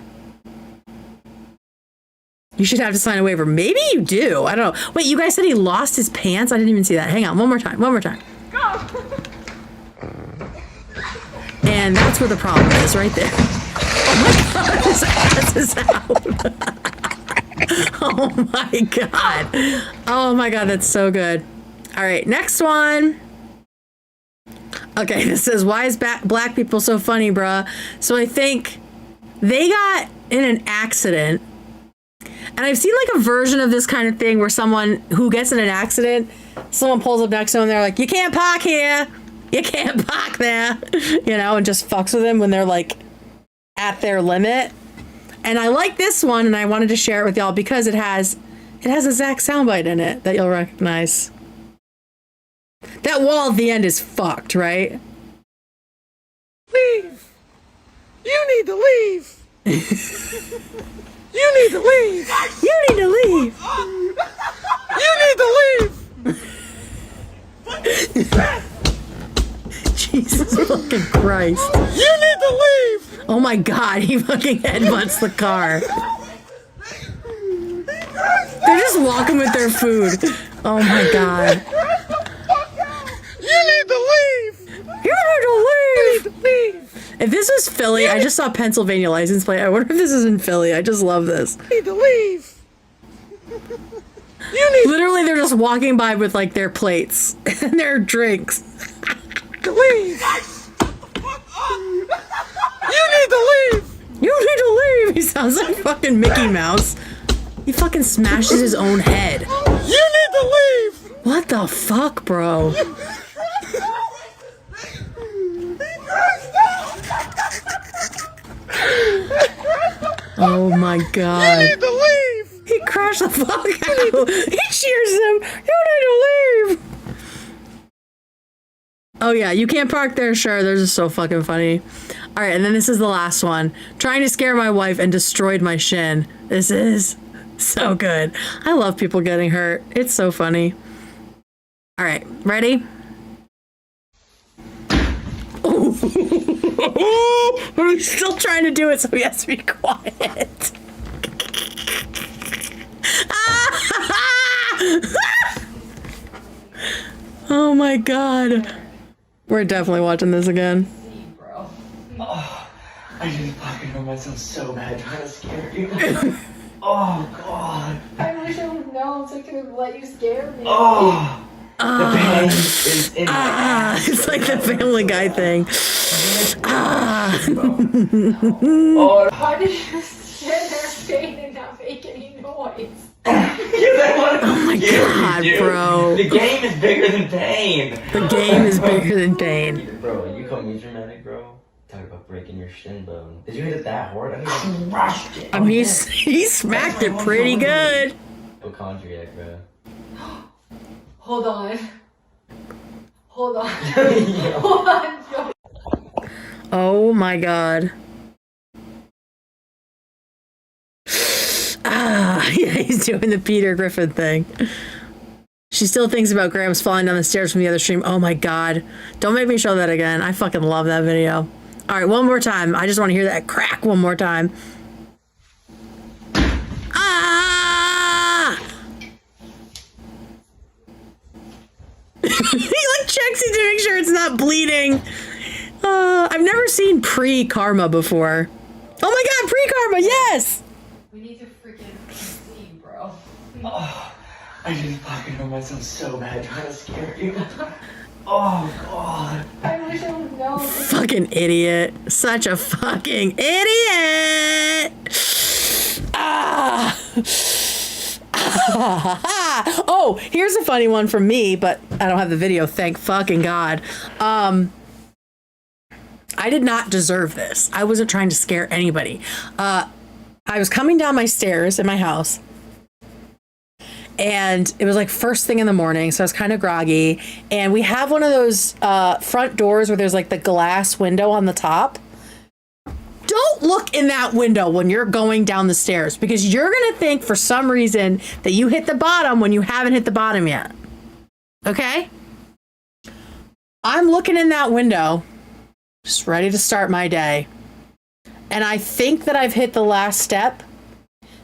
You should have to sign a waiver. Maybe you do. I don't know. Wait, you guys said he lost his pants? I didn't even see that. Hang on. One more time. One more time. Go! And that's where the problem is, right there. Oh my God, his ass is out. Oh my God. Oh my God, that's so good. All right, next one. Okay, this says, why is black people so funny, bruh? So I think they got in an accident. And I've seen like a version of this kind of thing where someone who gets in an accident, someone pulls up next to them and they're like, you can't park here. You can't park there. You know, and just fucks with them when they're like at their limit. And I like this one, and I wanted to share it with y'all because it has a Zach soundbite in it that you'll recognize. That wall at the end is fucked, right? Leave! You need to leave! You need to leave! You need to leave! You need to leave! Jesus fucking Christ. You need to leave! Oh my God, he fucking headbutts the car. They're just walking with their food. Oh my God. You need to leave! You need to leave! You need to leave! If this was Philly, I just saw Pennsylvania license plate. I wonder if this is in Philly. I just love this. You need to leave! You need Literally, they're just walking by with like their plates and their drinks. to leave! You need to leave! You need to leave! He sounds like fucking Mickey Mouse. He fucking smashes his own head. You need to leave! What the fuck, bro? Oh my God. You need to leave! He crashed the fuck out. He cheers him. You need to leave. Oh yeah, you can't park there, sure. They're just so fucking funny. All right, and then this is the last one. Trying to scare my wife and destroyed my shin. This is so good. I love people getting hurt. It's so funny. All right, ready? Oh, but he's still trying to do it, so he has to be quiet. Oh my God. We're definitely watching this again. Oh, I just fucking know myself so bad trying to scare you. Oh God. I wish I would know so I could have let you scare me. Oh. The pain is in my ass. It's like the Family Guy thing. Oh. Why did you sit there pain and not make any noise? Oh my God, bro. The game is bigger than pain. The game is bigger than pain. Bro, you call me dramatic, bro? Talk about breaking your shin bone. Did you hit it that hard? I mean, I crushed it. I mean, he smacked it pretty good. Hypochondriac, bro. Hold on. Hold on. Hold on, Joe. Oh my God. Yeah, he's doing the Peter Griffin thing. She still thinks about Grams falling down the stairs from the other stream. Oh my God. Don't make me show that again. I fucking love that video. All right, one more time. I just want to hear that crack one more time. Ah! He like checks it to make sure it's not bleeding. I've never seen pre-karma before. Oh my God, pre-karma, yes! We need to freaking see, bro. Oh, I just fucking know myself so bad trying to scare you. Oh God. I wish I would know. Fucking idiot. Such a fucking idiot! Ah! Oh, here's a funny one from me, but I don't have the video, thank fucking God. I did not deserve this. I wasn't trying to scare anybody. I was coming down my stairs in my house, and it was like first thing in the morning, so I was kind of groggy. And we have one of those front doors where there's like the glass window on the top. Don't look in that window when you're going down the stairs, because you're going to think for some reason that you hit the bottom when you haven't hit the bottom yet. Okay? I'm looking in that window, just ready to start my day. And I think that I've hit the last step.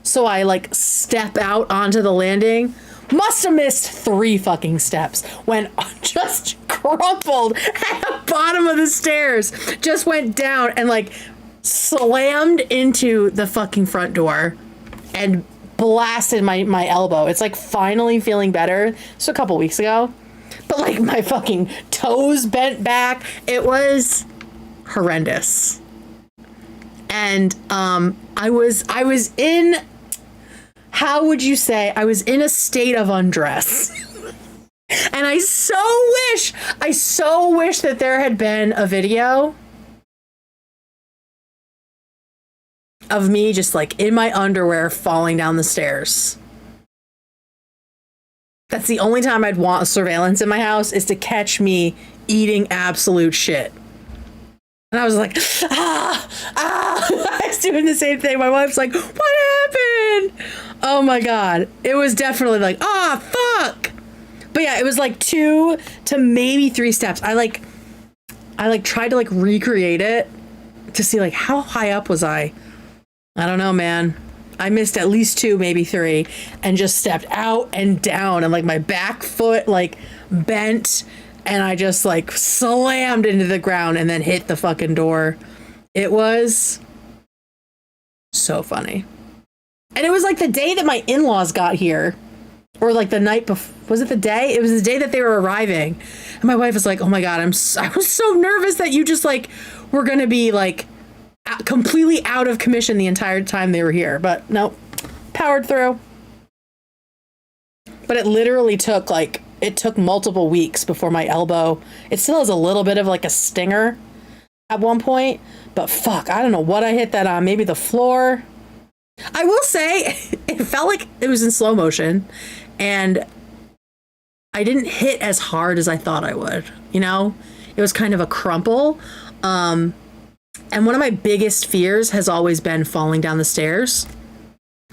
So I like step out onto the landing. Must have missed 3 fucking steps. When just crumpled at the bottom of the stairs. Just went down and like slammed into the fucking front door and blasted my elbow. It's like finally feeling better. So a couple weeks ago. But like my fucking toes bent back. It was horrendous. And I was in, how would you say, I was in a state of undress. And I so wish that there had been a video of me just like in my underwear falling down the stairs. That's the only time I'd want surveillance in my house, is to catch me eating absolute shit. And I was like, I was doing the same thing. My wife's like, what happened? Oh my God. It was definitely like, fuck. But yeah, it was like 2 to maybe 3 steps. I tried to like recreate it to see like how high up was I? I don't know, man. I missed at least 2, maybe 3, and just stepped out and down, and like my back foot like bent, and I just like slammed into the ground and then hit the fucking door. It was so funny. And it was like the day that my in-laws got here, or like the night before. Was it the day? It was the day that they were arriving. And my wife was like, oh my God, I was so nervous that you just like were going to be like completely out of commission the entire time they were here. But nope, powered through. But it literally took multiple weeks before my elbow, it still has a little bit of like a stinger at one point, but fuck, I don't know what I hit that on. Maybe the floor. I will say it felt like it was in slow motion, and I didn't hit as hard as I thought I would. You know, it was kind of a crumple. And one of my biggest fears has always been falling down the stairs.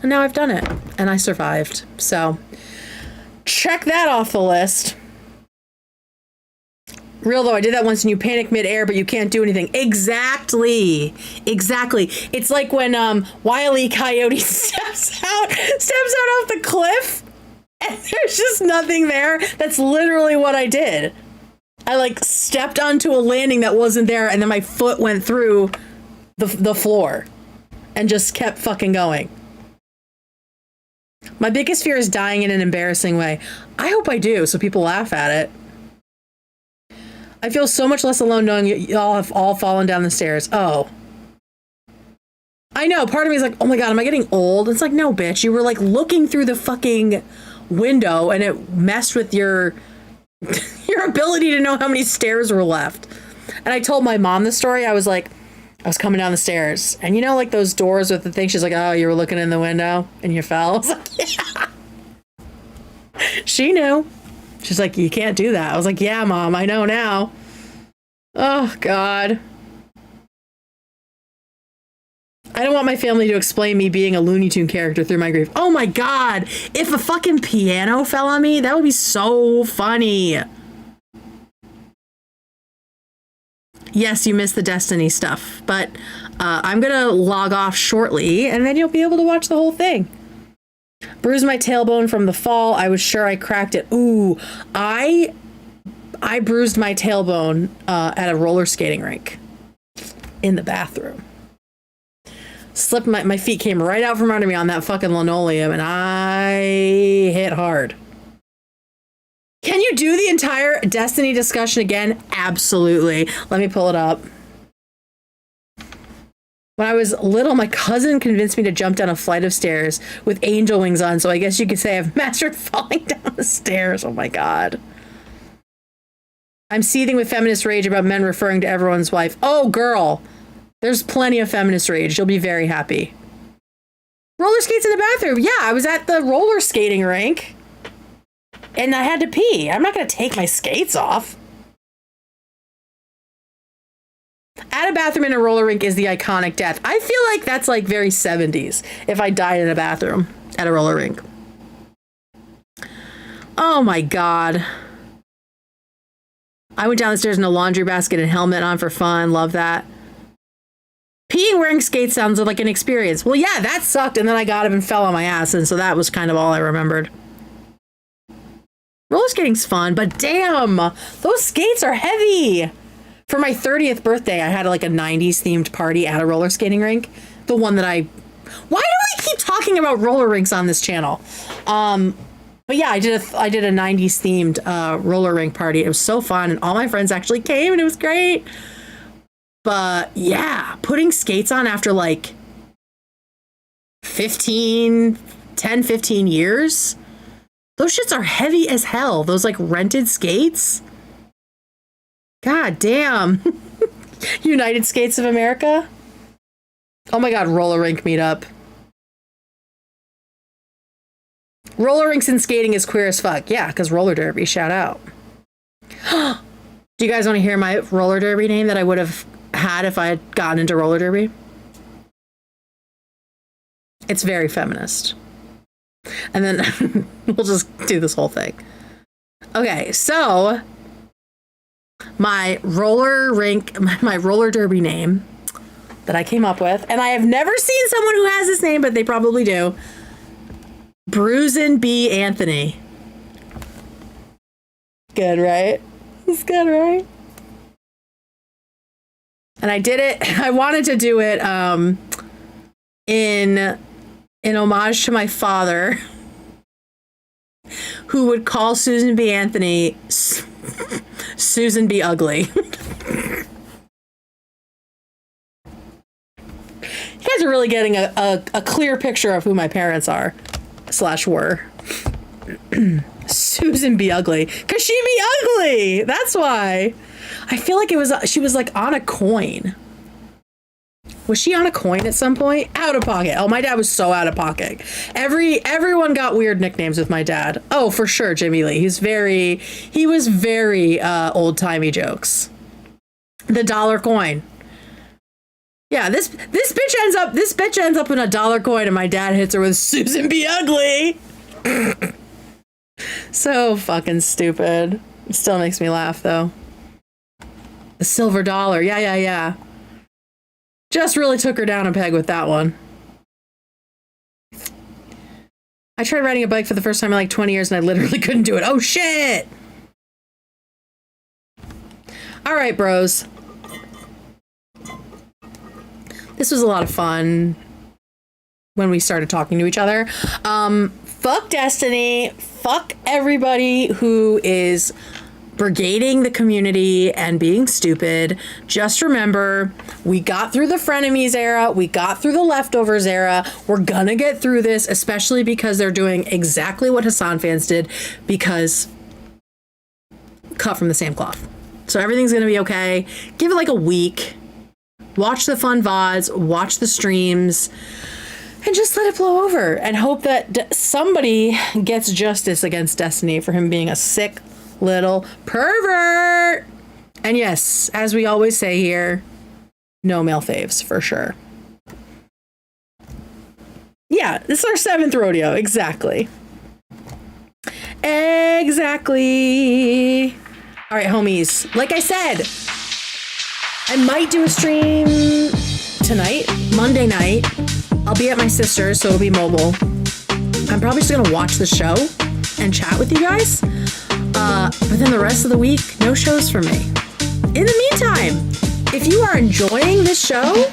And now I've done it, and I survived. So check that off the list. Real though, I did that once and you panic midair, but you can't do anything. Exactly. It's like when Wile E. Coyote steps out off the cliff, and there's just nothing there. That's literally what I did. I like stepped onto a landing that wasn't there, and then my foot went through the floor and just kept fucking going. My biggest fear is dying in an embarrassing way. I hope I do, so people laugh at it. I feel so much less alone knowing y'all have all fallen down the stairs. Oh. I know, part of me is like, oh my God, am I getting old? It's like, no, bitch, you were like looking through the fucking window and it messed with your ability to know how many stairs were left. And I told my mom the story. I was like, I was coming down the stairs, and you know, like those doors with the thing, she's like, oh, you were looking in the window and you fell. I was like, yeah. She knew. She's like, you can't do that. I was like, yeah, Mom, I know now. Oh, God. I don't want my family to explain me being a Looney Tune character through my grief. Oh, my God. If a fucking piano fell on me, that would be so funny. Yes, you missed the Destiny stuff, but I'm going to log off shortly, and then you'll be able to watch the whole thing. Bruised my tailbone from the fall. I was sure I cracked it. Ooh, I bruised my tailbone at a roller skating rink in the bathroom. Slipped, my feet came right out from under me on that fucking linoleum, and I hit hard. Can you do the entire Destiny discussion again? Absolutely. Let me pull it up. When I was little, my cousin convinced me to jump down a flight of stairs with angel wings on, so I guess you could say I've mastered falling down the stairs. Oh my God. I'm seething with feminist rage about men referring to everyone's wife. Oh, girl. There's plenty of feminist rage. You'll be very happy. Roller skates in the bathroom. Yeah, I was at the roller skating rink. And I had to pee. I'm not going to take my skates off. At a bathroom in a roller rink is the iconic death. I feel like that's like very 70s if I died in a bathroom at a roller rink. Oh my God. I went down the stairs in a laundry basket and helmet on for fun. Love that. Peeing wearing skates sounds like an experience. Well, yeah, that sucked. And then I got up and fell on my ass. And so that was kind of all I remembered. Roller skating's fun, but damn, those skates are heavy. For my 30th birthday, I had like a 90s themed party at a roller skating rink. The one that why do we keep talking about roller rinks on this channel? But yeah, I did a 90s themed roller rink party. It was so fun. And all my friends actually came and it was great. But yeah, putting skates on after like 10, 15 years, those shits are heavy as hell. Those like rented skates. God damn. United Skates of America. Oh my God, roller rink meetup. Roller rinks and skating is queer as fuck. Yeah, because roller derby, shout out. Do you guys want to hear my roller derby name that I would have had if I had gotten into roller derby? It's very feminist. And then we'll just do this whole thing. Okay, so my roller derby name that I came up with, and I have never seen someone who has this name, but they probably do. Bruisin' B. Anthony. Good, right? It's good, right? And I did it. I wanted to do it in homage to my father, who would call Susan B. Anthony Susan B. Ugly. You guys are really getting a clear picture of who my parents are / were. Susan B. Ugly. Because she be ugly. That's why. I feel like she was like on a coin. Was she on a coin at some point? Out of pocket. Oh, my dad was so out of pocket. Everyone got weird nicknames with my dad. Oh, for sure, Jimmy Lee. He was very old-timey jokes. The dollar coin. Yeah, this bitch ends up in a dollar coin and my dad hits her with Susan B. Ugly. So fucking stupid. It still makes me laugh though. The silver dollar. Yeah. Just really took her down a peg with that one. I tried riding a bike for the first time in like 20 years and I literally couldn't do it. Oh shit! All right, bros. This was a lot of fun when we started talking to each other. Fuck Destiny. Fuck everybody who is brigading the community and being stupid. Just remember, we got through the frenemies era. We got through the leftovers era. We're gonna get through this, especially because they're doing exactly what Hassan fans did, because cut from the same cloth. So everything's gonna be okay. Give it like a week. Watch the fun VODs, watch the streams, and just let it blow over and hope that somebody gets justice against Destiny for him being a sick little pervert. And yes, as we always say here, no male faves for sure. Yeah, this is our 7th rodeo. Exactly. Exactly. All right, homies. Like I said, I might do a stream tonight, Monday night. I'll be at my sister's, so it'll be mobile. I'm probably just going to watch the show and chat with you guys. But then the rest of the week, no shows for me. In the meantime, if you are enjoying this show,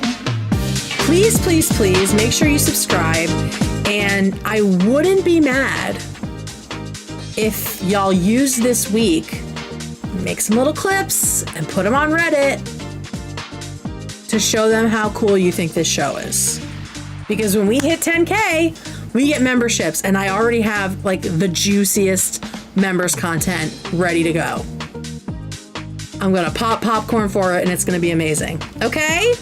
please make sure you subscribe. And I wouldn't be mad if y'all use this week, make some little clips and put them on Reddit. to show them how cool you think this show is. Because when we hit 10K, we get memberships, and I already have like the juiciest members content ready to go. I'm gonna pop popcorn for it, and it's gonna be amazing. Okay?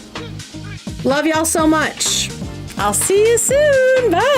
Love y'all so much. I'll see you soon. Bye.